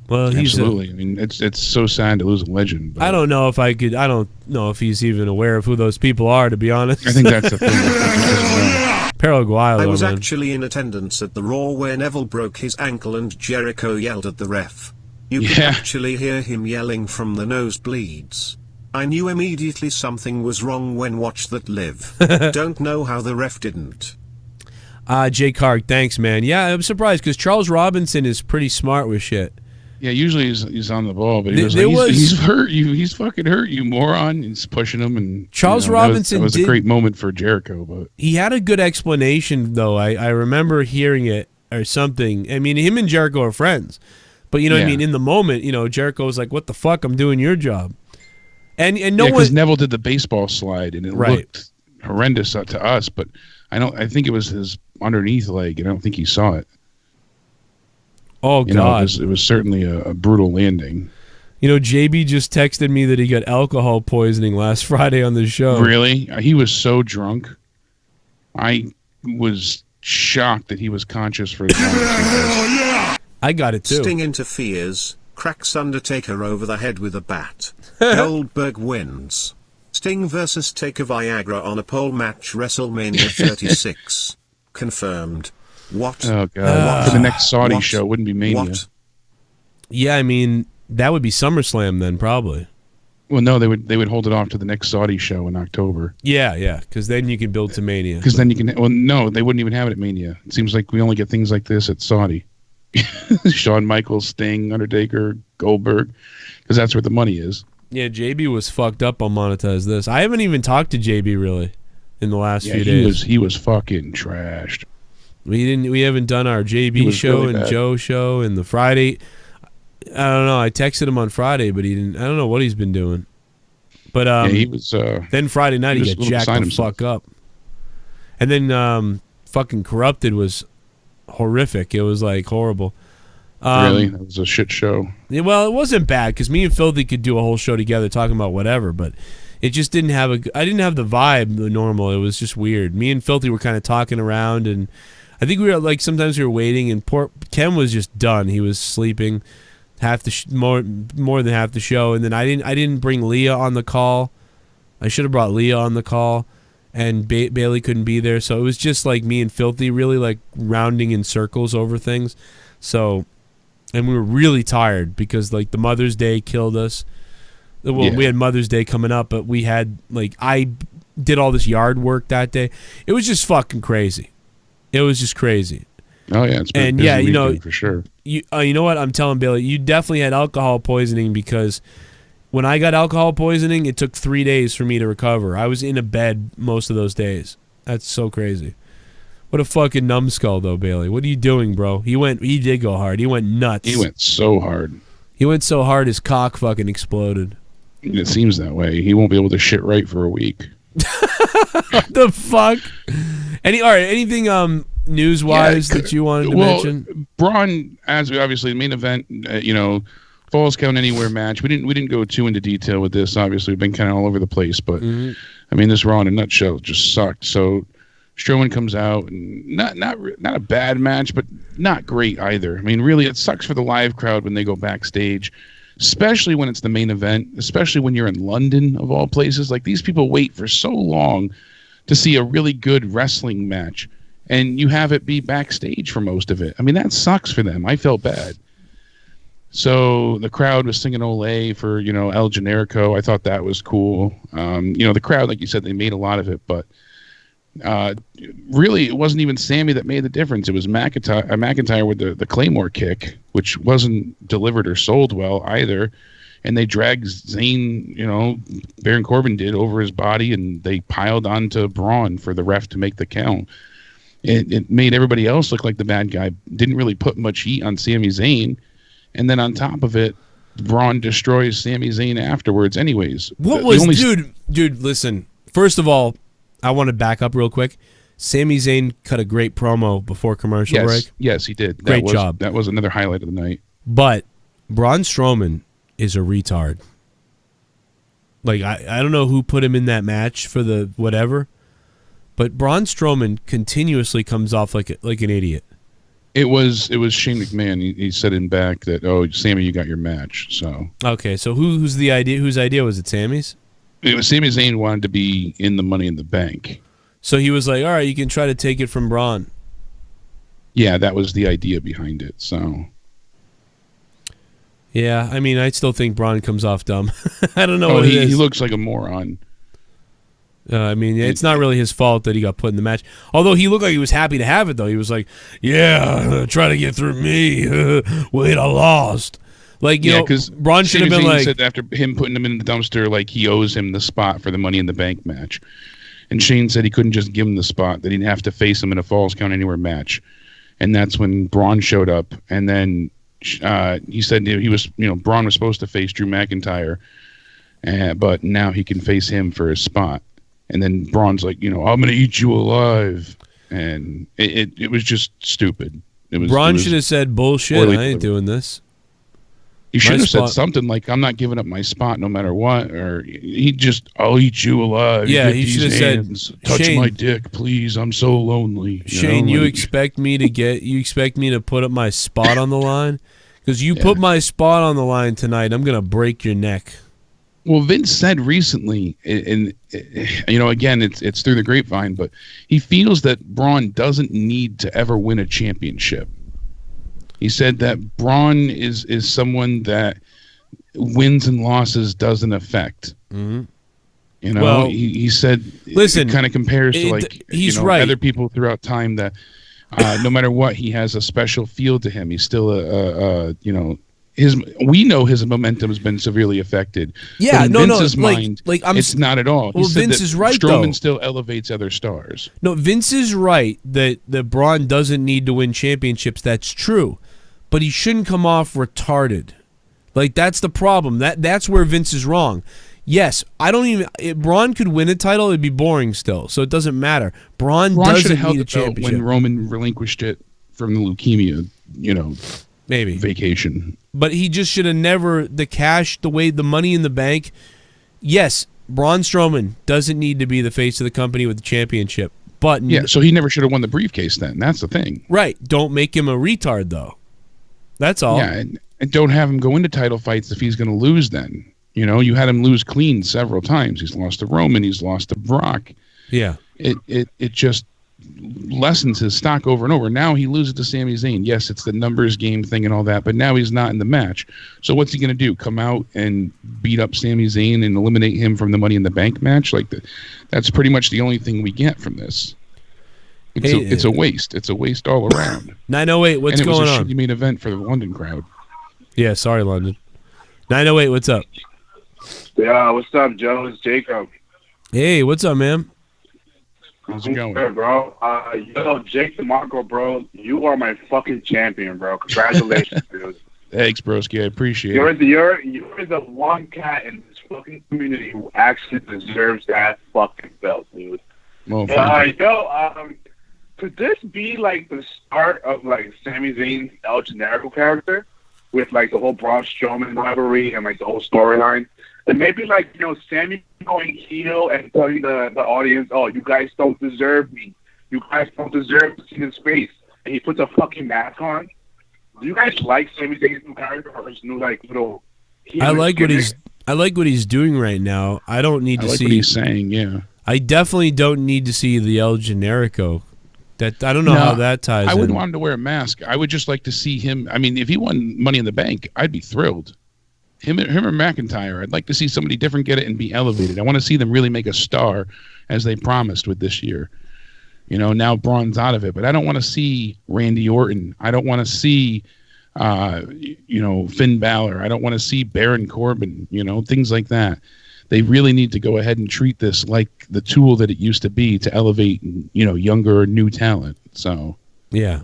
Well, he's absolutely. I mean, it's so sad to lose a legend. I don't know if I don't know if he's even aware of who those people are, to be honest. I think that's the thing. Paraguay. I was actually in attendance at the Raw where Neville broke his ankle and Jericho yelled at the ref. You could actually hear him yelling from the nosebleeds. I knew immediately something was wrong when watched that live. Don't know how the ref didn't. Jay Carg, thanks, man. Yeah, I'm surprised because Charles Robinson is pretty smart with shit. Yeah, usually he's on the ball, but he's hurt you. He's fucking hurt you, moron. He's pushing him, and Charles Robinson that was a great moment for Jericho, but he had a good explanation though. I remember hearing it or something. I mean, him and Jericho are friends, but you know what I mean. In the moment, you know, Jericho was like, "What the fuck? I'm doing your job," and no one. Because Neville did the baseball slide, and it looked horrendous to us, but I think it was his underneath leg, and I don't think he saw it. Oh, God. It was certainly a brutal landing. You know, JB just texted me that he got alcohol poisoning last Friday on the show. Really? He was so drunk. I was shocked that he was conscious for as long as he was. I got it, too. Sting interferes, cracks Undertaker over the head with a bat. Goldberg wins. Sting versus Taker Viagra on a pole match WrestleMania 36. Confirmed. What? Oh, God. For the next Saudi show, wouldn't be Mania. What? Yeah, I mean, that would be SummerSlam then, probably. Well, no, they would hold it off to the next Saudi show in October. Yeah, because then you can build to Mania. Because then you can... Well, no, they wouldn't even have it at Mania. It seems like we only get things like this at Saudi. Shawn Michaels, Sting, Undertaker, Goldberg, because that's where the money is. Yeah, JB was fucked up on Monetize This. I haven't even talked to JB, really, in the last few days. He was fucking trashed. We haven't done our JB show really and Joe show and the Friday. I don't know. I texted him on Friday, but he didn't. I don't know what he's been doing. But he was. Then Friday night he got jacked the fuck up, and then fucking Corrupted was horrific. It was like horrible. Really, that was a shit show. Yeah, well, it wasn't bad because me and Filthy could do a whole show together talking about whatever, but it just didn't have I didn't have the vibe normal. It was just weird. Me and Filthy were kind of talking around and. I think we were like sometimes we were waiting, and poor Ken was just done. He was sleeping more than half the show, and then I didn't bring Leah on the call. I should have brought Leah on the call, and Bailey couldn't be there, so it was just like me and Filthy really like rounding in circles over things. So, and we were really tired because like the Mother's Day killed us. Well, we had Mother's Day coming up, but we had like I did all this yard work that day. It was just fucking crazy. It was just crazy. Oh yeah, it's been a busy weekend for sure. You know what I'm telling Bailey? You definitely had alcohol poisoning because when I got alcohol poisoning, it took 3 days for me to recover. I was in a bed most of those days. That's so crazy. What a fucking numbskull though, Bailey. What are you doing, bro? He did go hard. He went nuts. He went so hard. He went so hard his cock fucking exploded. It seems that way. He won't be able to shit right for a week. What the fuck? Anything news-wise that you wanted to mention? Braun, as we obviously the main event, Falls Count Anywhere match. We didn't go too into detail with this. Obviously, we've been kind of all over the place, but I mean, this Raw in a nutshell just sucked. So Strowman comes out, and not a bad match, but not great either. I mean, really, it sucks for the live crowd when they go backstage, especially when it's the main event, especially when you're in London of all places. Like these people wait for so long to see a really good wrestling match, and you have it be backstage for most of it. I mean, that sucks for them. I felt bad. So the crowd was singing Olay for, El Generico. I thought that was cool. The crowd, like you said, they made a lot of it, but really it wasn't even Sammy that made the difference. It was McIntyre with the Claymore kick, which wasn't delivered or sold well either. And they dragged Zayn, Baron Corbin did, over his body, and they piled onto Braun for the ref to make the count. It made everybody else look like the bad guy. Didn't really put much heat on Sami Zayn. And then on top of it, Braun destroys Sami Zayn afterwards anyways. Dude, listen. First of all, I want to back up real quick. Sami Zayn cut a great promo before commercial break. Yes, he did. Great job. That was another highlight of the night. But Braun Strowman is a retard. Like, I don't know who put him in that match for the whatever, but Braun Strowman continuously comes off like an idiot. It was Shane McMahon. He said in back that, "Oh, Sammy, you got your match." So okay, so who's the idea? Whose idea was it? Sammy's. It was Sami Zayn wanted to be in the Money in the Bank. So he was like, "All right, you can try to take it from Braun." Yeah, that was the idea behind it. So. Yeah, I mean, I still think Braun comes off dumb. I don't know what it is. He looks like a moron. I mean, it's not really his fault that he got put in the match. Although he looked like he was happy to have it, though. He was like, "Yeah, try to get through me. Wait, I lost." Like, you know, Braun should have been like, said after him putting him in the dumpster, like he owes him the spot for the Money in the Bank match. And Shane said he couldn't just give him the spot; that he'd have to face him in a Falls Count Anywhere match. And that's when Braun showed up, and then he said he was, Braun was supposed to face Drew McIntyre, but now he can face him for his spot. And then Braun's like, I'm going to eat you alive. And it was just stupid. Braun should have said, bullshit, I ain't doing this. He should have said something like, I'm not giving up my spot no matter what. Or I'll eat you alive. Yeah, he should have said, touch my dick, please. I'm so lonely. Shane, you expect me to put up my spot on the line? Because you put my spot on the line tonight, I'm going to break your neck. Well, Vince said recently, and again, it's through the grapevine, but he feels that Braun doesn't need to ever win a championship. He said that Braun is someone that wins and losses doesn't affect. Mm-hmm. Well, he said, listen, it kind of compares to he's right. other people throughout time that no matter what, he has a special feel to him. He's still we know his momentum has been severely affected. Yeah, but in Vince's mind, it's not at all. Well, Vince is right, Strowman though. still elevates other stars. No, Vince is right that Braun doesn't need to win championships. That's true. But he shouldn't come off retarded. Like, that's the problem. That's where Vince is wrong. Yes, if Braun could win a title, it'd be boring still. So it doesn't matter. Braun doesn't need a championship. When Roman relinquished it from the leukemia, maybe vacation. But he just should have never, the Money in the Bank. Yes, Braun Strowman doesn't need to be the face of the company with the championship. But yeah, so he never should have won the briefcase then. That's the thing. Right. Don't make him a retard, though. That's all. Yeah, and don't have him go into title fights if he's going to lose then. You know, you had him lose clean several times. He's lost to Roman. He's lost to Brock. Yeah. It just lessens his stock over and over. Now he loses to Sami Zayn. Yes, it's the numbers game thing and all that, but now he's not in the match. So what's he going to do? Come out and beat up Sami Zayn and eliminate him from the Money in the Bank match? That's pretty much the only thing we get from this. It's a waste. It's a waste all around. 908, what's going on? And it was a shitty main event for the London crowd. Yeah, sorry, London. 908, what's up? Yeah, what's up, Joe? It's Jacob. Hey, what's up, man? How's it going? Good, bro. Jake DeMarco, bro, you are my fucking champion, bro. Congratulations, dude. Thanks, broski. I appreciate it. You're the one cat in this fucking community who actually deserves that fucking belt, dude. Well, could this be like the start of like Sami Zayn's El Generico character with like the whole Braun Strowman rivalry and like the whole storyline? And maybe like, you know, Sami going heel and telling the audience, oh, you guys don't deserve me. You guys don't deserve to see his face. And he puts a fucking mask on. Do you guys like Sami Zayn's new character or his new like little? I like what he's doing right now. I don't need to see what he's saying. Yeah, I definitely don't need to see the El Generico. That I don't know how that ties. I wouldn't want him to wear a mask. I would just like to see him. I mean, if he won Money in the Bank, I'd be thrilled. Him or McIntyre. I'd like to see somebody different get it and be elevated. I want to see them really make a star, as they promised with this year. You know, now Braun's out of it, but I don't want to see Randy Orton. I don't want to see, Finn Balor. I don't want to see Baron Corbin. You know, things like that. They really need to go ahead and treat this like the tool that it used to be to elevate, younger, new talent. So, yeah,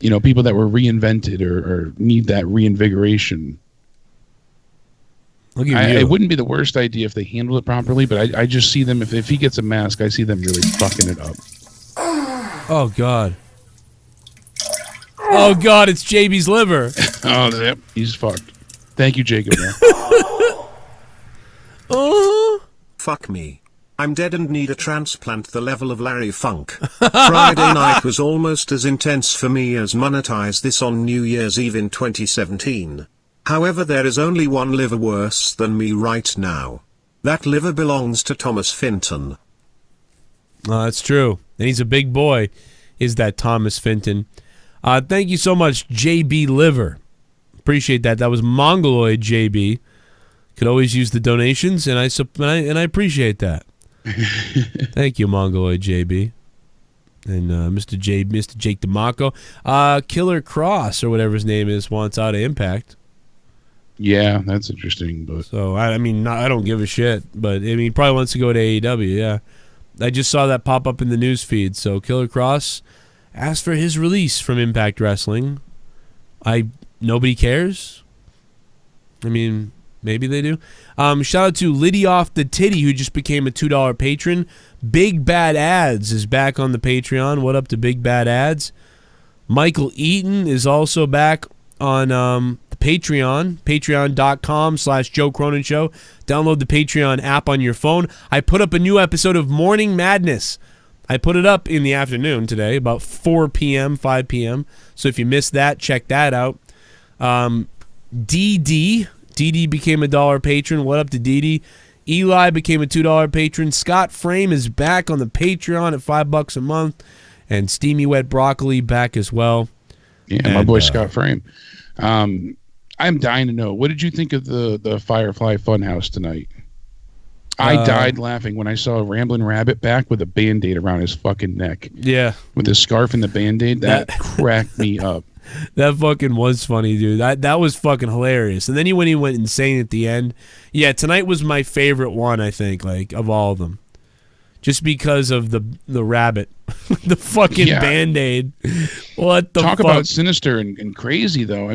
people that were reinvented or need that reinvigoration. It wouldn't be the worst idea if they handled it properly, but I just see them, if he gets a mask, I see them really fucking it up. Oh, God. Oh, God, it's JB's liver. Oh, yep, he's fucked. Thank you, Jacob. Fuck me. I'm dead and need a transplant the level of Larry Funk. Friday night was almost as intense for me as monetize this on New Year's Eve in 2017. However, there is only one liver worse than me right now. That liver belongs to Thomas Finton. Oh, that's true. And he's a big boy, is that Thomas Finton. Thank you so much, JB Liver. Appreciate that. That was Mongoloid JB. Could always use the donations, and I appreciate that. Thank you, Mongoloid JB. And Mr. Jake DeMarco. Killer Cross, or whatever his name is, wants out of Impact. Yeah, that's interesting. But so, I don't give a shit. But, he probably wants to go to AEW, yeah. I just saw that pop up in the news feed. So, Killer Cross asked for his release from Impact Wrestling. Nobody cares? Maybe they do. Shout out to Liddy Off the Titty, who just became a $2 patron. Big Bad Ads is back on the Patreon. What up to Big Bad Ads? Michael Eaton is also back on the Patreon, patreon.com/Joe Cronin Show. Download the Patreon app on your phone. I put up a new episode of Morning Madness. I put it up in the afternoon today, about 4 p.m., 5 p.m. So if you missed that, check that out. DD became a $1 patron. What up to DD? Eli became a $2 patron. Scott Frame is back on the Patreon at $5 a month. And Steamy Wet Broccoli back as well. Yeah, my boy Scott Frame. I'm dying to know, what did you think of the Firefly Fun House tonight? I died laughing when I saw Ramblin' Rabbit back with a Band-Aid around his fucking neck. Yeah. With his scarf and the Band-Aid. That cracked me up. That fucking was funny, dude. That was fucking hilarious. And then when he went insane at the end. Yeah, tonight was my favorite one, I think, of all of them. Just because of the rabbit. The fucking Band-Aid. What the fuck? Talk about sinister and crazy, though.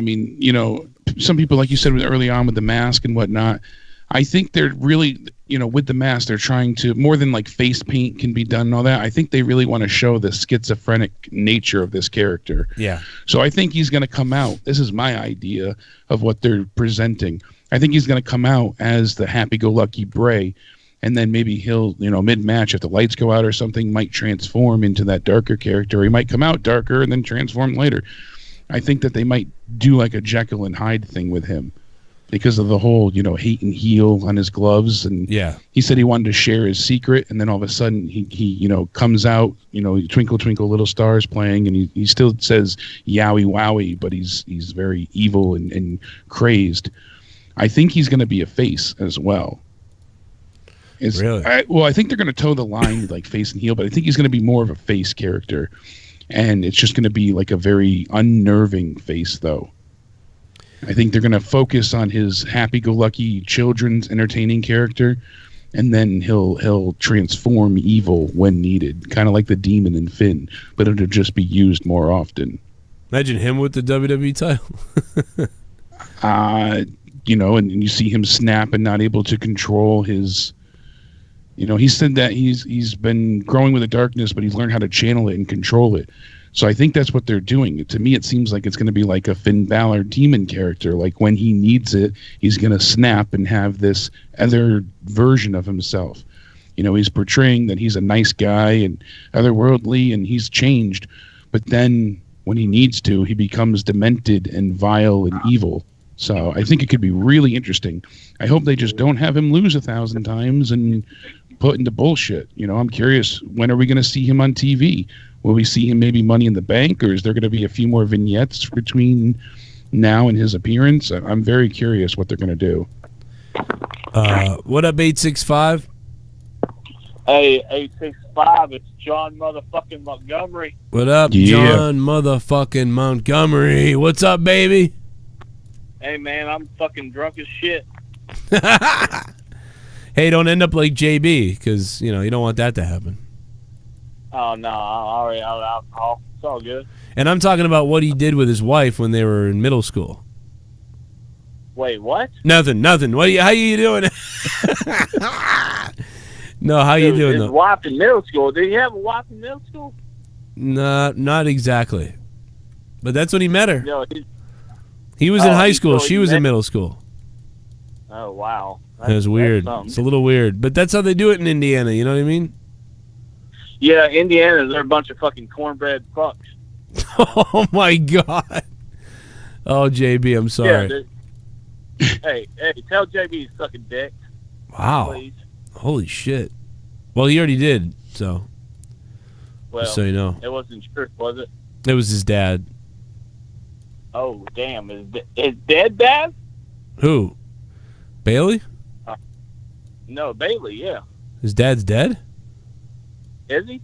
Some people, like you said early on with the mask and whatnot, I think they're really, with the mask, they're trying to, more than like face paint can be done and all that, I think they really want to show the schizophrenic nature of this character. Yeah. So I think he's going to come out. This is my idea of what they're presenting. I think he's going to come out as the happy-go-lucky Bray, And then maybe he'll, mid-match, if the lights go out or something, might transform into that darker character. He might come out darker and then transform later. I think that they might do like a Jekyll and Hyde thing with him because of the whole, hate and heal on his gloves. And he said he wanted to share his secret, and then all of a sudden he comes out, Twinkle Twinkle Little Stars playing, and he still says yowie wowie, but he's very evil and crazed. I think he's going to be a face as well. Really? I think they're going to toe the line like face and heel, but I think he's going to be more of a face character, and it's just going to be like a very unnerving face, though. I think they're going to focus on his happy-go-lucky children's entertaining character, and then he'll transform evil when needed, kind of like the Demon in Finn, but it'll just be used more often. Imagine him with the WWE title. And you see him snap and not able to control his. He said that he's been growing with the darkness, but he's learned how to channel it and control it. So I think that's what they're doing. To me, it seems like it's going to be like a Finn Balor demon character. Like when he needs it, he's going to snap and have this other version of himself. He's portraying that he's a nice guy and otherworldly, and he's changed. But then when he needs to, he becomes demented and vile and evil. So I think it could be really interesting. I hope they just don't have him lose 1,000 times and put into bullshit. I'm curious, when are we going to see him on TV? Will we see him maybe Money in the Bank, or is there going to be a few more vignettes between now and his appearance? I'm very curious what they're going to do. What up, 865? Hey, 865, it's John motherfucking Montgomery. What up, John motherfucking Montgomery? What's up, baby? Hey, man, I'm fucking drunk as shit. Hey, don't end up like JB, because, you don't want that to happen. Oh, no, alcohol. It's all good. And I'm talking about what he did with his wife when they were in middle school. Wait, what? Nothing. How you doing? No, how you doing, his though? wife in middle school. Did he have a wife in middle school? No, not exactly. But that's when he met her. No, he was in high school. She was in middle school. Oh, wow. That was weird. It's a little weird. But that's how they do it in Indiana. You know what I mean? Yeah, Indiana, they're a bunch of fucking cornbread fucks. Oh, my God. Oh, JB, I'm sorry. Yeah, hey, tell JB he's sucking dick. Wow. Please. Holy shit. Well, he already did, so. Well, just so you know. It wasn't true, was it? It was his dad. Oh, damn. Is dead dad? Who? Bailey? No, Bailey, yeah. His dad's dead? Is he?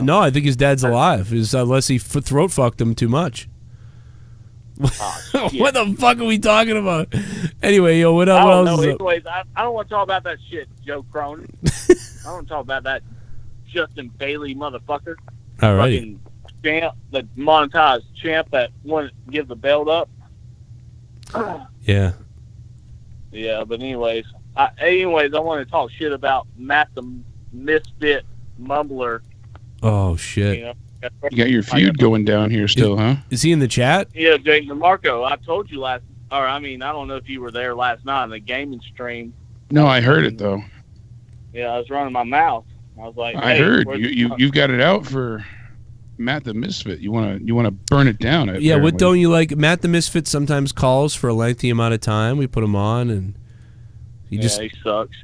No, I think his dad's alive, unless he throat fucked him too much. Oh, what the fuck are we talking about? Anyway, yo, what up? I don't what else know. is up? Anyways, I don't want to talk about that shit, Joe Cronin. I don't want to talk about that Justin Bailey motherfucker. Alrighty. Fucking champ, the monetized champ that wouldn't give the belt up. Yeah. Yeah, but anyways, I want to talk shit about Matt the Misfit Mumbler. Oh, shit. You got your feud going down here still, huh? Is he in the chat? Yeah, Jake DeMarco, I told you I don't know if you were there last night on the gaming stream. No, I heard it, though. Yeah, I was running my mouth. I was like, I heard. You've got it out for Matt the Misfit. You wanna burn it down. Yeah, apparently. what don't you like? Matt the Misfit sometimes calls for a lengthy amount of time. We put him on, and he sucks.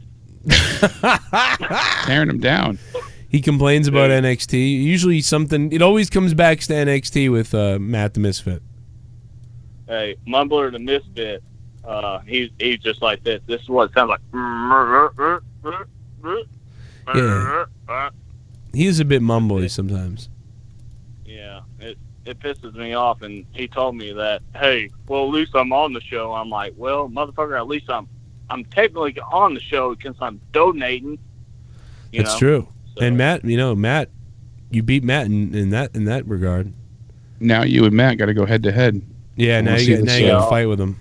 Tearing him down. He complains about NXT. Usually it always comes back to NXT with Matt the Misfit. Hey, Mumbler the Misfit, he's just like this. This is what it sounds like. Yeah. He is a bit mumbly sometimes. Yeah, it pisses me off, and he told me that, hey, well, at least I'm on the show. I'm like, well, motherfucker, at least I'm technically on the show because I'm donating. That's true. So. And Matt, you beat Matt in that regard. Now you and Matt got to go head to head. Yeah, now you got to fight with him.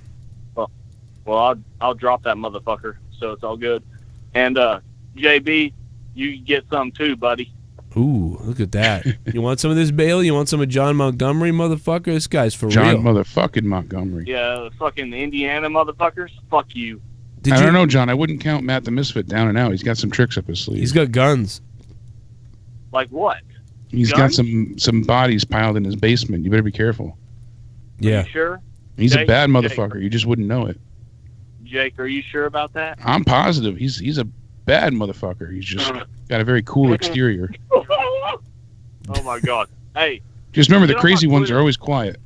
Well, I'll drop that motherfucker, so it's all good. And JB, you get some too, buddy. Ooh, look at that. You want some of this, Bailey? You want some of John Montgomery, motherfucker? This guy's for real. John motherfucking Montgomery. Yeah, the fucking Indiana motherfuckers. Fuck you. I don't know, John. I wouldn't count Matt the Misfit down and out. He's got some tricks up his sleeve. He's got guns. Like what? He's got some bodies piled in his basement. You better be careful. Yeah. You sure? He's Jake, a bad motherfucker. You just wouldn't know it. Jake, are you sure about that? I'm positive. He's a bad motherfucker. He's just got a very cool exterior. Oh my God! Hey, Just remember, the get on crazy my ones Twitter. are always quiet.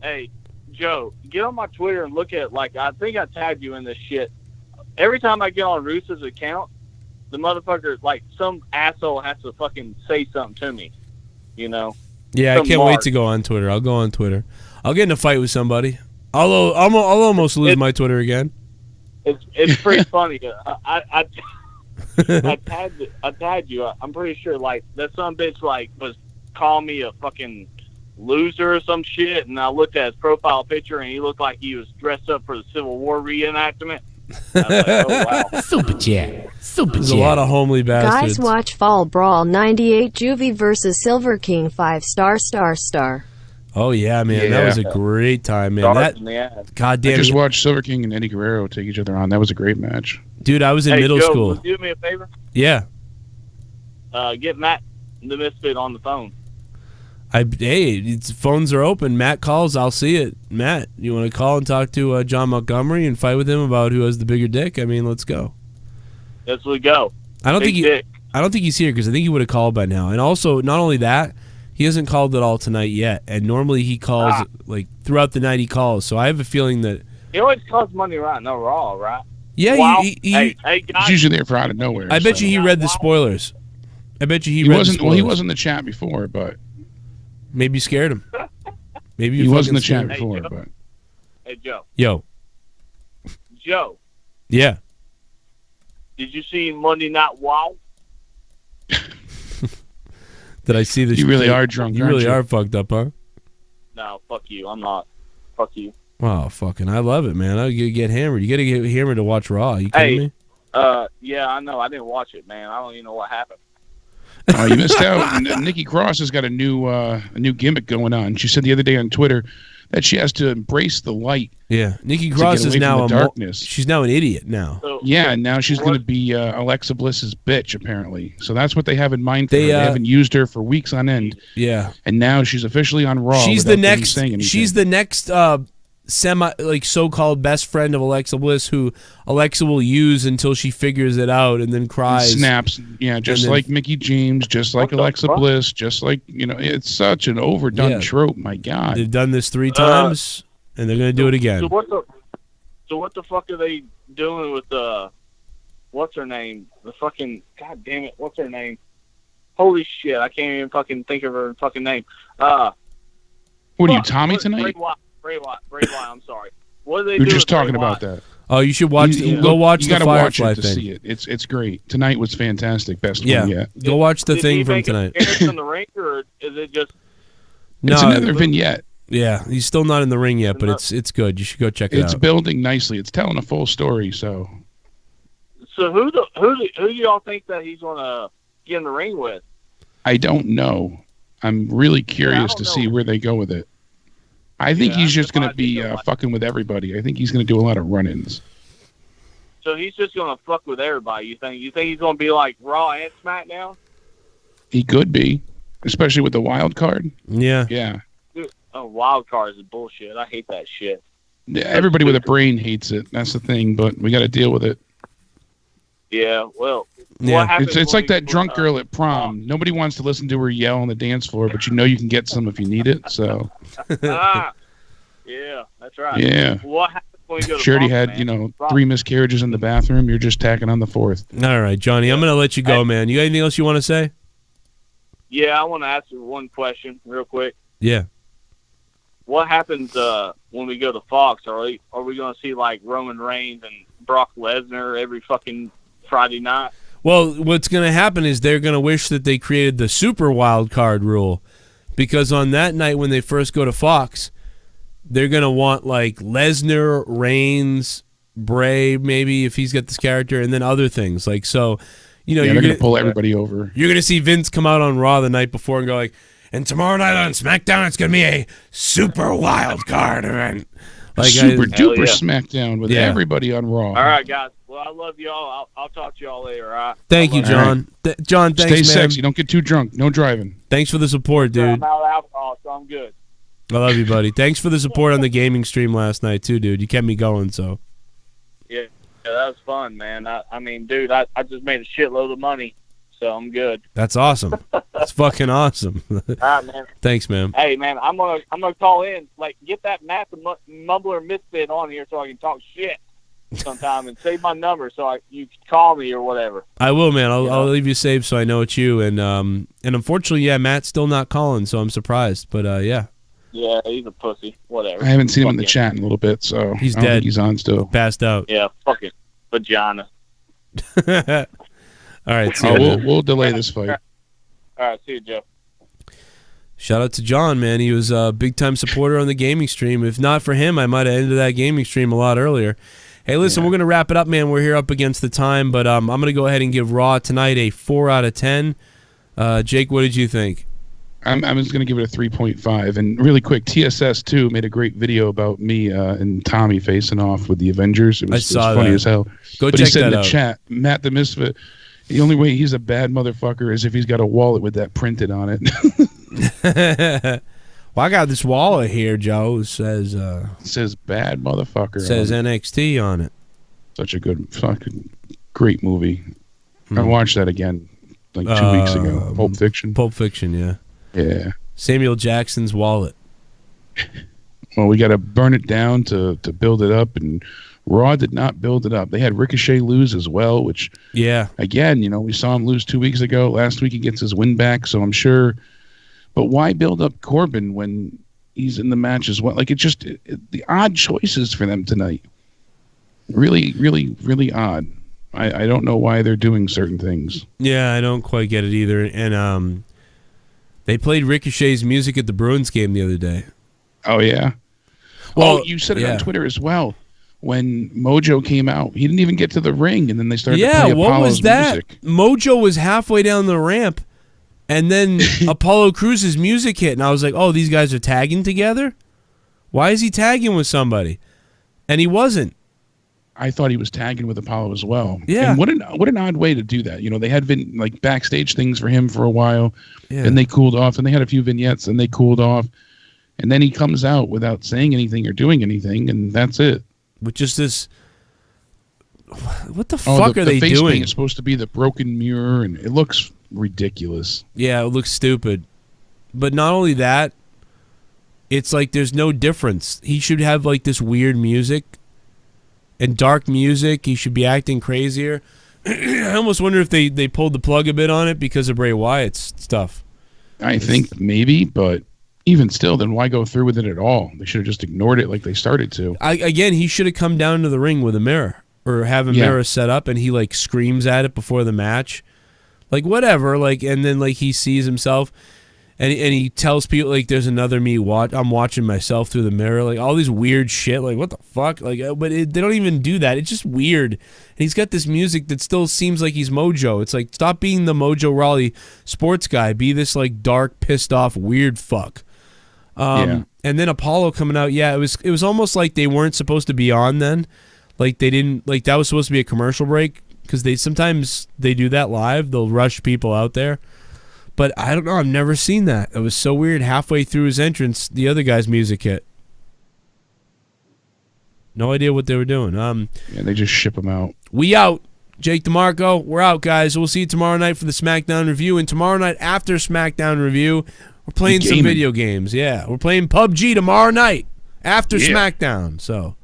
Hey, Joe, get on my Twitter and look at, like, I think I tagged you in this shit. Every time I get on Roos's account, the motherfucker, like, some asshole has to fucking say something to me, you know? Yeah, I Some can't wait mark. to go on Twitter. I'll go on Twitter. I'll get in a fight with somebody. I'll almost lose my Twitter again. It's pretty funny. I tagged you. I'm pretty sure, like, that some bitch, like, was calling me a fucking loser or some shit, and I looked at his profile picture, and he looked like he was dressed up for the Civil War reenactment. I was like, oh, wow. Super chat. Super There's a lot of homely bastards. Guys, watch Fall Brawl 98 Juvie versus Silver King 5-star star. Oh yeah, man, that was a great time, man. Stars in the ass. I Goddamn, just watched Silver King and Eddie Guerrero take each other on. That was a great match. dude, I was in Hey, middle Joe, school. will you do me a favor? Yeah, Get Matt the Misfit on the phone. phones are open. Matt calls, I'll see it. Matt, you want to call and talk to John Montgomery and fight with him about who has the bigger dick? I mean, let's go. Let's go. I don't Big think dick. he's here because I think he would have called by now. And also, not only that, he hasn't called at all tonight yet. And normally he calls like throughout the night. He calls, so I have a feeling that He always costs money right no Raw, right? yeah, Wow. he hey, He's guys. usually there for out of nowhere. I bet so. you he read the spoilers. I bet you He read wasn't. the Well, he spoilers. was in the chat before, but Maybe you scared him. Maybe you he was in the fucking chat scared him. before. But Hey, Joe. Yo, yeah. Did you see Monday Night Wow? Did I see this? You really are drunk, You aren't really you? are fucked up, huh? No, fuck you. I'm not. Fuck you. Oh, fucking! I love it, man. I get hammered. You got to get hammered to watch Raw. You kidding me? Yeah, I know. I didn't watch it, man. I don't even know what happened. oh, you missed out. Nikki Cross has got a new gimmick going on. She said the other day on Twitter that she has to embrace the light. Yeah, Nikki to Cross get is away now from the darkness. she's now an idiot now. Yeah, and now she's going to be Alexa Bliss's bitch, apparently. So that's what they have in mind for her. They, They haven't used her for weeks on end. Yeah, and now she's officially on Raw. she's without the them next. saying anything. She's the next so-called best friend of Alexa Bliss, who Alexa will use until she figures it out and then cries. Snaps, yeah, just And then- like Mickey James, just like Alexa Bliss, just like it's such an overdone Yeah. trope. My God, They've done this 3 times, and they're gonna do it again. So what the fuck are they doing with what's her name? The fucking god damn it, what's her name? Holy shit, I can't even fucking think of her fucking name. What are you, Tommy tonight? Bray Wyatt, I'm sorry. What are they We doing? were just with Bray talking about Wyatt? that. Oh, you should watch. Go watch You the gotta watch Firefly it to thing. see it. It's great. Tonight was fantastic. Best Yeah, one yet. go watch the Did thing he from make an tonight. appearance in the ring, or is it just? It's another vignette. Yeah, he's still not in the ring yet, but it's good. You should go check it It's out. building nicely. It's telling a full story. So So who do y'all think that he's gonna get in the ring with? I don't know. I'm really curious to see where they go with it. I think he's just going to be fucking with everybody. I think he's going to do a lot of run-ins. So he's just gonna fuck with everybody. You think he's gonna be like Raw and SmackDown? He could be, especially with the wild card. Yeah. Yeah. Dude, wild cards is bullshit. I hate that shit. Everybody with a brain hates it. That's the thing, but we got to deal with it. Yeah, well, Yeah, it's like that drunk girl at prom. Nobody wants to listen to her yell on the dance floor, but you know you can get some if you need it. So yeah, that's right. Yeah. What happens when we go to she already Boston, had, man? 3 miscarriages in the bathroom. You're just tacking on the 4th. All right, Johnny, I'm gonna let you go, man. You got anything else you want to say? Yeah, I want to ask you one question real quick. Yeah. What happens when we go to Fox? Are we going to see like Roman Reigns and Brock Lesnar every fucking Friday night? Well, what's going to happen is they're going to wish that they created the super wild card rule, because on that night when they first go to Fox, they're going to want like Lesnar, Reigns, Bray, maybe if he's got this character, and then other things like so. They're you're going to pull everybody over. You're going to see Vince come out on Raw the night before and go like, and tomorrow night on SmackDown it's going to be a super wild card event. Super duper SmackDown with everybody on Raw. All right, guys. Well, I love y'all. I'll talk to y'all later. All right. Thank you, John. John, thanks, Stay man. sexy. Don't get too drunk. No driving. Thanks for the support, dude. I'm out of alcohol, so I'm good. I love you, buddy. Thanks for the support on the gaming stream last night, too, dude. You kept me going, so. Yeah, that was fun, man. I mean, dude, I just made a shitload of money, so I'm good. That's awesome. That's fucking awesome. All right, man. Thanks, man. Hey, man, I'm gonna call in. Like, get that Matt the Mumbler Misfit on here so I can talk shit sometime and save my number so you can call me or whatever. I will, man. I'll leave you saved so I know it's you. And unfortunately, Matt's still not calling, so I'm surprised. But yeah. Yeah, he's a pussy. Whatever. I haven't seen him in the chat in a little bit, so he's I don't dead. think he's on still. Passed out. Yeah, fucking vagina. All right, see we'll delay this fight. All right, see you, Joe. Shout out to John, man. He was a big-time supporter on the gaming stream. If not for him, I might have ended that gaming stream a lot earlier. Hey, listen, we're going to wrap it up, man. We're here up against the time, but I'm going to go ahead and give Raw tonight a 4 out of 10. Jake, what did you think? I'm just going to give it a 3.5. And really quick, TSS2 made a great video about me and Tommy facing off with the Avengers. It was funny as hell. Go but check he said that in the out. chat, Matt the Misfit, the only way he's a bad motherfucker is if he's got a wallet with that printed on it. Well, I got this wallet here, Joe. It says bad motherfucker. It says NXT on it. Such a good, fucking great movie. I watched that again like 2 weeks ago. Pulp Fiction. Pulp Fiction, yeah. Yeah. Samuel Jackson's wallet. Well, we got to burn it down to build it up, and Raw did not build it up. They had Ricochet lose as well, which, again, we saw him lose 2 weeks ago. Last week he gets his win back, so I'm sure. But why build up Corbin when he's in the match as well? Like, the odd choices for them tonight. Really, really, really odd. I don't know why they're doing certain things. Yeah, I don't quite get it either. And they played Ricochet's music at the Bruins game the other day. Oh, yeah? Well, you said it on Twitter as well. When Mojo came out, he didn't even get to the ring, and then they started to play what Apollo's was that? music. Mojo was halfway down the ramp, and then Apollo Cruz's music hit, and I was like, oh, these guys are tagging together? Why is he tagging with somebody? And he wasn't. I thought he was tagging with Apollo as well. Yeah. And what an odd way to do that. They had been like backstage things for him for a while, Yeah. and they cooled off, and they had a few vignettes, and they cooled off, and then he comes out without saying anything or doing anything, and that's it. With just this, what the fuck are they face doing? paint is supposed to be the broken mirror, and it looks ridiculous. Yeah, it looks stupid. But not only that, it's like there's no difference. He should have like this weird music and dark music. He should be acting crazier. I almost wonder if they pulled the plug a bit on it because of Bray Wyatt's stuff. I think maybe, but even still, then why go through with it at all? They should have just ignored it like they started to. Again, he should have come down to the ring with a mirror or have a mirror set up, and he like screams at it before the match, like whatever. Like, and then like he sees himself, and he tells people like, "There's another me. I'm watching myself through the mirror." Like all these weird shit. Like what the fuck? Like, but they don't even do that. It's just weird. And he's got this music that still seems like he's Mojo. It's like, stop being the Mojo Rawley sports guy. Be this like dark, pissed off, weird fuck. And then Apollo coming out, it was almost like they weren't supposed to be on then. Like they didn't, like that was supposed to be a commercial break, because sometimes they do that live. They'll rush people out there. But I don't know, I've never seen that. It was so weird. Halfway through his entrance, the other guy's music hit. No idea what they were doing. They just ship him out. We out. Jake DeMarco, we're out, guys. We'll see you tomorrow night for the SmackDown review. And tomorrow night after SmackDown review, we're playing some video games. Yeah, we're playing PUBG tomorrow night after SmackDown. So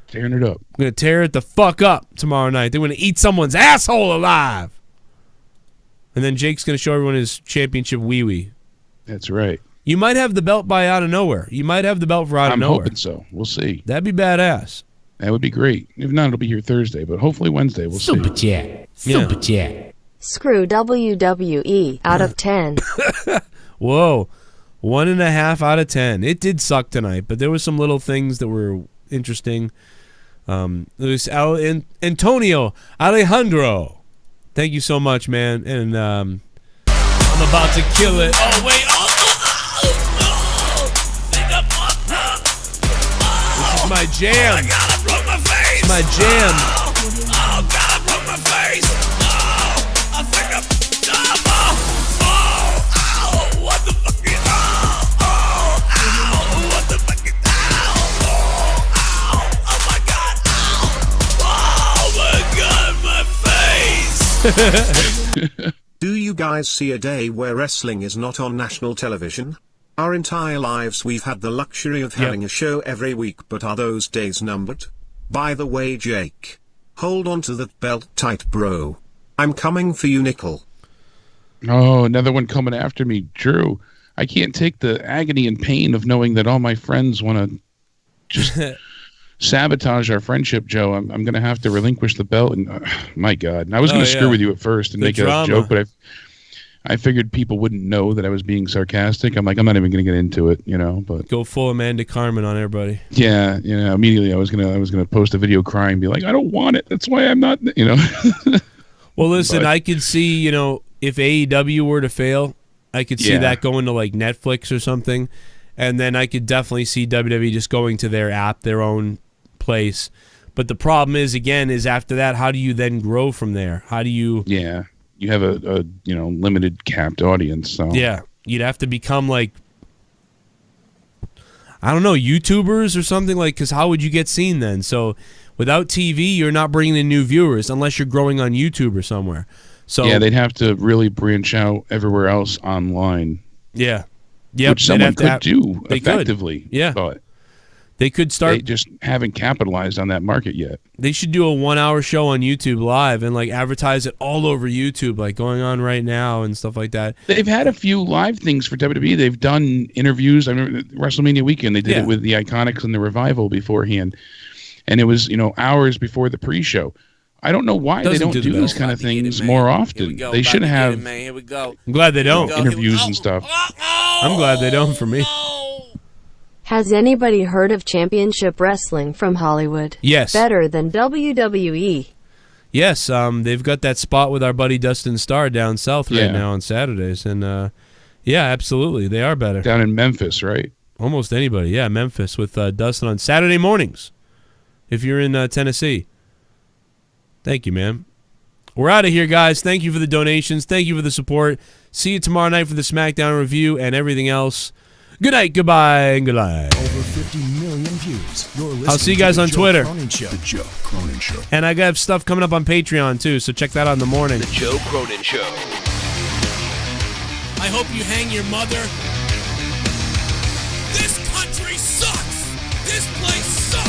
tearing it up. We're going to tear it the fuck up tomorrow night. They're going to eat someone's asshole alive. And then Jake's going to show everyone his championship wee-wee. That's right. You might have the belt by out of nowhere. You might have the belt for out of nowhere. I'm hoping so. We'll see. That'd be badass. That would be great. If not, it'll be here Thursday, but hopefully Wednesday. We'll see. Super chat. Super chat. Screw WWE out of 10. Whoa. 1.5 out of 10. It did suck tonight, but there were some little things that were interesting. There was Antonio Alejandro. Thank you so much, man. And I'm about to kill it. Oh, wait. This is my my jam. Oh, God, I broke my face. It's my jam. Oh, God, I broke my face. Oh, I think I'm dumb. Oh, what the fuck is what the fuck is oh my God. Oh my God, my face. Do you guys see a day where wrestling is not on national television? Our entire lives we've had the luxury of having a show every week, but are those days numbered? By the way, Jake, hold on to that belt tight, bro. I'm coming for you, Nickel. Oh, another one coming after me. Drew, I can't take the agony and pain of knowing that all my friends want to just sabotage our friendship, Joe. I'm going to have to relinquish the belt. And my God. And I was going to screw with you at first and make a joke, but I figured people wouldn't know that I was being sarcastic. I'm like, I'm not even going to get into it, you know. But go full Amanda Carmen on everybody. Yeah, you know, immediately I was gonna post a video crying, and be like, I don't want it. That's why I'm not, you know. Well, listen, I could see, you know, if AEW were to fail, I could see that going to like Netflix or something, and then I could definitely see WWE just going to their app, their own place. But the problem is, again, is after that, how do you then grow from there? How do you? Yeah. You have a you know, limited capped audience, so yeah, you'd have to become like, I don't know, YouTubers or something, like, because how would you get seen then? So without TV, you're not bringing in new viewers unless you're growing on YouTube or somewhere. So yeah, they'd have to really branch out everywhere else online. Yeah, which someone could do effectively. Yeah, but they could start. They just haven't capitalized on that market yet. They should do a 1-hour show on YouTube Live and like advertise it all over YouTube, like going on right now and stuff like that. They've had a few live things for WWE. They've done interviews. I remember WrestleMania weekend. They did it with the Iconics and the Revival beforehand, and it was, you know, hours before the pre-show. I don't know why they don't do these kind of things more often. They should have. Here we go. I'm glad they don't. Interviews and stuff. I'm glad they don't for me. Has anybody heard of Championship Wrestling from Hollywood? Yes. Better than WWE. Yes, they've got that spot with our buddy Dustin Starr down south right now on Saturdays, and yeah, absolutely, they are better. Down in Memphis, right? Almost anybody, yeah, Memphis with Dustin on Saturday mornings. If you're in Tennessee, thank you, man. We're out of here, guys. Thank you for the donations. Thank you for the support. See you tomorrow night for the SmackDown review and everything else. Good night, goodbye, and good night. Over 50 million views. You're listening I'll see you guys to on the Twitter. Joe Cronin Show. The Joe Cronin Show. And I got stuff coming up on Patreon, too, so check that out in the morning. The Joe Cronin Show. I hope you hang your mother. This country sucks. This place sucks.